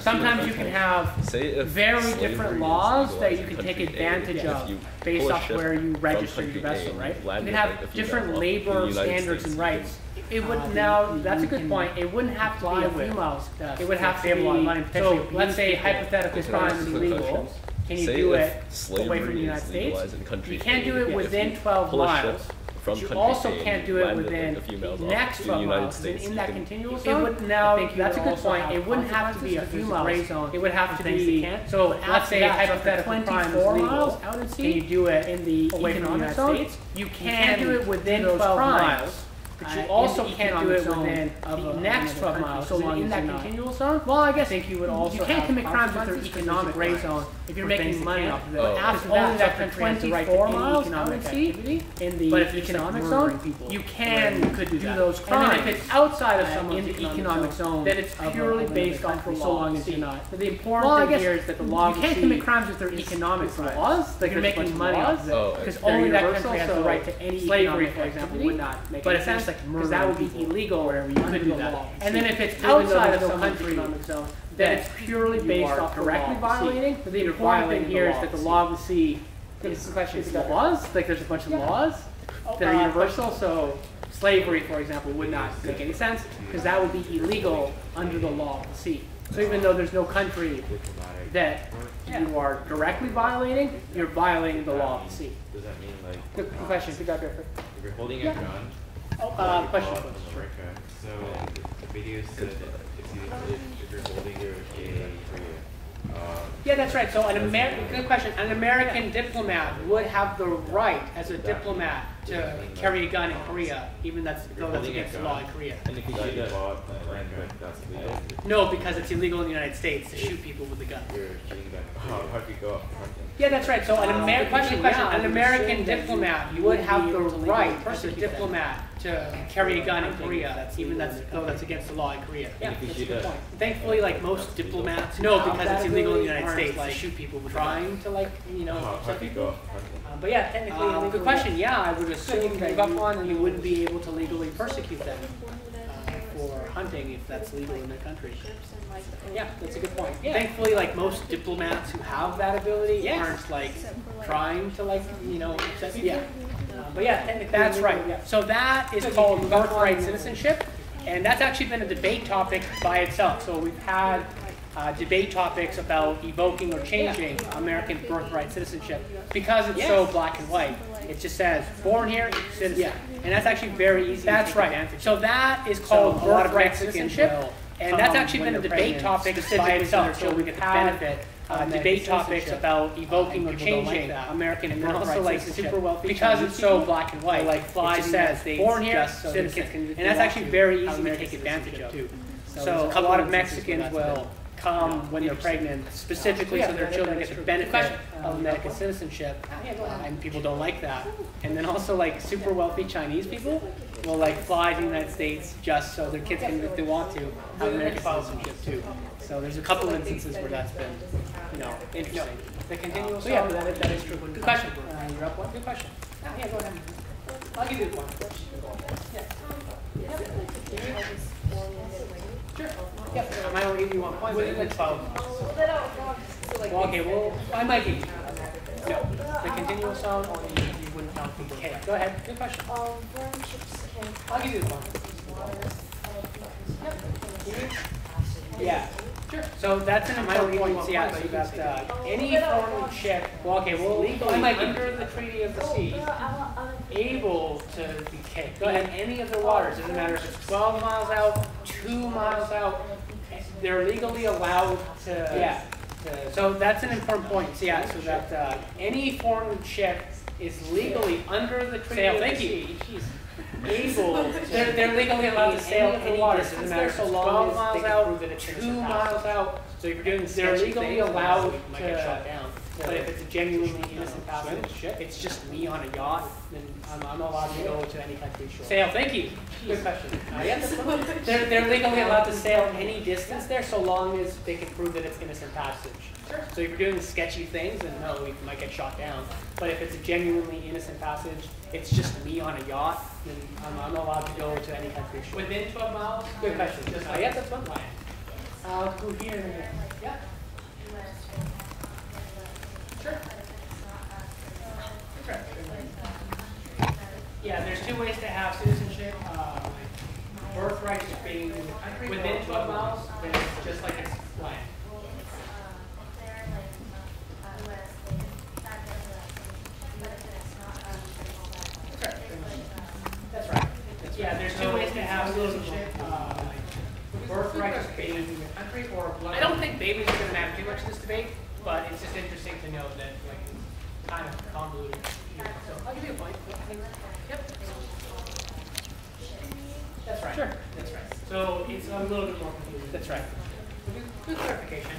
sometimes you can have very different laws that you can take advantage of based off where you register your vessel, right? You can have different labor standards and rights. It would now. That's a good point. It wouldn't have to be a female stuff. It would have to be. So let's say hypothetically crime is illegal. Can you do it away from the United States? You can't do it within 12 miles. But you also can't do it within the next 12 miles. In that continual zone, it would now, that's a good point. It wouldn't have to be a few miles. It would have to be, so let's say hypothetically 24 miles out at sea. Can you do it in the economic zone? You can do it within 12 miles. But you also can't do it within the next 12 miles. So in that continual zone, well, I guess you would also. You can't commit crimes with their economic gray zone if you're making money off of it. But after only that country has the right to any economic activity in the economic zone, you could do those crimes. And then if it's outside of someone's economic zone, then it's purely based on so long as you're not. The important thing here is that the law. You can't commit crimes with their economic laws. Like you're making money off of it because only that country has the right to any slavery, for example, would not make. But if that's like because that would be illegal wherever you could do that. And then if it's outside of some country, then it's purely based off directly violating. The important thing here is that the law of the sea is laws. Like there's a bunch of laws that are universal. So slavery, for example, would not make any sense because that would be illegal under the law of the sea. So even though there's no country that you are directly violating, you're violating the law of the sea. Does that mean like? Good question. Good job, Griffith. If you're holding a gun. Question. So the video said if you're holding your yeah, that's right. So good question. An American diplomat would have the right, as a diplomat, to carry a gun in Korea, even though that's against the law in Korea. And if you shoot that's illegal. No, because it's illegal in the United States to shoot people with a gun. You're shooting gun. How do you go? Yeah, that's right. So an American diplomat would have the right, as a diplomat, to carry a gun in Korea, even though that's against the law in Korea. Yeah, that's a good point. Thankfully, like most diplomats, no, because it's illegal in the United States to shoot people with trying to how do you go? But yeah, technically, good question. Yeah, I would assume that you wouldn't be able to legally persecute them for hunting if that's legal in their country. Yeah, that's a good point. Yeah. Thankfully, like most diplomats who have that ability aren't like trying to upset people. Yeah. But yeah, technically, that's right. Yeah. So that is called birthright citizenship, and that's actually been a debate topic by itself. So we've had debate topics about evoking or changing American birthright citizenship because it's so black and white. It just says born here, citizen. Yeah. And that's actually very easy. That's right. So that is called birthright citizenship, and that's actually been a debate topic by itself. So we could benefit. Debate topics about evoking or changing American birthright like super wealthy because it's so black and white. Like it just says born here, citizen, and that's actually very easy to take advantage of too. So a lot of Mexicans will come when they're pregnant, specifically so their children get the benefit of American citizenship, and people don't like that. And then also like super wealthy Chinese people will like fly to the United States just so their kids can, if they want to, have American citizenship too. So there's a couple of instances where that's been, interesting. The continual. So yeah, that is true. Good question. You're up one. Good question. Yeah, go ahead. I'll give you one. Yeah. Sure. Yeah, I might only give you 1 point. Within 12. Well, okay, well, I might give you. No, the continual zone, only you wouldn't know Okay, go ahead. Good question. Foreign ships can. I'll give you the one. Yeah. Sure. So that's an important point. Yeah, so that any foreign ship, well, okay, well, legally under the Treaty of the Sea, able to be kicked in any of the waters. Doesn't matter if it's 12 miles out, 2 miles out. They're legally allowed to. Yeah. So that's an important point. So yeah, so that any foreign ship is legally under the Treaty of the Sea. Able, they're legally allowed to sail any waters. Doesn't matter so long as they can prove that it's 2 miles out. So if you're doing they're legally allowed to get shot down. But if it's a genuinely innocent passage ship, it's just me on a yacht, then I'm allowed to go to any country shore. Sail, thank you. Good question. They're legally allowed to sail any distance there so long as they can prove that it's innocent passage. So if you're doing sketchy things, then no, you might get shot down. But if it's a genuinely innocent passage, it's just me on a yacht, then I'm allowed to go to any country shore. Within 12 miles? Good question. Just yes, that's one line. I'll go here and here. Yeah. Sure. Yeah, there's 2 ways to have citizenship. Birthright is being in the country within 12 miles, then it's just like it's land. That's right. Yeah, there's 2 ways to have citizenship. Birthright is being in the country or blood. I don't think babies are going to matter too much in this debate, but it's just interesting to know that like it's kind of convoluted. So I'll give you a point. Yep. That's right. Sure. That's right. So it's a little bit more confusing. That's right. Good clarification.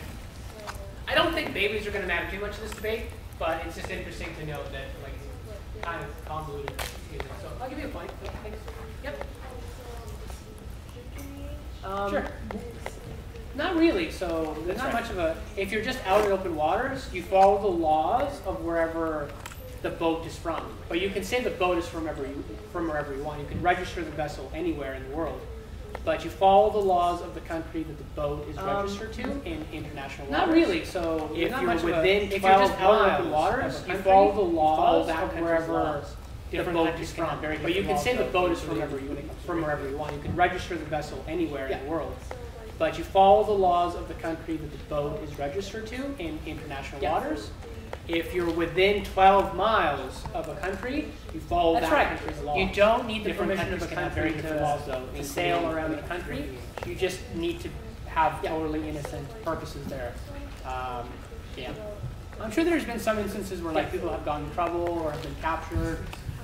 I don't think babies are going to matter too much in this debate, but it's just interesting to know that like it's kind of convoluted. So I'll give you a point. Yep. Sure. Not really. So there's not much of a. If you're just out in open waters, you follow the laws of wherever the boat is from. But you can say the boat is from wherever you want. You can register the vessel anywhere in the world, but you follow the laws of the country that the boat is registered to in international waters. Not really. So if you're within 12 miles in waters, you follow the laws of wherever the boat is from. But you can say the boat is from wherever you want. You can register the vessel anywhere in the world, but you follow the laws of the country that the boat is registered to in international waters. If you're within 12 miles of a country, you follow that country's laws. You don't need the permission of a country to sail around the country. You just need to have totally innocent purposes there. Yeah. I'm sure there's been some instances where like people have gotten in trouble or have been captured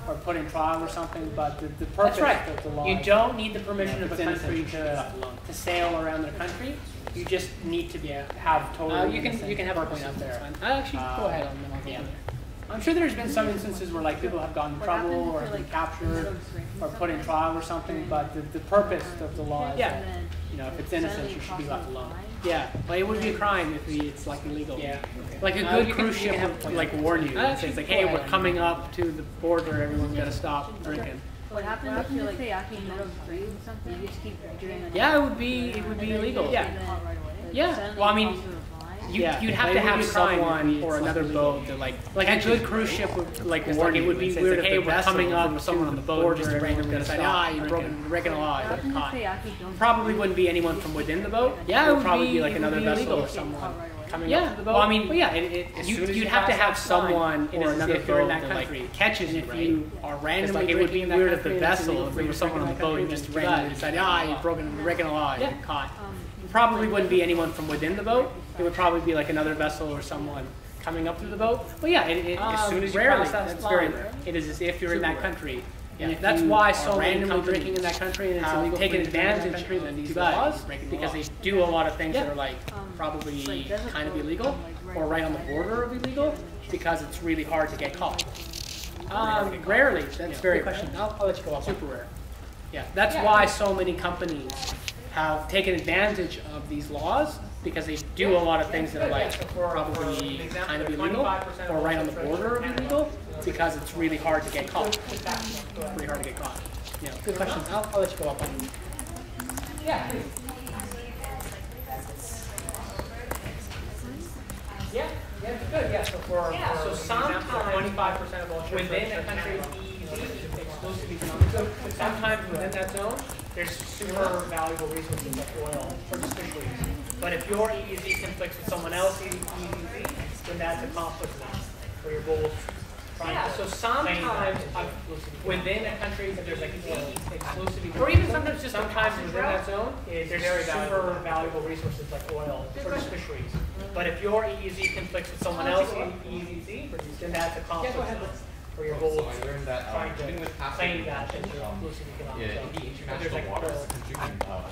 or put in trial or something, but the purpose of the law. You don't need the permission of a country to sail around the country. You just need to have totally. You can have a point out there. I'll actually go ahead on them. Yeah. I'm sure there's been some instances where like people have gotten in trouble or have been captured or put in trial or something, but the purpose of the law is that, you know, if it's innocent, you should be left alone. Yeah, well, it would be a crime if it's like illegal. Yeah, like a good cruise ship would like warn you. It's like, hey, we're coming up to the border. Everyone's got to stop drinking. What happens if you're like in the middle of free or something? You just keep doing it. Yeah, it would be illegal. Yeah. Yeah. Well, I mean, you'd have to have someone or another boat that like a good cruise ship would like warn you. It would be weird if hey, we're coming up with someone on the boat just randomly going to say, you're breaking a law. You're caught. Probably wouldn't be anyone from within the boat. Yeah, it would probably be like another vessel or someone coming up to the boat. Well, I mean, you'd have to have someone or another boat that like catches you. If you are randomly, it would be weird if the vessel, if there was someone on the boat, and just randomly decide, you're breaking a law. You're caught. Probably wouldn't be anyone from within the boat. It would probably be like another vessel or someone coming up to the boat. Well, yeah, as soon as you cross that line, it is as if you're in that country. Yeah, that's why so many companies drinking in that country and it's illegal taking advantage of these laws because they do a lot of things that are like probably kind of illegal or right on the border of illegal because it's really hard to get caught. Rarely, that's very rare. I'll let you go off. Super rare. Yeah, that's why so many companies have taken advantage of these laws because they do a lot of things that are like probably kind of illegal or right on the border of illegal because it's really hard to get caught. Pretty hard to get caught. Yeah, good question. I'll let you go up on them. Yeah. Yeah. Yeah, good. Yeah. So sometimes 25% of all ships within a country exclusive economic zone, but sometimes within that zone, there's super valuable resources like oil or just fisheries. But if your EEZ conflicts with someone else's EEZ, then that's a conflict for your goals. So sometimes within a country, there's like exclusive, or even sometimes within that zone, there's very super valuable resources like oil or just fisheries. But if your EEZ conflicts with someone else's EEZ, then that's a conflict for your goals. So I learned that even with claim that in the exclusive economic zone. in the international waters,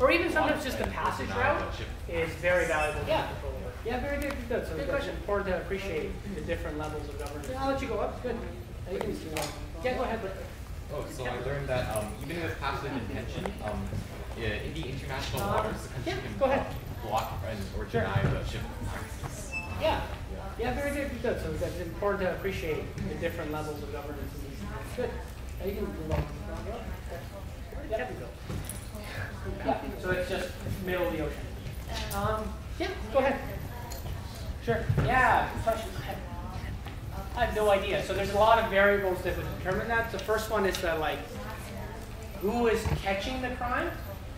or even sometimes just the passage route is very valuable. Yeah, very good. Good. So it's important to appreciate the different levels of governance. I'll let you go up. Good. You can see that. Yeah, go ahead. Oh, so I learned that even with passive intention, in the international waters, the country can block or deny the ship access. Yeah, very good. Good. So it's important to appreciate the different levels of governance. Good. You can move on. Yeah. So it's just middle of the ocean. Yeah, go ahead. Sure. Yeah, good question. I have no idea. So there's a lot of variables that would determine that. The first one is that, like, who is catching the crime,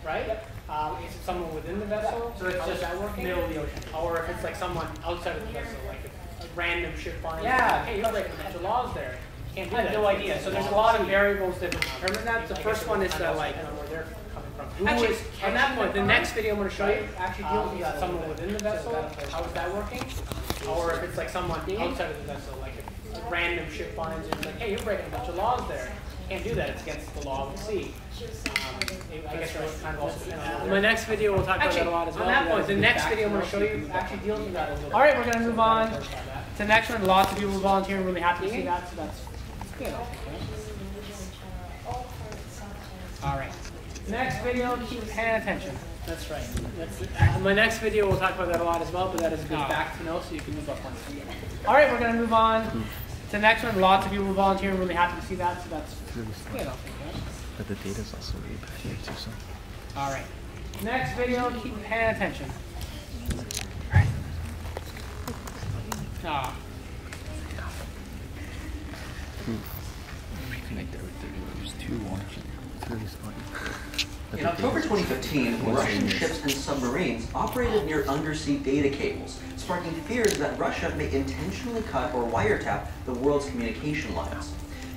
right? Is it someone within the vessel? So it's just middle of the ocean. Or if it's like someone outside of the vessel, like a random ship flying. Yeah, hey, you're breaking a bunch of laws there. Can't do that. I have no idea. So there's a lot of variables that would determine that. The first one is that, like, where they're coming from. Actually, on that point, the next video I'm going to show you actually deals with someone within the vessel. How is that working? Or if it's like someone outside of the vessel, like a random ship finds it, like, hey, you're breaking a bunch of laws there. Can't do that. It's against the law of the sea. I guess you're kind of also depend on my next video we'll talk about that a lot as well. On that point, the next video I'm going to show you actually deals with that a little bit. All right, we're going to move on to the next one. Lots of people volunteering. Really happy to see that. So that's good. All right. Next video, keep paying attention. That's right. My next video we'll talk about that a lot as well, but that is a good fact to know, so you can move up one. All right, we're going to move on to the next one. Lots of people volunteering. Really happy to see that. So that's good. But the data is also really bad here too. So. All right. Next video, keep paying attention. There's two watching. It's really funny. In October 2015, Russian ships and submarines operated near undersea data cables, sparking fears that Russia may intentionally cut or wiretap the world's communication lines.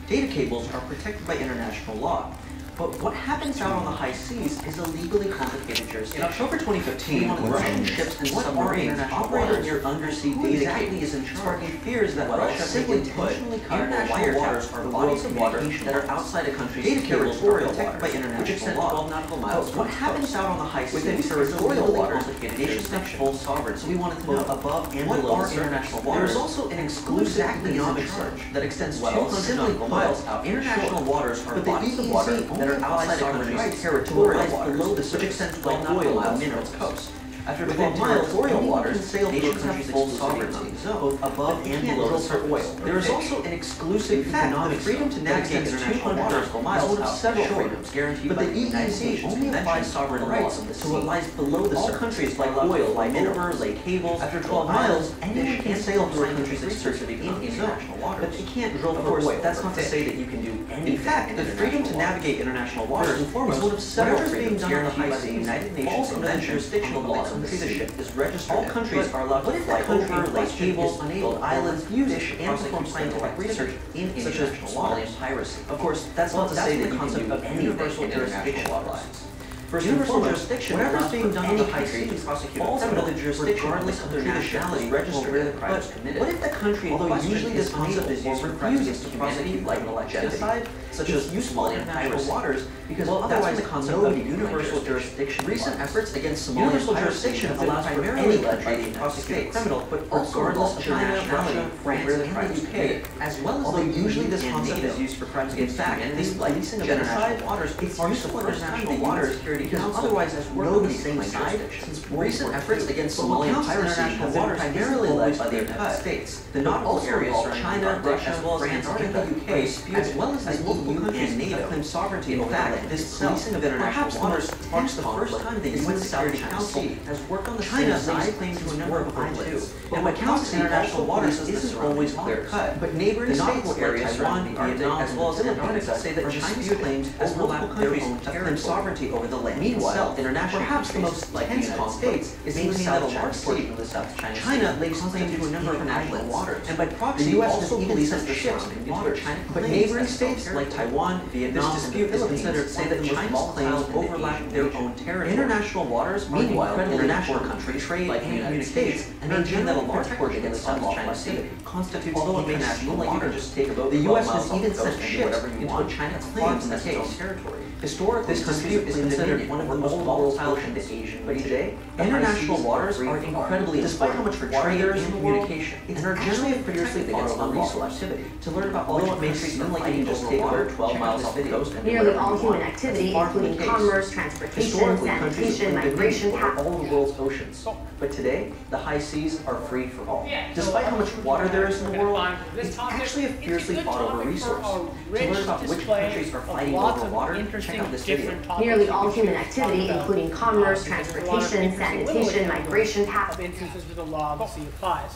Data cables are protected by international law. But what happens out on the high seas is a legally complicated jurisdiction. In October 2015, Russian ships and submarines operated near undersea data cables, sparking fears that Russia may intentionally cut or wiretap the bodies of water that are outside a country's data cables are protected by international law. But what happens out on the high seas is territorial waters nations have full sovereignty. So we wanted to know above and below the international waters. There is also an exclusive economic search that extends 200 miles out. International waters are bodies of water that are outside a country's territorial waters, below the which extends like oil and minerals coast. After 12 miles, territorial waters, nations have full sovereignty, both above and below the surface. There is also an exclusive economic freedom to navigate international waters miles out, several freedoms guaranteed by the United Nations only applies sovereign rights to what lies below the surface. All countries like oil, minerals, lay cables. After 12 miles, anyone can sail through a country's exclusive economic zone, but they can't drill for oil. That's not to say that you can do anything. In fact, the freedom to navigate international waters is one of several freedoms guaranteed by the United Nations Convention on the laws. The ship is registered. All countries are allowed to fly over, lay cables, build islands, fish, and perform scientific research in international waters. Piracy. Of course, that's not to say that the concept of universal jurisdiction applies. First, universal jurisdiction, whatever's being done on the high seas, falls under the jurisdiction regardless of their nationality registered where the crime is committed. What if the country, although usually this concept is used for refuses to prosecute like genocide, such as useful in international waters, because otherwise the concept of universal jurisdiction. Recent efforts against Somalian universal jurisdiction allows for any country to prosecute a criminal, but regardless of China, Russia, France, and the UK, as well as although usually this concept is used for crimes against humanity, like genocide waters, it's useful in international waters security because otherwise there's nobody same side. Since recent efforts against Somalian piracy have been primarily led by the United States. The nautical areas surrounding China, Russia, as well as Antarctica, UK, as well as the EU and NATO claim sovereignty. In fact, this policing of international waters marks the first time the UN Security Council has worked on the China side claims to a number of islands. And what counts as international waters isn't always clear-cut, but neighboring states like Taiwan, Vietnam, as well as Antarctica say that China's claims overlap their own claim sovereignty over the land. Meanwhile, international perhaps the most tense conflict is maintained that a large portion of the South China lays claim to a number of national waters, and by proxy, the U.S. also even sent ships in waters. But neighboring states like Taiwan, Vietnam, this dispute is considered say that China's claims overlap their own territory. International waters, meanwhile, international countries trade like the United States, and maintain that a large portion of the South China Sea constitutes international waters. The U.S. has even sent ships into what China claims as its own territory. Historically, this dispute is considered one of the most volatile in the Asian. But today, international waters are incredibly despite how much for trade and communication, and are generally fiercely fought over unlawful activity. To learn about although it may seem like you can just take over 12 miles off the coast and nearly all human activity, including commerce, transportation, sanitation, migration, all the world's oceans. But today, the high seas are free for all. Despite how much water there is in the world, it's actually a fiercely fought over resource. To learn about which countries are fighting over water, check out this video. Nearly all human activity, including commerce, transportation, sanitation, migration, of instances where the law of the sea applies.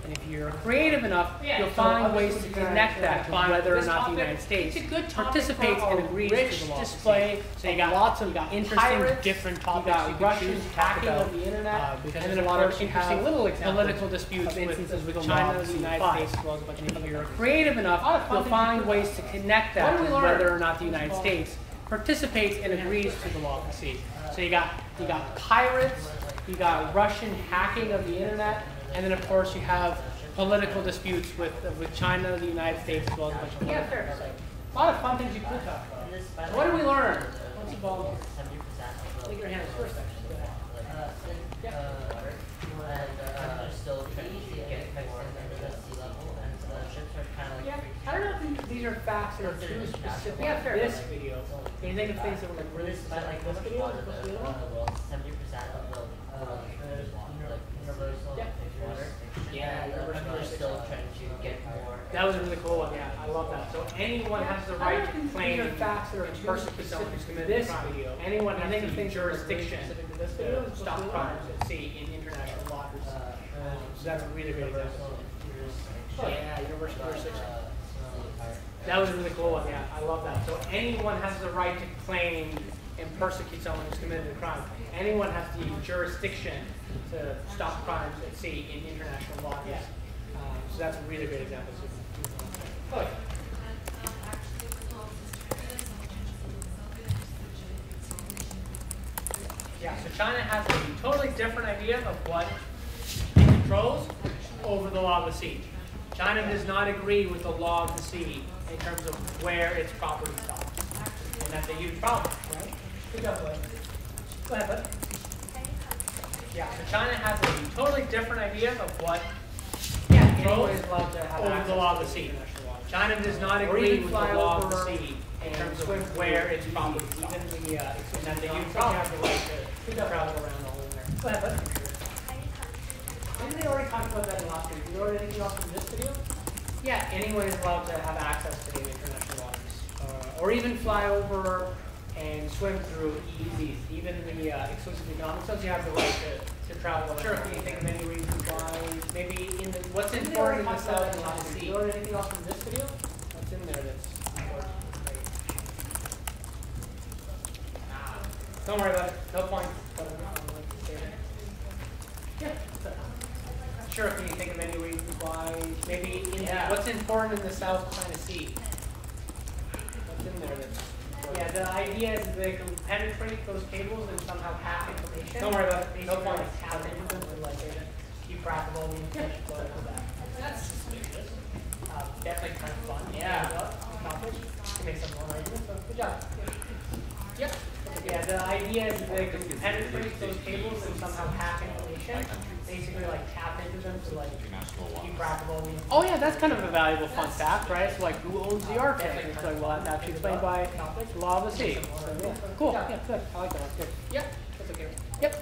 And if you're creative enough, you'll find ways to connect that to whether or not the United States participates and agrees to the law. Display. So you got lots of interesting, different topics. You got Russian hacking of the internet, and then a lot of interesting little political disputes with China, the United States, as well as a bunch of. If you're creative enough, you'll find ways to connect that to whether or not the United States participates and agrees to the law of the sea. So you got pirates, you got Russian hacking of the internet. And then, of course, you have political disputes with China, the United States, as well as a bunch of other things. A lot of fun things you could talk about. So what did we learn? What's involved? Take your hands first, actually. I don't know if these are facts that are too specific. Yeah, fair. This video. Can you think of things that were like really specific like this video? 70% of the universal water. Yeah, we're still trying to get more. That was a really cool one. Yeah, I love that. So anyone has the right to claim facts that are persecute someone who's committed this video. Anyone has the jurisdiction to stop crimes at sea in international waters. So that's a really good example. Yeah, universal jurisdiction. That was a really cool one. Yeah, I love that. So anyone has the right to claim and persecute someone who's committed a crime. Anyone has the jurisdiction to stop crimes at sea in international waters. So that's a really great example. Oh, yeah. Yeah, so China has a totally different idea of what it controls over the law of the sea. China does not agree with the law of the sea in terms of where its property stops. And that's a huge problem, right? Good job, Blake. Go ahead, bud. Yeah, so China has a totally different idea of what controls over the law of the sea. China does not agree with the law of the sea in terms of where its property stops. And that's a huge problem. To travel around all over there. Go ahead, bud. Didn't they already talk about that in last week? Did you already anything else from this video? Yeah, anyone is allowed to have access to the international waters. Or even fly over and swim through EEZs. Even the exclusive economic zones, you have the right to travel. Sure, can you think of any reasons why? Maybe in the, what's important in the South and South Sea? Did you already anything else from this video? What's in there that's important? Don't worry about it. No point. Yeah. Sure, can you think of any reasons why? Maybe in what's important in the South China Sea? What's in there that's important? Yeah, the idea is that they can penetrate those cables and somehow hack information. Don't worry about it. No point. Tap into them and keep track of all the information flowing through that. That's suspicious. Definitely kind of fun. Yeah. Accomplish. You make some more arguments. So good job. Yep. Yeah, the idea is they can penetrate those cables and somehow hack information. Basically, like tap into them to like keep track of all the. Oh yeah, that's kind of a valuable fun fact, right? So like, who owns the Arctic? It's like, well, that's actually explained by the law of the sea. So, yeah. Cool. Yeah, good. I like that one. Good. Yep. That's okay. Yep.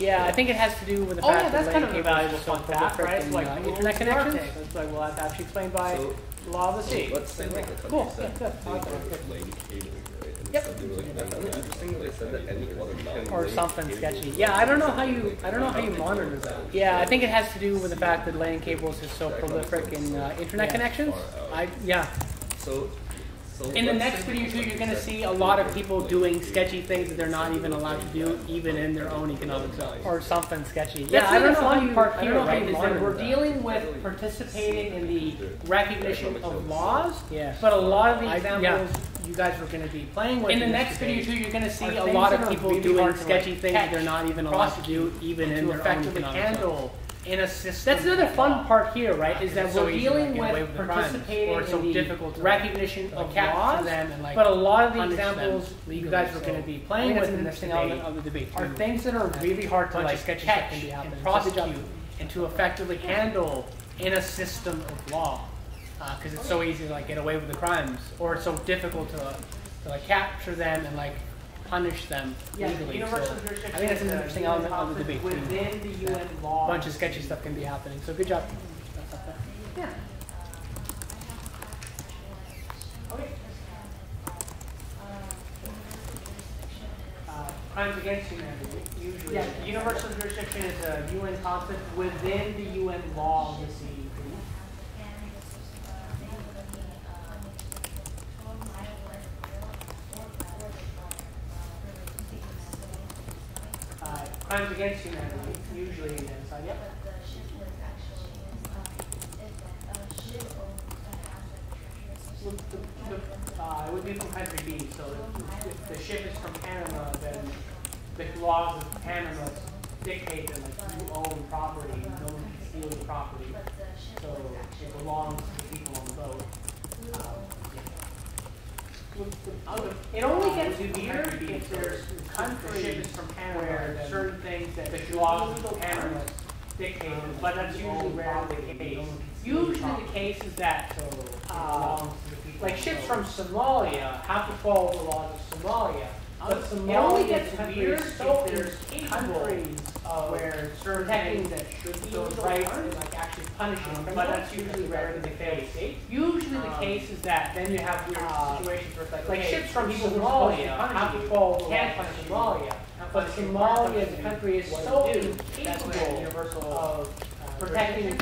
Yeah, I think it has to do with the fact that that's kind of a valuable fun fact, right? So like internet connections. It's like, well, that's actually explained by the law of the sea. Cool. Yeah, good. I like that one. Good. Yep. Or something sketchy. Yeah, I don't know how you monitor that. Yeah, I think it has to do with the fact that laying cables is so prolific in internet connections. In the next video too, you're going to see a lot of people doing sketchy things that they're not even allowed to do, even in their own economic zone. Or something sketchy. Yeah, I don't know how you part here, right? Is that we're dealing with participating in the recognition of laws, but a lot of the examples you guys are going to be playing with. In the next video too, you're going to see a lot of people doing sketchy things that they're not even allowed to do, even in their own economic zone. In a system. That's another fun part here, right? Is that we're dealing with participating in the recognition of laws, but a lot of the examples you guys are going to be playing with in this debate are things that are really hard to like catch and prosecute and to effectively handle in a system of law, because it's so easy to like get away with the crimes, or it's so difficult to like capture them and like punish them legally. So I think that's an interesting element of the debate. Within the UN law, a bunch of sketchy stuff can be happening. So good job. Yeah. Okay. Crimes against humanity. Usually, universal jurisdiction is a UN concept within the UN law of the CEP. Crimes against humanity, usually genocide. Yep. It would be from country B. So if the ship is from Panama, then the laws of Panama dictate that like you own property, no one can steal your property. So it belongs to the people on the boat. It only gets weird if there's countries from Canada where certain things that the laws of Canada dictate, but that's usually rarely the case. Usually the case is that like ships from Somalia have to follow the laws of Somalia. But Somalia only gets weird if there's countries where certain things that should be those rights and like actually punishing, but that's usually rarely the case. Usually the case is that then you have weird situations where it's like ships from Somalia have to follow the laws of Somalia, but Somalia as a country is so incapable of protecting any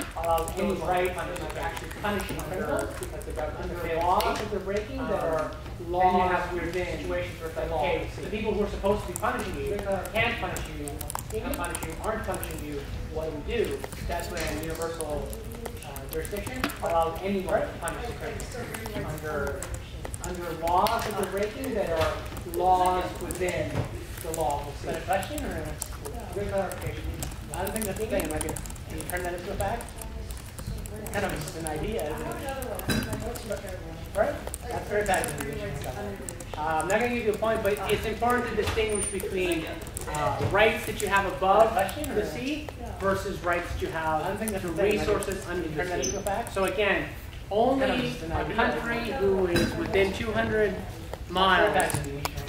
rights and like actually punishing criminals because they've got under laws that they're breaking that are laws within situations where it's like, okay, the people who are supposed to be punishing you can't punish you, aren't punishing you, what do we do? That's when universal jurisdiction allows anyone to punish the criminals under laws that they're breaking that are laws within the law. Is that a question or a good clarification? I don't think that's the thing. Can you turn that into a fact? Kind of just an idea, isn't it? Right? That's very bad. I'm not going to give you a point, but it's important to distinguish between rights that you have above the sea versus rights that you have to resources under the sea. So again, only a country who is within 200 miles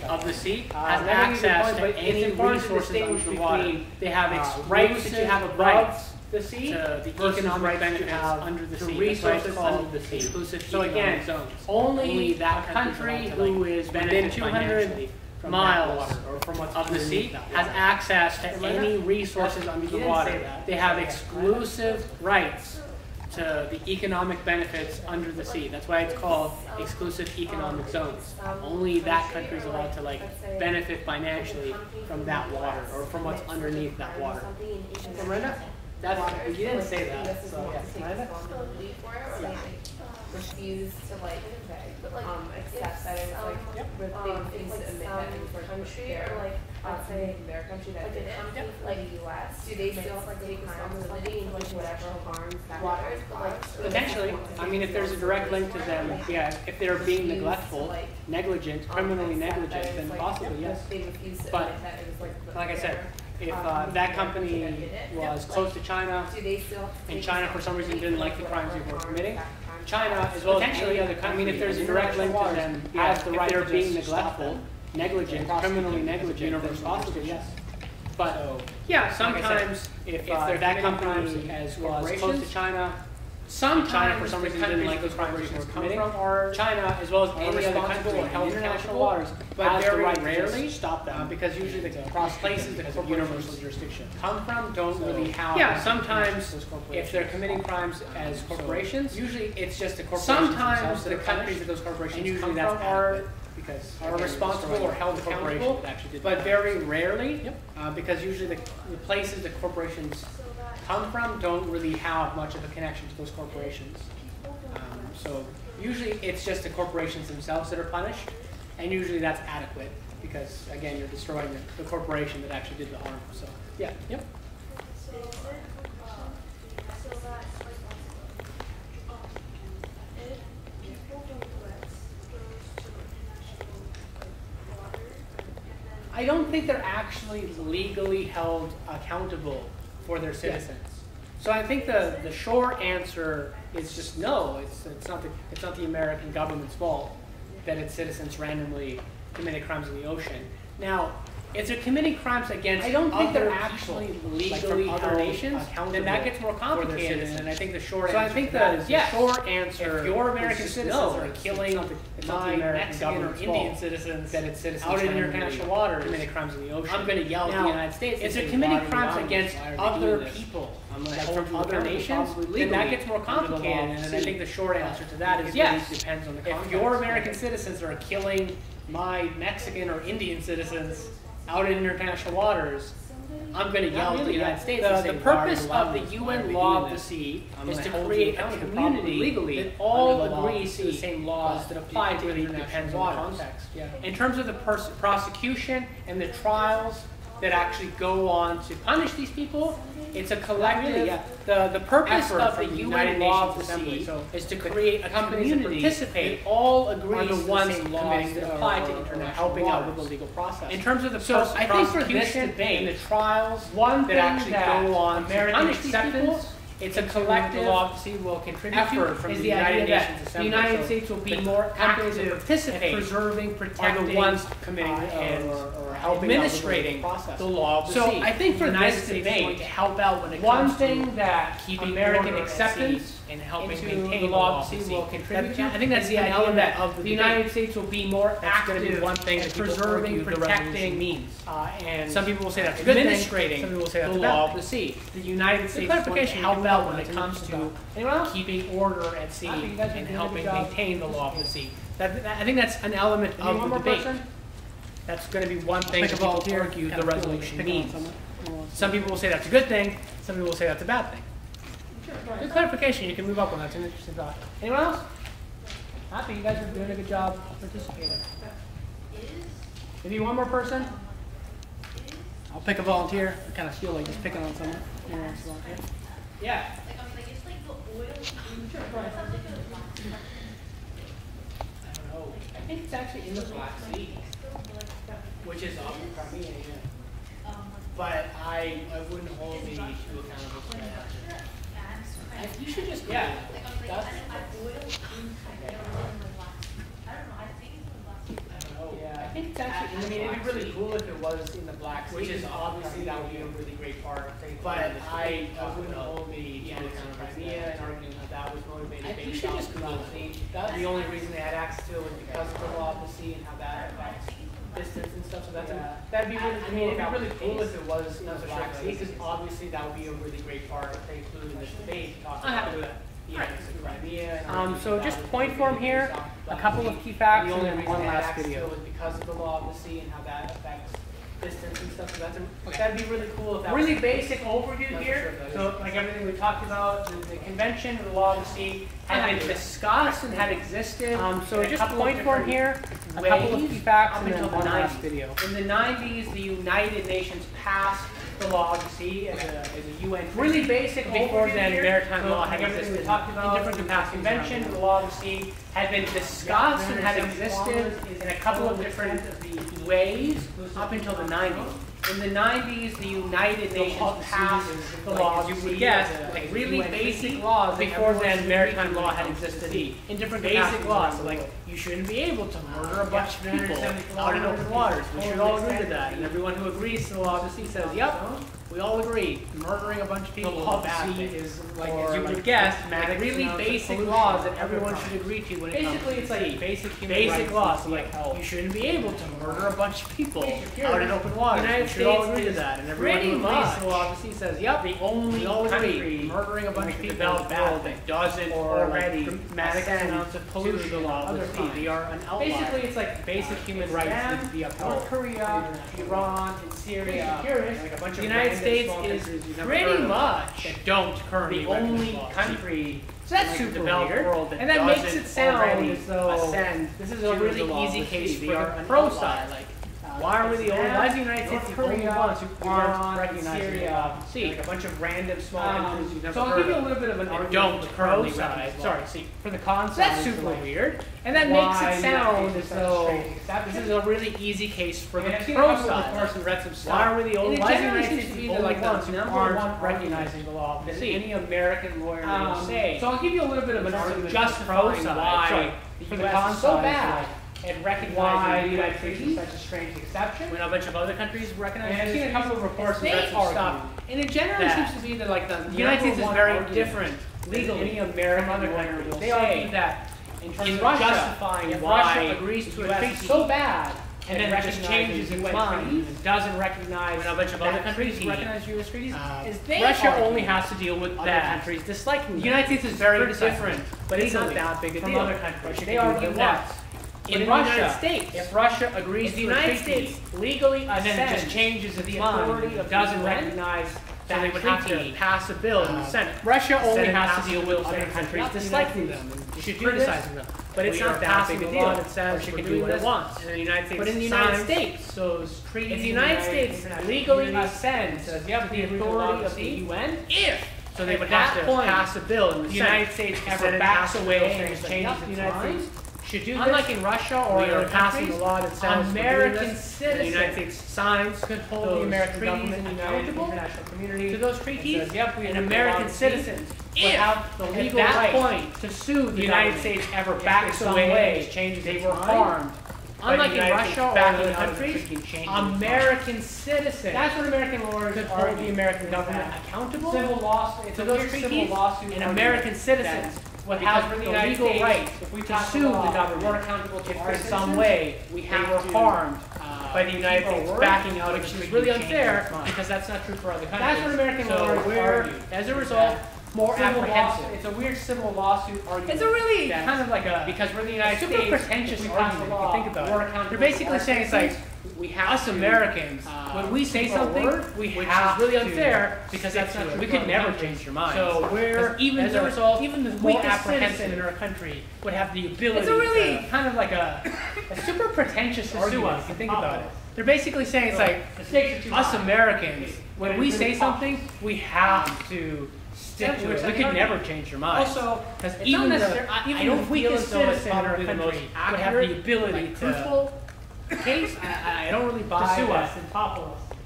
of the sea has access to any resources under the water. They have rights that you have above the sea to the economic benefits under the sea. Resources under the sea. Exclusive. So again, only that country who is within 200 miles of the sea has access to any resources under the water. They have exclusive rights to the economic benefits under the sea. That's why it's called exclusive economic zones. Only that country is allowed to like benefit financially from that water or from what's underneath that water. Miranda? You didn't say that. So, yeah. Miranda? Yeah. refuse to accept that it was they refuse to admit that it was country or let's say their country that did it, like the U.S. Do they still take responsibility in whatever harms that others? Potentially. I mean, if there's a direct link to them, yeah. If they're being neglectful, negligent, criminally negligent, then possibly yes. But like I said, if that company was close to China, and China for some reason didn't like the crimes they were committing, China, as well as any other country, I mean, if there's a direct link to them, has the right, if they're being neglectful, negligent, criminally negligent, then possibly yes. But yeah, sometimes if that company was close to China, China for some reason didn't like those crimes they were committing, or China, as well as any other country held international waters, but very rarely stop them because usually the places the universal jurisdiction come from don't really have. Yeah, sometimes if they're committing crimes as corporations, usually it's just the corporations. Sometimes the countries that those corporations come from are responsible or held accountable, but very rarely, because usually the places the corporations come from don't really have much of a connection to those corporations. So usually it's just the corporations themselves that are punished, and usually that's adequate because, again, you're destroying the corporation that actually did the harm. So yeah, yep. I don't think they're actually legally held accountable for their citizens. So I think the short answer is just no. It's not the American government's fault that its citizens randomly committed crimes in the ocean. Now, if they're committing crimes against I don't think they're actually legally held nations, then that gets more complicated. And I think the short answer. So I think the short answer. If your American citizens are killing my Mexican or Indian citizens, that its citizens out in international waters committing crimes in the ocean, I'm going to yell at the United States. If they're committing crimes against other people, from other nations, then that gets more complicated. And I think the short answer to that is yes. Depends on the context. If your American citizens are killing my Mexican or Indian citizens out in international waters, I'm going to yell at the United States. The purpose of the UN Law of the Sea is to create a community that all agrees to the same laws that apply to international waters. In terms of the prosecution and the trials that actually go on to punish these people, it's a collective. The purpose of the UN Law of the Sea is to create a community that all agree on the ones laws that apply to international helping out with the legal process. In terms of the I think for this debate and the trials that actually go on American to punish these people, it's a collective law of the sea will contribute effort from the United Nations. The United States will be more active in participating, preserving, protecting, the ones committing or helping administrating the law of the sea. So I think for this debate, to help out when it comes to keeping American acceptance and helping maintain the law of the sea will contribute to. I think that's the element of the United States will be more active in preserving, protecting means. And some people will say that's a good thing. Some people will say that's the law of the sea. The United States will help out when it comes to keeping order at sea and helping maintain the law of the sea. I think that's an element of the debate. That's going to be one thing that people argue the resolution means. Some people will say that's a good thing. Some people will say that's a bad thing. Good clarification. You can move up on that. It's an interesting thought. Anyone else? Happy. You guys are doing a good job participating. Maybe one more person? I'll pick a volunteer. I kind of feel like just picking on someone. Anyone wants to volunteer? Yeah. I don't know. I think it's actually in the Black Sea, which is off the Crimea. But I wouldn't hold me too accountable for that. You should just I don't know. Yeah, I think it's actually. I mean, it'd be really cool if it was in the Black Sea, which is obviously that would be a really great part. But I wouldn't hold me to Crimea and arguing that was motivated based on the sea. The only reason they had access to it was because of the law of the sea and how that affects distance and stuff. So that'd be really. I mean, it'd be really cool if it was in the Black Sea, because obviously that would be a really great part if they included in this debate. I'm happy with that. So just point form here, a couple of key facts, and then one last video. Was because of the law of the sea and how that affects distance and stuff. So that'd be really cool. If that really basic overview here. So like everything we talked about, the convention, the law of the sea had been discussed and had existed. So just point form here. A couple of key facts and then one last video. In the 90s, the United Nations passed the law of the sea as a UN. Really basic. Before then, maritime law had existed. We talked about in different capacities. Convention, the law of the sea had been discussed and had existed in a couple of different ways up until the 90s. In the 90s, the United Nations passed the law, as you would guess, like really basic laws. Before then, maritime law had existed in different basic laws. So like, you shouldn't be able to murder a bunch of people out in open waters. We should all agree to that. And everyone who agrees to the law of the sea says, yep, we all agree. Murdering a bunch of people in the sea is, like, as you would guess, like really basic laws that everyone should agree to when it comes to the sea. Basically, it's like basic laws. So like, you shouldn't be able to murder a bunch of people out in open water. We should all agree to that. And everyone who agrees to the law of the sea says, yep, the only country murdering a bunch of people in the world that doesn't already dramatic amounts of pollution the law of the sea. They are an outlier. Basically, it's like basic human rights need to be upheld. North Korea, Iran, and Syria, like a bunch of the United States is pretty much that don't currently the only country. So that's super weird, and that makes it sound as though this is a really easy case for the pro side. Like, why are we the only? Why is the United States the only ones who aren't recognizing Syria? See, like a bunch of random small countries you've never heard of. So I'll give you a little bit of an argument. Don't currently side. Sorry, see, for the con side, that's super weird, and that makes it sound as though this is a really easy case for the pro side. Why are we the only? Why is the United States the only ones who aren't recognizing the law of the sea? Any American lawyer will say. So I'll give you a little bit of an argument just pro side. Why for the con side so bad. And recognize the United States is such a strange exception when a bunch of other countries recognize it. I've seen a couple of reports and read some stuff, and it generally seems to be that like the United States is very different legally. Any American other country will say that in Russia, justifying why Russia agrees to a treaty so bad, and then it just changes its mind and doesn't recognize when a bunch of other countries recognize U.S. treaties. Russia only has to deal with other countries disliking. The United States is very different, but it's not that big a deal. Other countries, they argue that. In the United States, if Russia agrees to the United States legally and then just changes the authority of doesn't recognize that they would have to pass a bill in the Senate. Russia only has to deal with other countries disliking them and criticizing them. But it's not that big a deal. It says it can do what it wants. And the United States, but in the United States, if the United States legally assents to the authority of the UN, so they would have to pass a bill in the United States ever backs away and changes the United States. Should do unlike in Russia or other passing a law that says American citizens, the United States signs could hold the American government accountable, international community to those treaties, and American citizens would have the legal right to sue the United States ever backs away, changes they were harmed. Unlike in Russia or other countries, American citizens, that's what American lawyers could hold the American government accountable to those treaties, and American citizens would have the legal right to sue the government. We're accountable to in some way we were harmed by the United States backing out, which is really unfair because that's not true for other countries. That's what American lawyers argue. As a result, more apprehensive. It's a weird civil lawsuit argument. It's a really kind of like a, because we're the United States, super pretentious argument if you think about it. They're basically saying it's like, we have us Americans, when we say something, which is really unfair because that's not true. We could never change your mind. So we're, as a result, even the weakest citizen in our country would have the ability to kind of like a super pretentious argument if you think about it. They're basically saying it's like, us Americans, when we say something, we have to stick to it. We could never change your mind. Also, because even the weakest citizen in our country would have the ability to case, I don't really buy to sue us and topple us.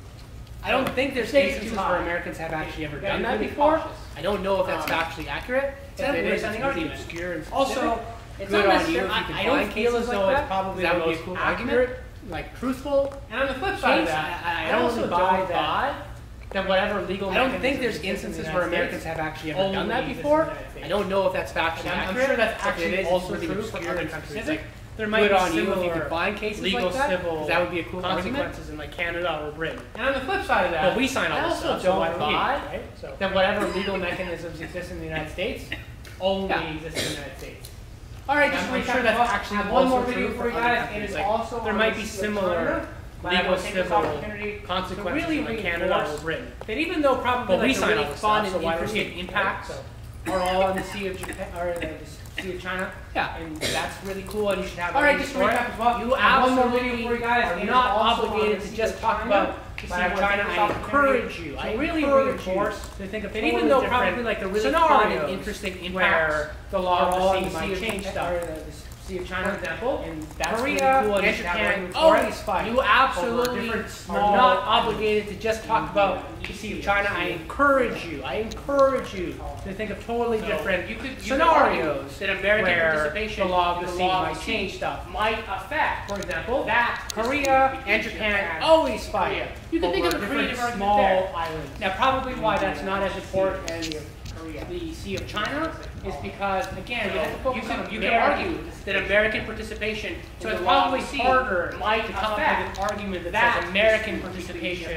I don't think there's instances where Americans have actually ever done that before. I don't know if that's factually accurate. If it is, it's really obscure and also, it's not necessarily, I don't feel as though it's probably the most accurate, like truthful. And on the flip side of that, I don't really buy that whatever legal. I don't think there's instances where Americans have actually ever done that before. I don't know if that's factually accurate. I'm sure that's actually also true for other countries. There might be similar if you could find cases legal, like that, civil, that would be a cool consequences in like Canada or Britain. And on the flip side of that, but we sign all this stuff, so I buy that whatever legal mechanisms exist in the United States only exist in the United States. All right, just to make sure that's actually one more video for you guys. It is also there might be similar legal, civil consequences in Canada or Britain. That even though probably like the really fun and interesting impacts are all on the Sea of Japan or the Sea of China. Yeah, and that's really cool, and you should have. All right, just to recap as well. You absolutely are not obligated to just talk about the Sea of China. I encourage you. I really reinforce to think of even though probably like the really fun and interesting impacts the law of the sea might change stuff. Sea of China, for example, and that's Korea, really cool, and Japan always fight. You absolutely are not obligated to just talk about the Sea of China. I encourage you to think of totally different scenarios that American participation the law of the sea might change stuff. Might affect, for example, that Korea and Japan always fight. You can think of the creative small islands. Now, probably why that's not as important as the Sea of China is because, again, you can argue that American participation, so it's probably harder might come up with an argument that American participation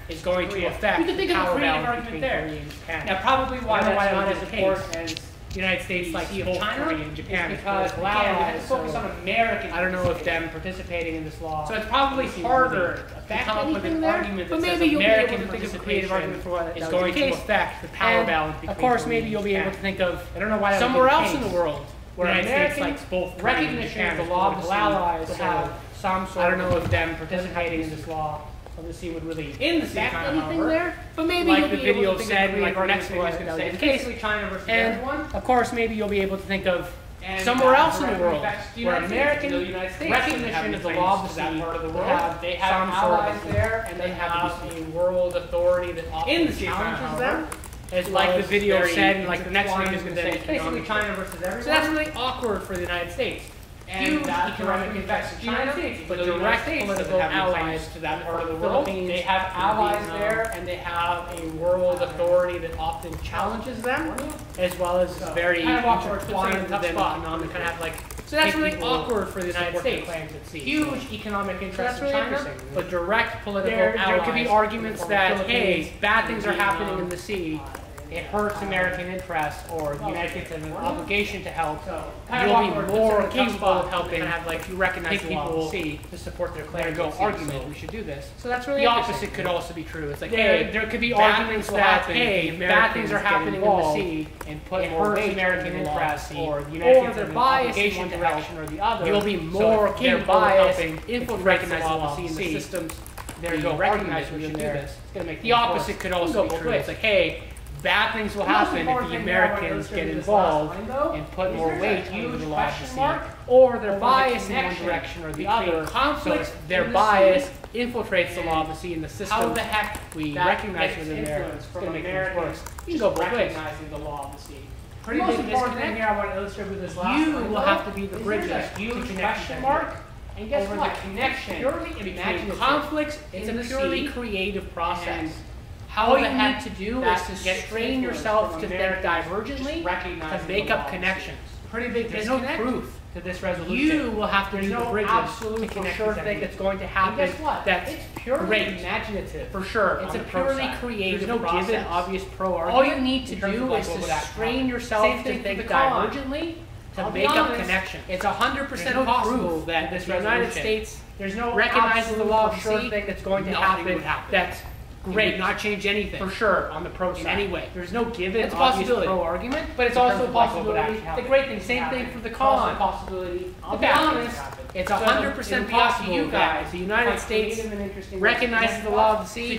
is going to affect the power balance between Korea and Japan. Now, probably why that's not as important as the United States, like Sea of China, and Japan, because again, we have to focus on American. I don't know if them participating in this law. So it's probably harder to come up with an argument that says American participation is going to affect the power balance between. Of course, maybe you'll be able to think of somewhere else in the world where the United States likes both recognition of the law of the allies to have some sort. I don't know if them participating in this law of the sea would really affect anything there, but maybe like the video said, like our next video is going to say, basically China versus everyone. Of course, maybe you'll be able to think of somewhere else in the world where American recognition of the law of the sea part of the world, they have allies there, and they have a world authority that often challenges them. As like the video said, and like the next video is going to say, basically China versus everyone. So that's really awkward for the United States. Huge economic effects in China, but direct political allies to that part of the world. They have allies there, and they have a world authority that often challenges them, as well as very intertwined with them economic. Kind of have like, so that's really awkward for the United States. Huge economic interest in China, but direct political allies. There could be arguments that, hey, bad things are happening in the sea. It hurts American interests, or the United States has an obligation to help. You'll be more capable of helping. Have like you recognize people to support their claim. Go argument. We should do this. So that's really the opposite could also be true. It's like hey, there could be arguments that hey, bad things are happening in the sea, and put more weight American interests, or the United States has an obligation to help, or the other. You'll be more capable of helping infiltrate the law of the sea in the systems. There you go. Recognize we should do this. It's going to make the opposite could also be true. It's like hey. Bad things will happen if the Americans get involved and put more weight into the law of the sea, or their bias in one direction or the other. So their bias infiltrates the law of the sea in the system. How the heck we recognize within there? It's going to make things worse. You can go both ways. Recognizing the law of the sea. Pretty big disconnect here. I want to illustrate with this last. You will have to be the bridges to connection mark. And guess what? The connection purely between conflicts in the purely creative process. All you need to do is to train yourself to think divergently, to make up connections. Pretty big disconnect. There's no proof to this resolution. You will have to be the bridges to connect sure thing that's going to happen. And guess what? That's purely imaginative. For sure. It's a purely creative process. Given obvious pro argument. All you need to do is to train yourself to think divergently, to make up connections. It's 100% possible that this United States recognizes the law of the sea thing that's going to happen. That's great, not change anything for sure on the pro side. Anyway, there's no given it's obvious pro argument, but it's also a possibility. The great thing, same thing for the con. Possibility. I'll be honest, it's 100% possible you guys, the United States recognizes the law of the sea.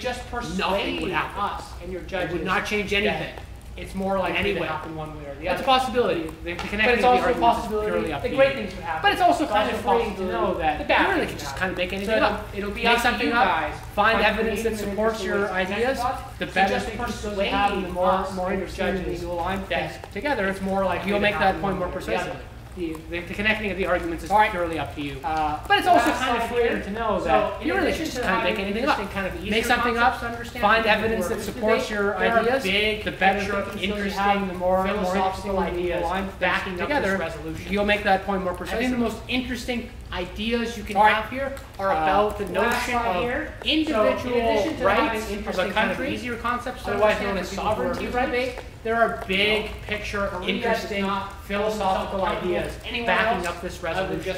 Nothing would happen. Us and your judge would not change anything. It's more like anyway happen one way or the other. It's a possibility. But it's also a possibility. The great things would happen. But it's also kind of freeing to know that you really can just kind of make anything up. It'll be make something up. Find evidence that supports your ideas. The better persuade the more interesting you align things together. It's more like you'll make that point more persuasively. The connecting of the arguments is purely up to you. But it's also kind of freeing to know that you really should just kind of make anything up. Make something up, find evidence that supports your ideas. The better interesting, the more philosophical ideas backing together, you'll make that point more persuasive. I think the most interesting ideas you can have here are about the notion of individual rights of a country, easier concepts, otherwise known as sovereignty rights. There are big picture, interesting philosophical ideas backing up this resolution.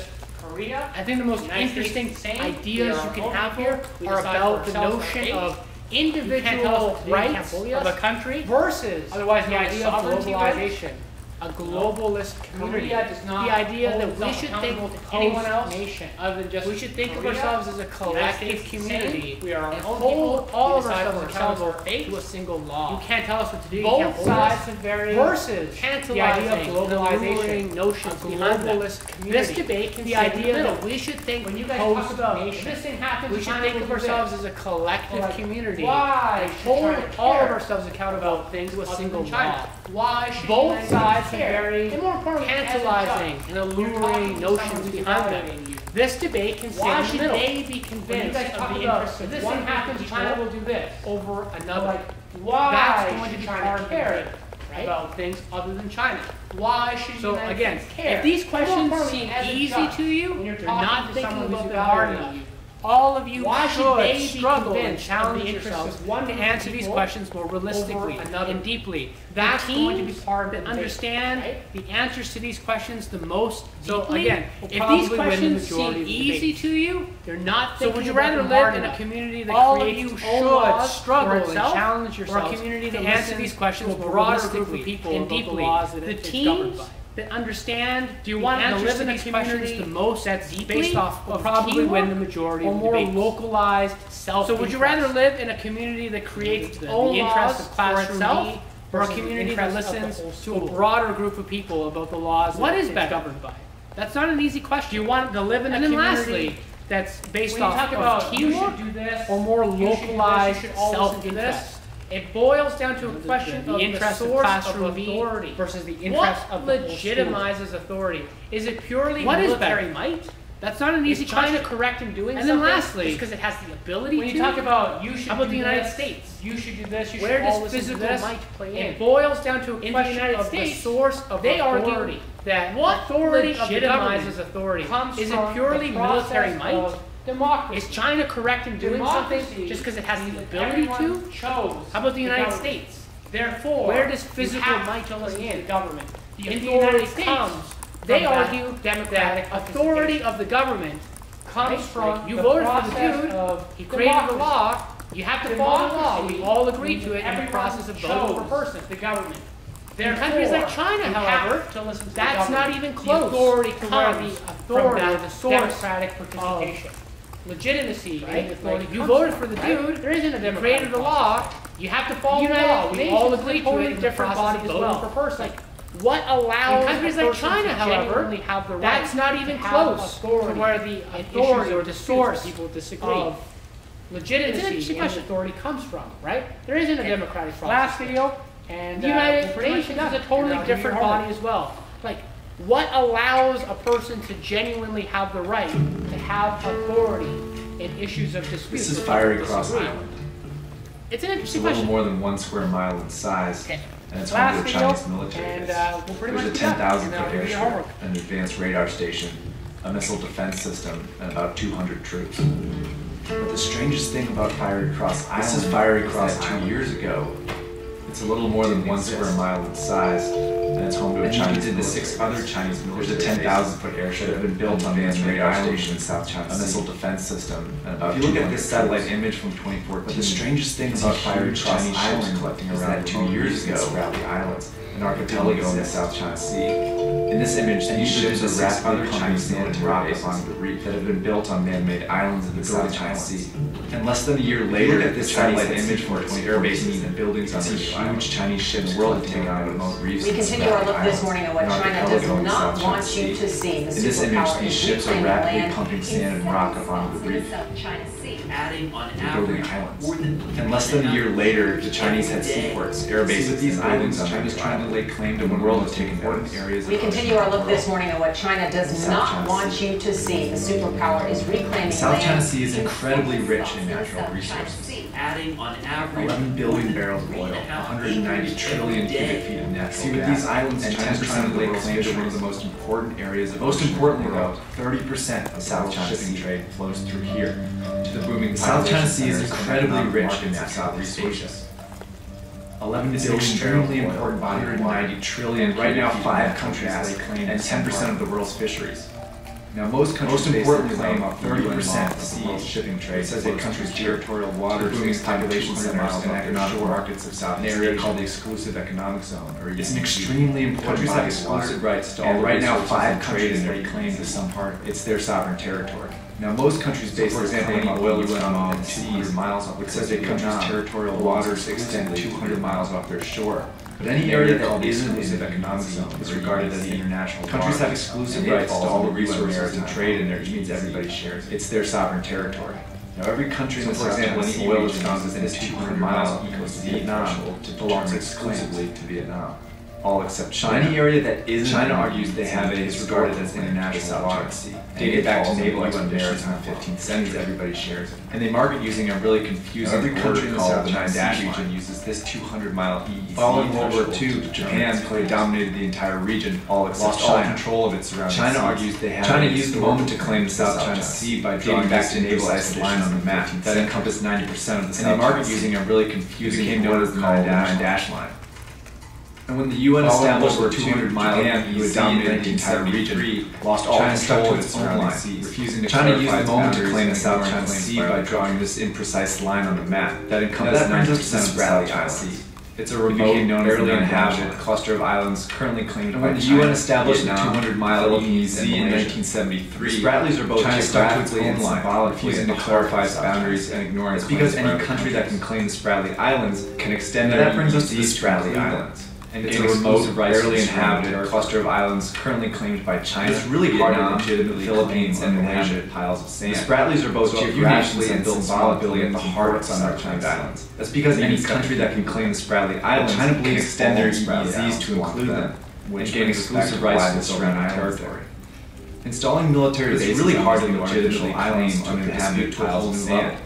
Korea. I think the most interesting ideas you can have here are about the notion of individual rights of a country versus the idea of globalization. A globalist community. The idea that we should think of anyone else nation other than just we should think of ourselves as a collective community. We are hold all of ourselves accountable to a single law. You can't tell us what to do. Both sides have very versus the idea of globalization, notions behind globalist community. This debate can the idea that we should think when you guys talk about nation, this thing happens, we should think of ourselves as a collective community. Why hold all of ourselves accountable things to a single law? Why should both sides have very tantalizing and alluring notions behind them? This debate can sit in the middle. Why should they be convinced of the interest of this one happens, China will do this over another? Why that's going to be China care about things other than China? Why should you again care? If these questions seem easy to you, you're not thinking about them hard enough. All of you should struggle and challenge yourselves to answer these questions more realistically and deeply. That's going to be part of it. Understand the answers to these questions the most deeply. Again, if these questions seem easy to you, you're not thinking. So would you rather live in a community that creates its own laws struggle and challenge yourselves, or a community that answers these questions more realistically and deeply? The teams that understand, do you want to live in a community the most that's based off of probably win the majority of the more localized self. So would you rather live in a community that creates its own laws for itself, or a community that listens to a broader group of people about the laws that it's governed by? That's not an easy question. Do you want to live in a community that's based off of teamwork or more localized self-interest? It boils down to a question of the interest of classroom authority versus the interest of the legitimizes authority. Is it purely military might? That's not an easy question. China correct in doing something? And then lastly, because it has the ability to. When you talk about you should how about the United States? You should do this. Where does physical might play in? It boils down to a question of the source of authority. That what authority legitimizes authority? Is it purely military might? Democracy. Is China correct in doing something just because it has the ability to? How about the United States? Therefore, where does physical might play in? Government. In the United States, they argue that authority of the government comes from you voted for the dude, he created the law, you have to follow the law. We all agree to it in the process of voting for a person, the government. There are countries like China, however, that's not even close. The authority comes from the source democratic participation. Legitimacy, right? Like you voted for the dude, there isn't a democratic created the law, you have to follow the law. We all agree to it in the process of voting for a person. What allows countries like China, however, that's not even close to where the authority or the source people disagree of legitimacy and authority comes from, right? There isn't a democratic process. Last video, and the United Nations is a totally different body as well. Like, what allows a person to genuinely have the right to have authority in issues of dispute? This is Fiery Cross Island. It's an interesting question. It's a little question. more than 1 square mile in size, and it's home to a Chinese military base. There's a 10,000-foot airstrip, an advanced radar station, a missile defense system, and about 200 troops. But the strangest thing about Fiery Cross Island is that 2 years ago, it's a little more than 1 square mile in size, and it's home to a Chinese military. 6 other Chinese military. There's a 10,000-foot airship that have been built on advanced radar station in South China Sea, a missile defense system, and about. If you look at this satellite image from 2014, but the strangest thing about Fiery Cross Island collecting around 2 years ago around the islands, an archipelago in the South China Sea. In this image, these ships are rapidly pumping sand and rock onto the reef that have been built on man-made islands in the South China Sea. And less than a year later, at this satellite image from 20 air bases and buildings on these huge Chinese ships world taking on remote reefs. We continue our look this morning at what China does not want you to see. In this image, these ships are rapidly pumping sand and rock up onto the reef, adding on building islands. And less than a year later, the Chinese had seaports, air bases with these islands on China's trying to lay claim to the world to take important areas. We continue our look this morning at what China does not want you to see. The superpower is reclaiming South China Sea is incredibly rich in natural resources. Adding on average 11 billion barrels of oil, 190 trillion cubic feet of natural gas. These islands, and 10% of the world's claim to one of the most important areas. Most importantly, though, 30% of South China Sea trade flows through here to the booming. South China Sea is incredibly rich in natural resources. 11 is an extremely important body of 190 trillion. Right now, 5 countries lay claim and 10% of the world's fisheries. Now, most countries importantly claim 30% of the world's shipping trade. It says a country's territorial waters, booming population centers, and economic markets of South Asia, an area called the exclusive economic zone. It's an extremely important body of water. Exclusive rights to all. And right now, 5 countries that claim to some part. It's their sovereign territory. Now, most countries base their claim on oil on 200 miles off. It says a country's territorial waters extend 200 miles off their shore. But any area that isn't in the economic zone is regarded as international. Countries have exclusive rights to all the resources and trade in there, which means everybody shares. It's their sovereign territory. Now, every country in the South China Sea oil is found within its 200 miles equals to Vietnam, belongs exclusively to Vietnam. All except China. Any area that isn't China argues they have is regarded as international water. Dated back to naval expeditions in the 15th century, everybody shares it. And they mark it using a really confusing every country in the South China Sea region uses this 200-mile EEZ. Following World War II, Japan dominated the entire region, all except China. All control of its surroundings. China argues they have. China used the moment to claim the South China Sea by drawing back to naval line on the map that encompassed 90% of the South China Sea. And they mark it using a really confusing became known as the nine-dash line. And when the UN established the 200-mile EEZ dominated the entire region, lost all control of its own line, refusing to China used the moment to claim the South China Sea by drawing this imprecise line on the map that encompassed 90% of the South China Sea. It's a remote, barely inhabited cluster of islands currently claimed by China. When the UN established the 200-mile EEZ in 1973, the Spratlys are both geographically and symbolically refusing to clarify its boundaries and ignoring its because any country that can claim the Spratly Islands can extend their EEZ to the Spratly Islands. And it's a remote, barely inhabited cluster of islands currently claimed by China. It's really hard to legitimately Philippines and Malaysia piles of sand. The Spratlys are both geographically and symbolically at the heart of some claimed islands. That's because any country that can claim the Spratly Islands China can extend their EEZs to include them, which gain exclusive rights to the surrounding territory. Installing military bases is really hard to legitimately claim uninhabited piles of sand.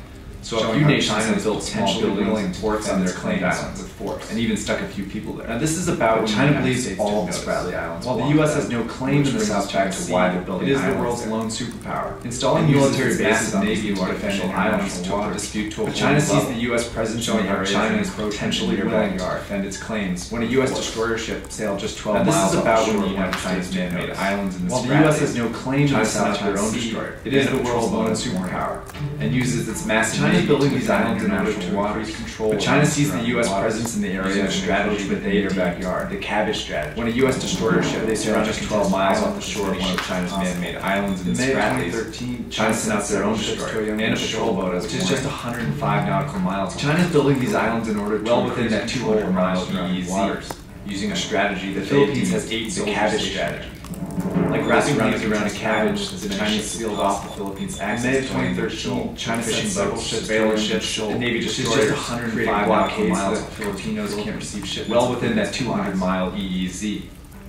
So a few nations have built small buildings and ports on their claimed islands with force, and even stuck a few people there. Now this is about what China believes all the Spratly Islands. While the U.S. has no claim in the South China Sea, why they're building it is the world's lone superpower. Installing military bases on these artificial islands to dispute to a China sees the U.S. presence in the area China is potentially willing to defend its claims. When a U.S. destroyer ship sailed just 12 miles this is about when the United States man-made islands in the While the U.S. has no claim in the South China Sea, it is the world's lone superpower and uses its massive China is building these islands in order to increase control. But China sees the U.S. presence in the area as a strategy that they their backyard, the cabbage strategy. When a U.S. destroyer ship they sail just 12 miles off the shore of one of China's man-made islands in the Spratlys, China sent out their own destroyer and a patrol boat, which is just 105 nautical miles. China is building these islands in order to well within that 200-mile EEZ, using a strategy that the Philippines has the cabbage strategy. Like wrapping leaves around a cabbage, the Chinese sealed off the Philippines' access. In May of 2013, China fishing boats, surveillance ships, and Navy destroyers 105 nautical miles that Filipinos can't receive shipments well within that 200-mile EEZ.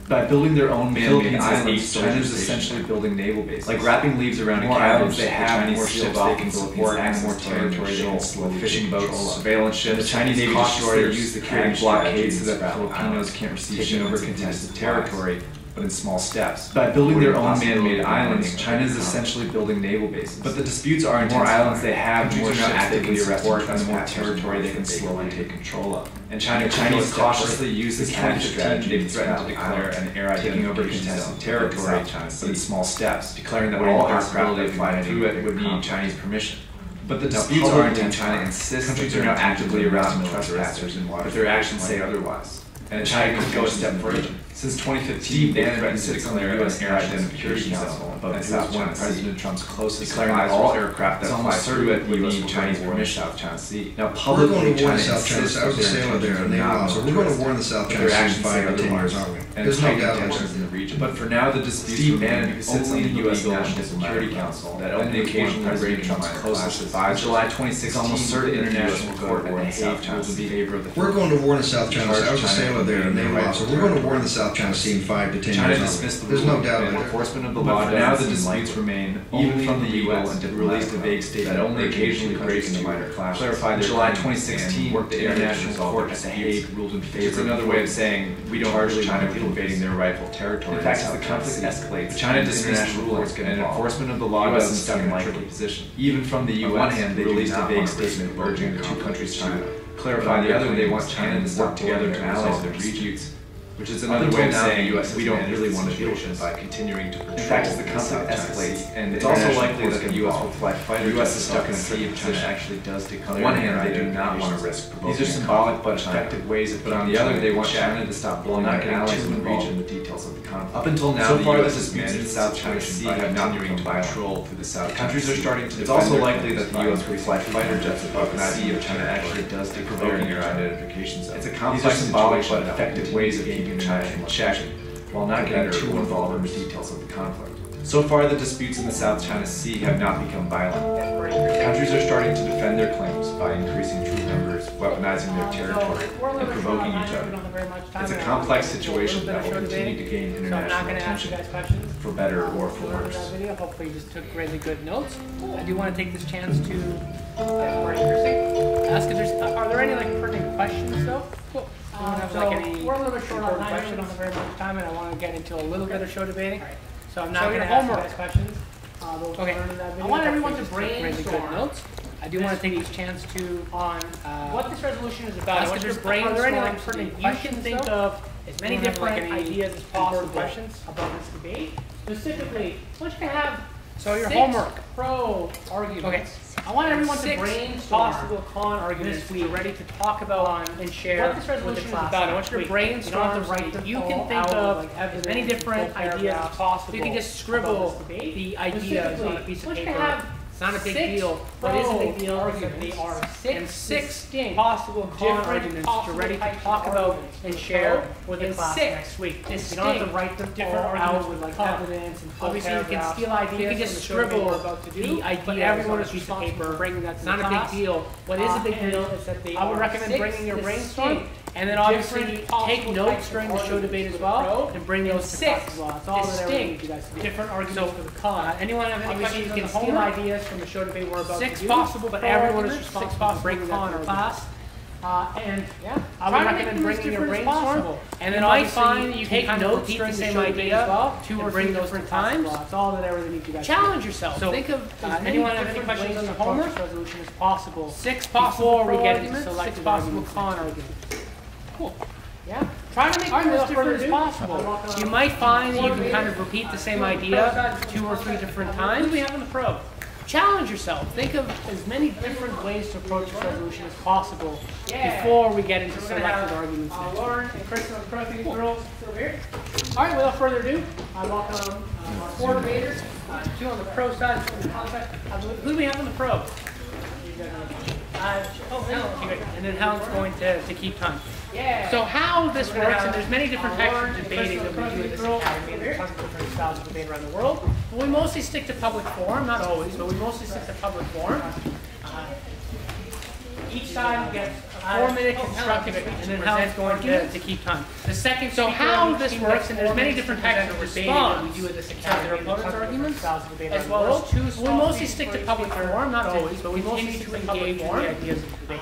By building their own man-made islands, China is essentially building naval bases. Like wrapping leaves around a cabbage, they have more ships they can support and more territory they can slow fishing boats, surveillance ships. The Chinese Navy destroyers use the cabbage blockades so that Filipinos can't receive taking over contested territory, but in small steps. By building their own man-made islands, China is essentially building naval bases. But the disputes are intense. The more islands they have, the more ships they can support, and the more territory they can slowly take control of. And Chinese cautiously use this cabbage strategy. They threaten to declare an air taking over contested territory, but in small steps, declaring that all aircraft that fly through it would need Chinese permission. But the disputes are intense. China insists countries are now actively arousing trespassers in water, but their actions say otherwise. And China could go a step further. Since 2015, they threatened to declare a U.S. Air Identification Council above the South China Sea, President Trump's closest declaring that all aircraft that fly through it would need Chinese permission. South China Sea. Now, publicly, China insists that their intentions are not, so we're going to warn the South China Sea in 5 to 10 years, aren't we? And there's no doubt tensions in the region. But for now, the dispute Bannon sits on the U.S. National Security Council that only occasionally President Trump's closest advisor. July 2016, almost certain international court in the South China Sea in favor of the. We're going to warn the South China Sea. I was a sailor there, a naval officer. We're going to warn the South China Sea in 5 to 10 China years. Dismissed the there's no doubt about enforcement of the law. But for now, the disputes remain even from the U.S. and released a vague statement that only occasionally breaks into minor clashes. Clarified July 2016, the International Court at The Hague ruled in favor. It's another way of saying we don't urge China for invading their rightful territory. In fact, as the conflict escalates, China dismissed the rules and enforcement of the law doesn't stuck in a tricky position. Even from the U.S., on one hand, they released a vague statement urging the two countries to clarify the other. They want China to work together to resolve their disputes. Which is another way of saying we don't really want to deal with it by continuing to patrol. In fact, as the conflict escalates, and it's also likely that the U.S. will fly fighters. The U.S. is stuck in a sea if China actually does declare. On one hand, they do not want to risk provoking. These are symbolic but effective ways of. But on the other, they want China to stop blowing up allies in the region. The details of the conflict. Up until now, so far, the disputes in the South China Sea have not continuing to control through the South. Countries are starting to. It's also likely that the U.S. will fly fighter jets above the sea if China actually does declare near identification zone. It's a complex, symbolic but effective ways of keeping China in check, while not getting too involved in the details of the conflict. So far, the disputes in the South China Sea have not become violent. Countries are starting to defend their claims by increasing troop numbers, weaponizing their territory, and provoking each other. It's a complex situation that will continue to gain international attention, for better or for worse. Hopefully you just took really good notes. I do want to take this chance to ask if are there any pertinent questions though? Cool. We're a little bit short on time, we don't have very much time, and I want to get into a little bit of show debating. So I'm not going to ask you guys questions. Okay. I want everyone to brainstorm really good notes. I do want to take this chance to on what this resolution is about. I want you to brainstorm. Are there any pertinent questions? You can think of as many different ideas as possible questions about this debate. Specifically, I want you to have your homework pro arguments. Okay. I want everyone to brainstorm possible con arguments we're ready to talk about and share what this resolution is about. I want you to brainstorm. You can think of as many different ideas as possible. You can just scribble the ideas on a piece of paper. It's not a big deal. What is a big deal is that they are six possible con arguments you're ready to talk about and share with the class next week. You don't have to write them different arguments with evidence and obviously you can steal ideas. You can just scribble the idea everyone is piece of paper. It's not a big deal. What is a big deal is that I would recommend bringing your brainstorm. And then obviously take notes during the show debate as well, and bring those to class as well. That's all that I need you guys to do. Different arguments for the con. Anyone have any questions? You can steal ideas from the show debate we're about to do. Six possible, but everyone is responsible for bringing con or class. And yeah, I would recommend bringing your brainstorm. And then obviously you take notes during the same idea as well, 2 or 3 different times. That's all that I really need you guys to do. Challenge yourself. So think of anyone have any questions on the homework resolution as possible. 6 possible before we get into selected 6 possible con arguments. Cool. Yeah. Try to make them as different as possible. You might find that you can kind of repeat the same idea 2 or 3 different times. What do we have in the probe? Challenge yourself. Think of as many different ways to approach this resolution as possible before we get into selected arguments. Lauren and Chris are the girls over here. All right, without further ado, I welcome our 4 debaters, 2 on the pro side, 2 on the con side. Who do we have on the probe? And then Helen's going to keep time. Yeah. So how this works, and there's many different types of debating that we do in this academy. There's tons of different styles of debate around the world. But we mostly stick to public forum, not always, but we mostly stick to public forum. Each side gets a 4-minute constructive speech, and then Helen's going to keep time. The second. So how this works, and there's many different types of debating that we do at this academy. Their opponents' arguments, as well as 2. We mostly stick to public forum, not always, but we continue to engage in the ideas of debate.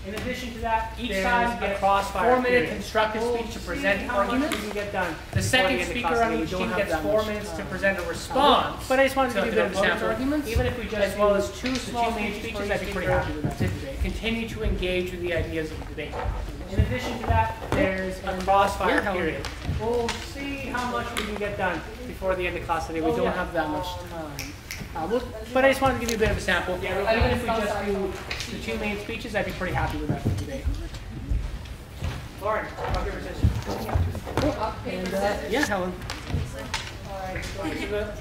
In addition to that, each side gets a 4-minute constructive speech to present arguments. The second speaker on each team gets 4 minutes to present a response. But I just wanted to give you a bit of sample arguments, even if we just as well as 2 small main speeches. I'd be pretty happy with that. Continue to engage with the ideas of the debate. In addition to that, there's a crossfire period. We'll see how much we can get done before the end of class today. We don't have that much time. But I just wanted to give you a bit of a sample. Even if we just do the 2 main speeches, I'd be pretty happy with that for today. Lauren, rock, paper, scissors. And yeah, Helen.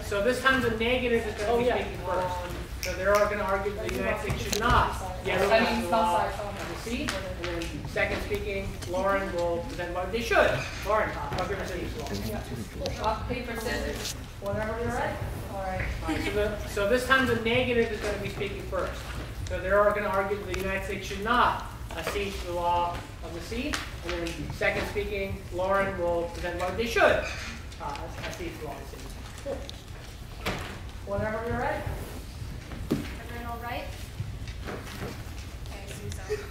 So this time the negative is going to be speaking first. So they're all going to argue that the United States should not. The law of the sea. And then second speaking, Lauren will present what they should. Lauren, rock, paper, scissors. Rock, paper, scissors. Whenever you're ready. All right. So this time the negative is going to be speaking first. So they're all going to argue that the United States should not accede to the law of the sea. And then second speaking, Lauren will present what they should accede to the law of the sea. Cool. Whenever you're ready. Everyone all right? Okay, Susan.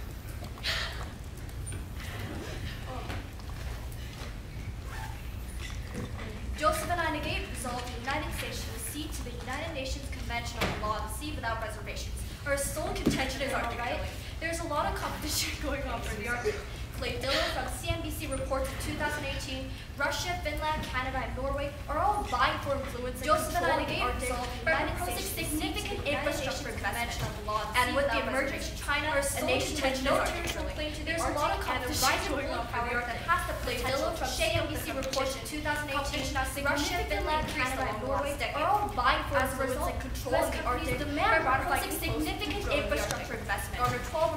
Joseph and I negate resolved the United States to accede to the United Nations Convention on the Law of the Sea without reservations. Our sole contention is our right. There's a lot of competition going on for the argument. Playdillo from CNBC reports in 2018, Russia, Finland, Canada, and Norway are all vying for influence in controlling the Arctic by proposing significant infrastructure investment. And with the emergence of China, a nation with no territorial claim to the Arctic and a rising world power that has the potential from CNBC reports in 2018, Russia, Finland, Canada, and Norway are all vying for influence and controlling the Arctic by proposing significant infrastructure investment.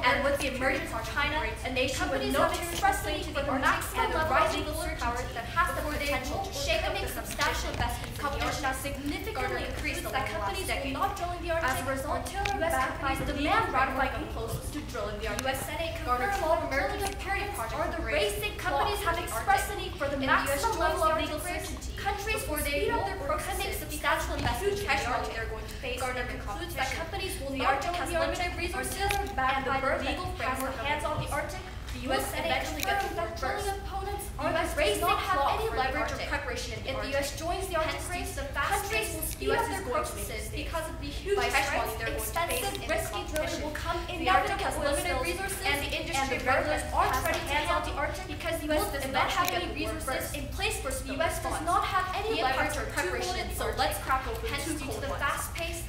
And with the emergence of China, a nation with no territorial claim to the Arctic and a rising world power that has the potential to shake up the substantial investments. Competition has significantly increased that companies that cannot drill in the Arctic. As a result, U.S. companies demand ratifying proposals to drill in the Arctic. U.S. Senate confirmed 12 American security projects are the racing companies have expressed the need for the maximum level of legal certainty. Countries where they speed up their process make substantial investment cash money they're going to face. Gardner concludes that companies will not drill in the Arctic resources and by the legal framework hands on the Arctic. The U.S. Senate eventually gets that drilling opponents are the race not have any leverage or preparation. If the U.S. joins the Arctic race, the countries will speed up their processes because of the huge strikes, expensive, risky drilling will come in. The Arctic has limited resources, and the industry regulators aren't ready to handle the Arctic because the U.S. does not have any resources in place for the U.S. does not have any leverage or preparation. So let's crack open hence due to the fast-paced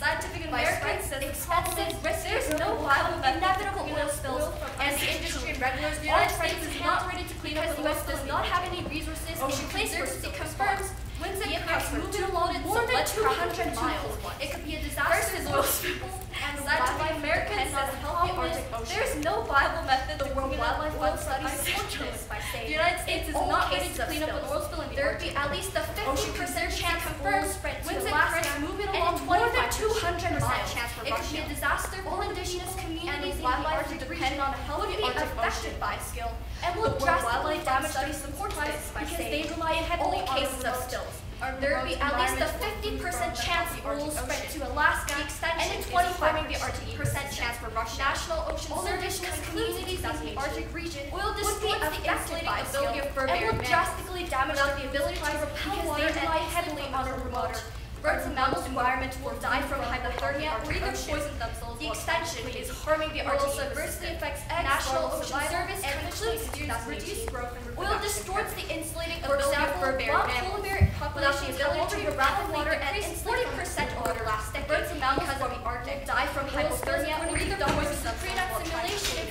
Scientific American says expensive, there's no viable inevitable oil spills, and the industry regulators the United States is not ready to clean up the U.S. does not have any resources in place for it confirms winds and currents moving along more than 200 miles. It could be a disaster as oil spills, and Scientific American says healthy Arctic Ocean. There is no viable method the World Wildlife Fund studies support this by saying the United States is not ready to clean up an oil spill in the Arctic. There would be at least a 50% chance confirmed winds and currents moving along more than 200 miles. It could be a disaster for indigenous communities in the Arctic depending on how it would be affected by skill and will drastically damage their support this because they rely heavily on cases of spills. There would be at least a 50% chance oil will spread to Alaska and a 25% chance for Russia. National Ocean Service communities in the Arctic region will destroy the insulating ability of fur bear and will drastically damage the ability to repel water and rely heavily on our water. Birds and mammals environment will die from hypothermia or either poison themselves. The extension is harming the Arctic. Oil adversely affects National Ocean Service and concludes that reduced growth and oil distorts the insulating ability of fur bear mammals. Without the ability to rapid water and 40% over the last decade. Birds and mammals because of the Arctic die from hypothermia or either poison themselves. Simulation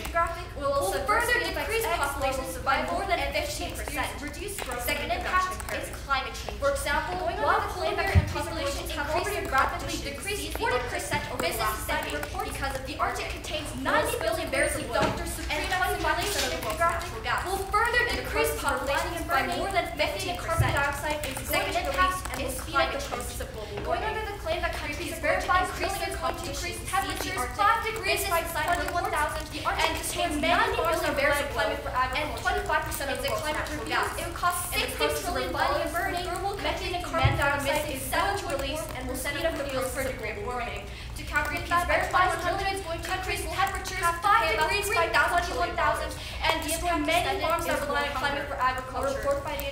will further decrease populations by more than 15%. Reduce growth. Second impact is climate change. For example, while polar bear populations have already rapidly decreased 40% over the last decade because of the Arctic contains 90 billion barrels of Dr. Supreme simulation of natural gas will further decrease populations by more than 15%. Carbon dioxide is second impact and will speed up the process of global warming. Going under the claim that countries verify increasing competitions temperatures 5 degrees by 21,000 and contains 90 billion barrels of climate for agriculture and 25% of the climate gas. It would cost $60 trillion burning methane and carbon dioxide is set to release and will speed up the process of global warming. To calculate these verified countries' temperatures 5 degrees by 21,000 and destroy many farms that rely on climate for agriculture.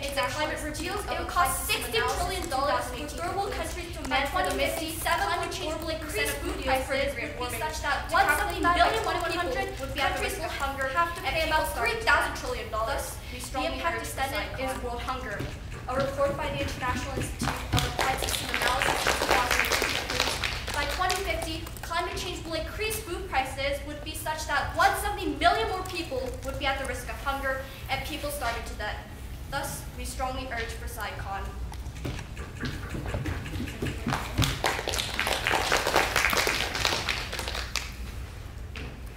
In the climate reveals, it would cost $60 trillion for third world countries to manage 2050 climate change will increase food prices such that 170 million countries will hunger and pay about $3,000 trillion. The impact extended is world hunger. A report by the International Institute of Applied System Analysis in 2018 by 2050, climate change will increase food prices would be such that 170 million more people would be at the risk of hunger and people starving to death. Thus, we strongly urge for SciCon.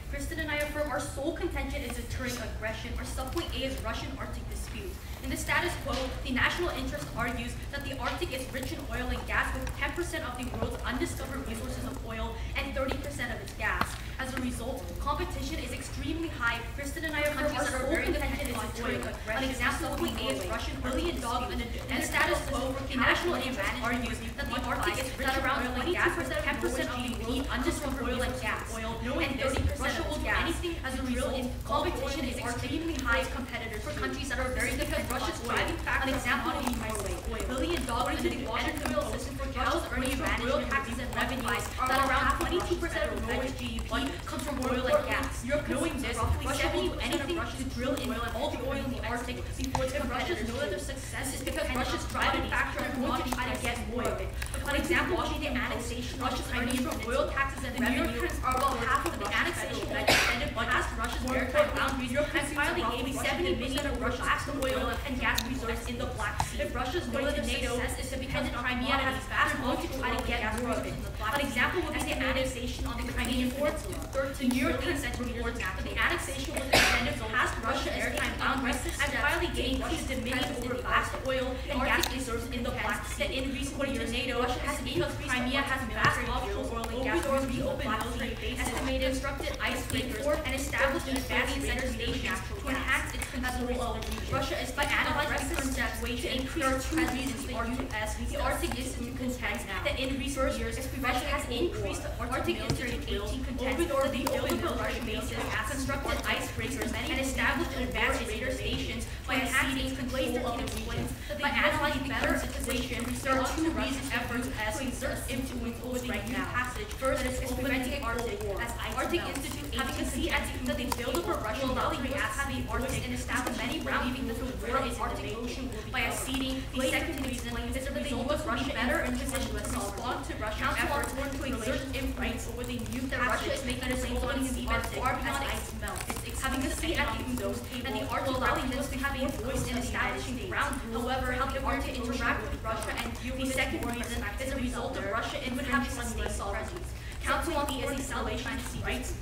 Kristen and I affirm our sole contention is deterring aggression. Our subpoint A is Russian Arctic dispute. In the status quo, the national interest argues that the Arctic is rich in oil and gas with 10% of the world's undiscovered resources of oil and 30% of its gas. As a result, competition is extremely high. Kristen and I affirm our sole contention is deterring aggression. An example of A is Russian billion dog in the status quo, the national interest argues that the Arctic is rich in oil and gas with 10% of the world's undiscovered oil and gas. And 30% will do anything. As a result, competition is extremely high competitors for countries that are very different. Russia's driving factor, an example of Norway. Billion dollars in the water oil system for cows earnings from oil taxes and revenues, that around 22% of Norway's GDP comes from oil and gas. Knowing this, Russia will do anything to drill in all the oil in the Arctic before its competitors know that their success is because Russia's driving factor is going to try to get more of it. For example, the annexation of Russia's earnings from oil taxes and revenues are about half of the annexation that extended past Russia's maritime boundaries and finally gave 70 million of Russia's oil and gas resources in the Black Sea. If Russia's going to NATO is dependent on Crimea has fast going to try to get more of it. An example would be the annexation on the Crimean Peninsula. The New York Times reports that the annexation was extended past Russia's maritime boundaries and finally gained Russia's dominion over vast oil and gas resources in the Black Sea. In recent years, NATO has because Crimea has vast offshore oil and gas resources in the Black Sea, estimated constructed ice breakers and established advanced center stations to enhance its control of the region. Russia is by analyzing the current situation. There are two reasons the Arctic Institute contends that in recent years, Russia has increased the Arctic Institute 18 contends that the open Russian bases have constructed ice breakers and established advanced radar stations by enhancing its control of the region. By analyzing the current situation, there are two reasons efforts to exert influence over the new passage. First is preventing the Arctic, as Arctic Institute having a see that they build up a Russian military as the Arctic and establish many believing that the war is Arctic Ocean by acceding. The second reason is that the U.S. Russia better in position to respond to Russian efforts to exert influence over the new passage is making its own seabed far beyond ice melt. It's having a seat at the those tables, and the Arctic willingness to have a voice in establishing ground. However, how the Arctic interact with Russia and the second reason is a result of Russia and would have Sunday sovereignty. Council on the Salvation Sea rights.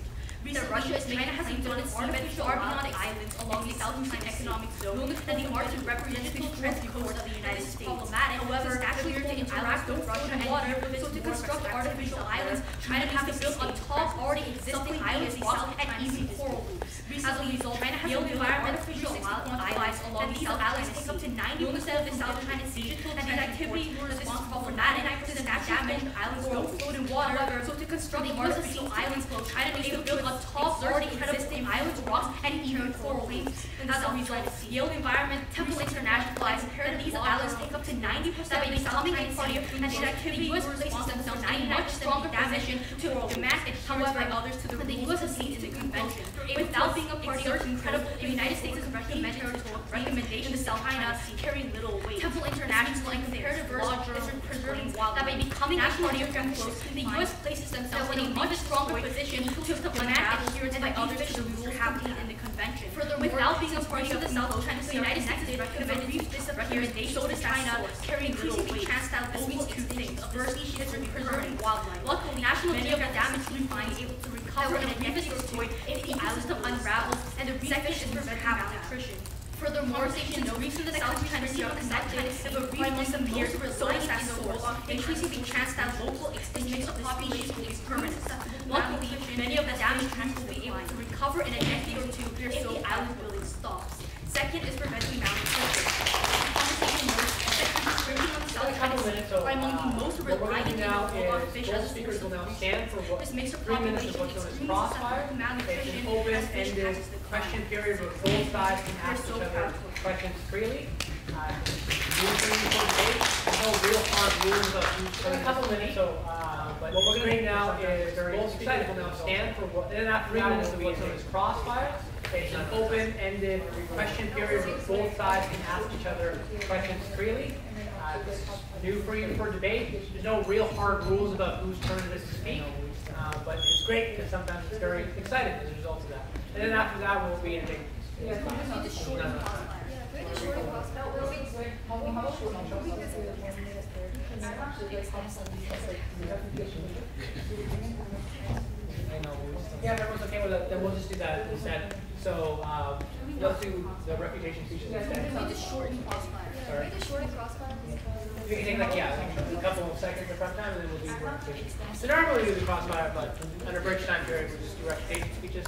That Russia is China has done its seabed far beyond islands along the South China Economic Zone, that the Arctic represents the trench coast of the United States. Problematic. However, it's actually to interact with Russia and water, so to construct artificial islands, China has to build on top already existing islands, rocks, and easy coral reefs. As a result, China has built artificial islands along these islands take up to 90% of the South China Sea, and these activities were responsible for 99% of damaged islands don't float in water. So to construct the artificial islands, China needs to build on top already existing islands, rocks, and even coral reefs. As a result, Yale Environment Temple International has compared these islands take up to 90% of the becoming a party, and these activities were responsible for 90 much stronger position to demand adherence by others to the rules of in the convention. Without being a party or incredible, the United States has recommended recommendations to South China carry little weight. Temple International and comparative law is preserving that by becoming a party or close, the U.S. places themselves in a much stronger position to demand adherence by others to the rules happening in the convention. Furthermore, without being a party of the South China, the United States has recommended brief disappearance. So does China, carrying increasingly chance that this means two things. First, is preserving wildlife. Luckily, national geographic damage to find able to recover and advance your point if the ecosystem unravels, and the second is prevent malnutrition. Furthermore, stations reaching the South China Sea are conducted if a reef disappears, resulting as source, increasing the chance that local extinction of populations will be permanent. Luckily, many of the damaged trees will be able to recover in a decade or two if the island building stops. Second is preventing malnutrition. Conversation notes that contributing on the South China Sea are among the most reliant of fish as speakers will now stand for what this makes a population extremely susceptible to malnutrition. Open-ended question period where both sides can ask each other questions freely. There's no real hard rules about who's a couple minutes. So, but what we're going to do now is both speakers will now stand for what, and after that will be what's known as crossfire. It's an open-ended question period where both sides can ask each other questions freely. New freedom for debate. There's no real hard rules about whose turn it is to speak, but it's great because sometimes it's very exciting as a result of that. And then after that, we'll be in a big. Yeah, if everyone's okay with that, then we'll just do that instead. So let's do the reputation speeches instead. We just shorten crossfire. Sorry. We just shorten crossfire. We can take like a couple of seconds of prep time, and then we'll do reputation. So normally we do crossfire, but under bridge time period, we'll just do reputation speeches.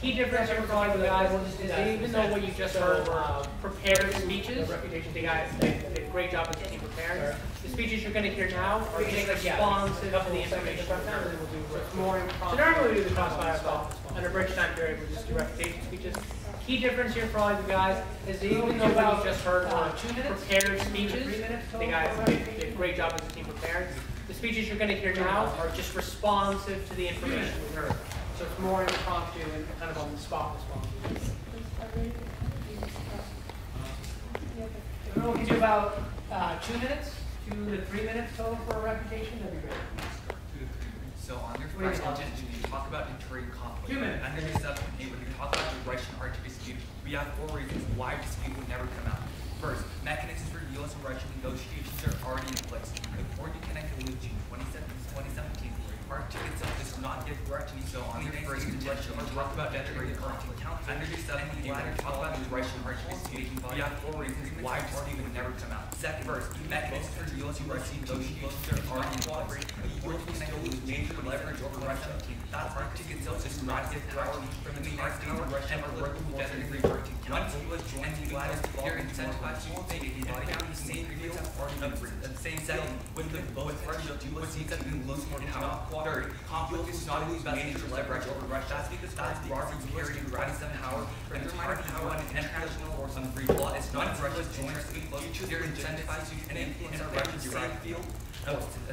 Key difference here for all the guys, we'll just do that. Even though what you just heard were prepared speeches, reputation, the guys did a great job as a team prepared. The speeches you're going to hear now are just responsive to the information prep time, and then we'll do more. So normally we do the crossfire, but under bridge time period, we'll just do reputation speeches. Key difference here for all of you guys is that even though what you just heard were prepared speeches, the guys did a great job as a team prepared. The speeches you're going to hear now are just responsive to the information we heard. So it's more impromptu and kind of on the spot responses. I don't know, we can do about 2 minutes, 2 to 3 minutes total for a reputation. That'd be great. 2 to 3 minutes. So on your first sentence, when you talk about deterring conflict, 2 minutes. under your subject, when you talk about the Russian Arctic dispute, we have 4 reasons why dispute would never come out. First, mechanisms for U.S. and Russian negotiations are already in place. According to Connect June 2017, Arctic itself does not give Russian. So on your first suggestion, or talk about deterring Arctic council, under your subject, when you talk about the Russian Arctic dispute, we have 4 reasons why dispute would never come out. Second, first, mechanisms for U.S. and Russian negotiations are already in place. According to Connect lose major leverage over Russia. That Arctic itself does not give power from the United States and Russia are working together in the Arctic Council. Once U.S. joins the U.S., they're incentivized to take it down the same field of the same setting with Russia. U.S. needs to lose more power. Third, conflict is not lose major leverage over Russia. That's because that's Robert's carrying some power from the entire power and international force on free law. It's not Russia's joins the future. They're incentivized to influence Russia's same field.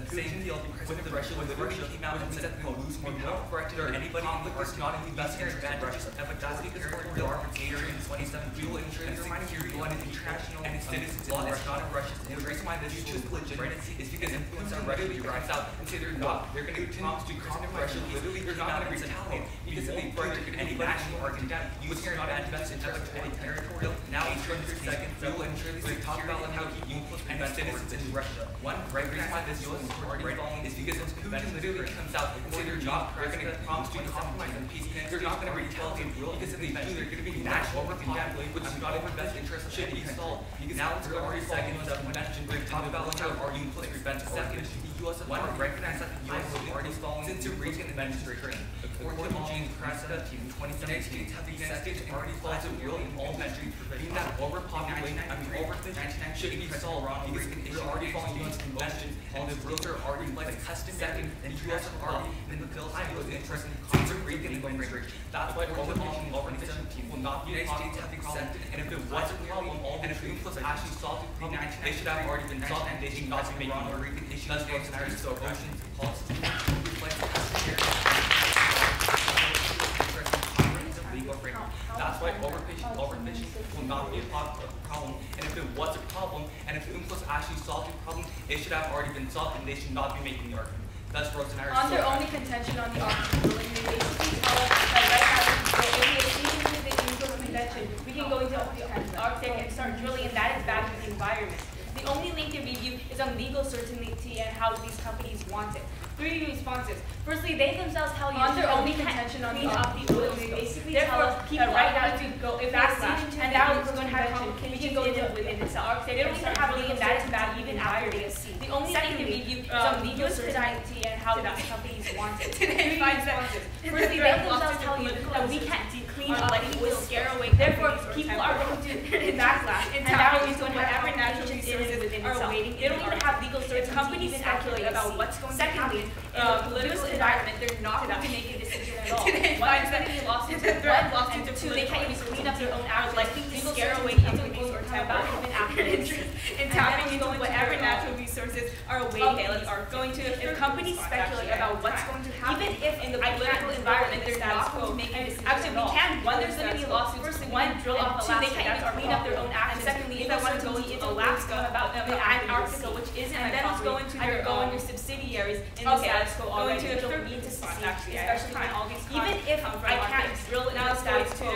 Same deal with Russia. When Russia came out and said we will lose more power for anybody is not in the best interest of Russia. But that's because the arbitration in 2017 will ensure the security on international and citizens law is not in Russia's interest. The reason why this is legitimacy is because influence on Russia drives out and say they're not. They're going to continue to cross Russia. Literally, they're not going to retaliate because if they further any national argument, you are not advancing any territorial. Now, 800 seconds, we will ensure the security and how he influence and citizens in Russia. One reason why this U.S. party following is because if Putin literally comes out and say they're not going to promise to compromise on peace, they're not going to retaliate because if they do, they're going to be national overconflict, which is not in the best interest should be solved. Because now it's 30 seconds of mention. We're talking about how arguing plus prevent second. The U.S. one recognize that the U.S. party is following since the Reagan administration. According to James Cressida, in 2017, the United States already follows a rule in all countries, being that overpopulation, overfishing should be solved because they're already following U.S. conventions and the rules are already like custom. Second, the U.S. already in the Philippines was interested in constant Reagan administration. That's why overpopulation will not be United States have accepted. And if it was a problem, and if the influence actually solved the problem, they should have already been solved and they should not be making more Reagan issues. That's the answer. So oceans and policies reflect legal framework. That's why overfishing will not be a problem. And if it was a problem, and if the influence actually solved the problem, it should have already been solved, and they should not be making the argument. That's Rose and Iris. On their only contention on the Arctic ruling, they basically tell us that right now, if we accede to the Universal Convention, we can go into the Arctic and start drilling, and that is bad for the environment. The only link they review is on legal certainty and how these companies want it. 3 responses. Firstly, they themselves tell you on their only contention on the oil. They basically tell us that right now to go if backlash, and now we're going to have complications within itself. They don't even have legal that is bad even after they accede. The only thing they review is on legal certainty and how these companies want it. 3 responses. Firstly, they themselves tell you that we can't clean up letting oil scare away. Therefore, people are going to backlash, and now we're going to have whatever natural resources within itself. They don't even have legal certainty. Companies speculate about what's going to happen. In the political environment, they're not going to make a decision at all. One is going to be lawsuits, and two, they can't even clean up their own hours, likely to scare away companies or time about even after interest in tapping into whatever natural resources are awaiting and are going to. If companies speculate about what's going to happen, even if in the political environment they're not going to make a decision at all. One, there's going to be lawsuits. Firstly, one, drill off Alaska. Two, they can't even clean up their own actions. And secondly, if I want to go into Alaska about the Antarctica, which isn't my property, I could go on your subsidiaries in the status quo already. You don't need to secede, especially when all these even if I can't drill in the status quo.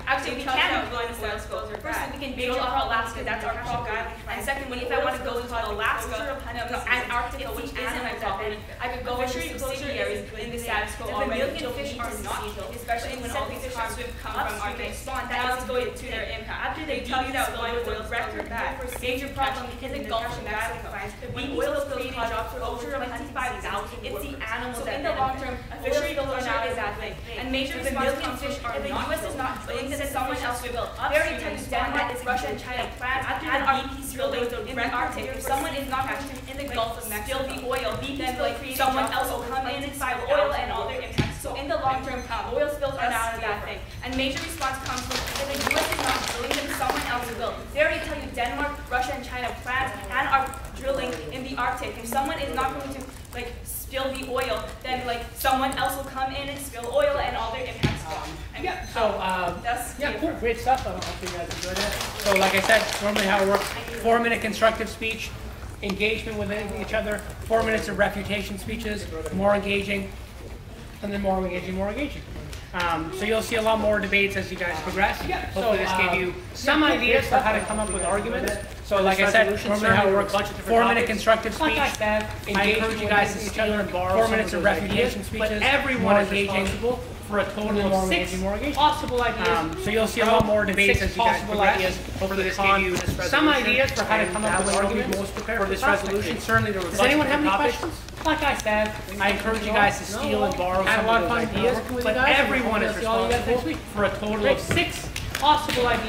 Actually, we can go in the status quo. Firstly, we can drill off Alaska. That's our property. And secondly, if I want to go into Alaska, Antarctica, which isn't my property, I could go on your subsidiaries in the status quo already. The million fish are not, especially when all these harms come from our spawn. That is going to their impact. After they tell you that oil will record that, major problem is the Gulf of Mexico. When oil spills cause jobs for over 25,000. It's the animals that in the long term, fishery closure is that thing. And major response comes if the U.S. is not drilling, then someone else will. They already tell you Denmark is Russia and China plans after the BP drilling in the Arctic. If someone is not going to in the Gulf of Mexico, the oil, BP will create someone else will come in and find oil and all their impacts. So in the long term, oil spills are not a bad thing. And major response comes from if the U.S. is not drilling, then someone else will. They already tell you Denmark, Russia, and China plans and are drilling in the Arctic. If someone is not going to like spill the oil, then like someone else will come in and spill oil and all their impacts go. Yeah, so, that's cool, great stuff. I hope you guys enjoyed it. So like I said, normally how it works, 4-minute constructive speech, engagement with each other, 4 minutes of refutation speeches, more engaging, and then more engaging, more engaging. So you'll see a lot more debates as you guys progress. Hopefully this gave you some ideas for how to come up with arguments. So like I said, normally how it works, 4-minute constructive speech, engage you guys with each other, 4 minutes of refutation speeches, everyone is responsible for a total of 6 possible ideas. So you'll see a lot more debates as you guys progress. Hopefully this gave you some ideas for how to come up with arguments for this resolution. Certainly there were Does anyone have any questions? Like I said, I encourage you guys to steal and borrow some of those ideas, but everyone is responsible for a total of 6 possible ideas.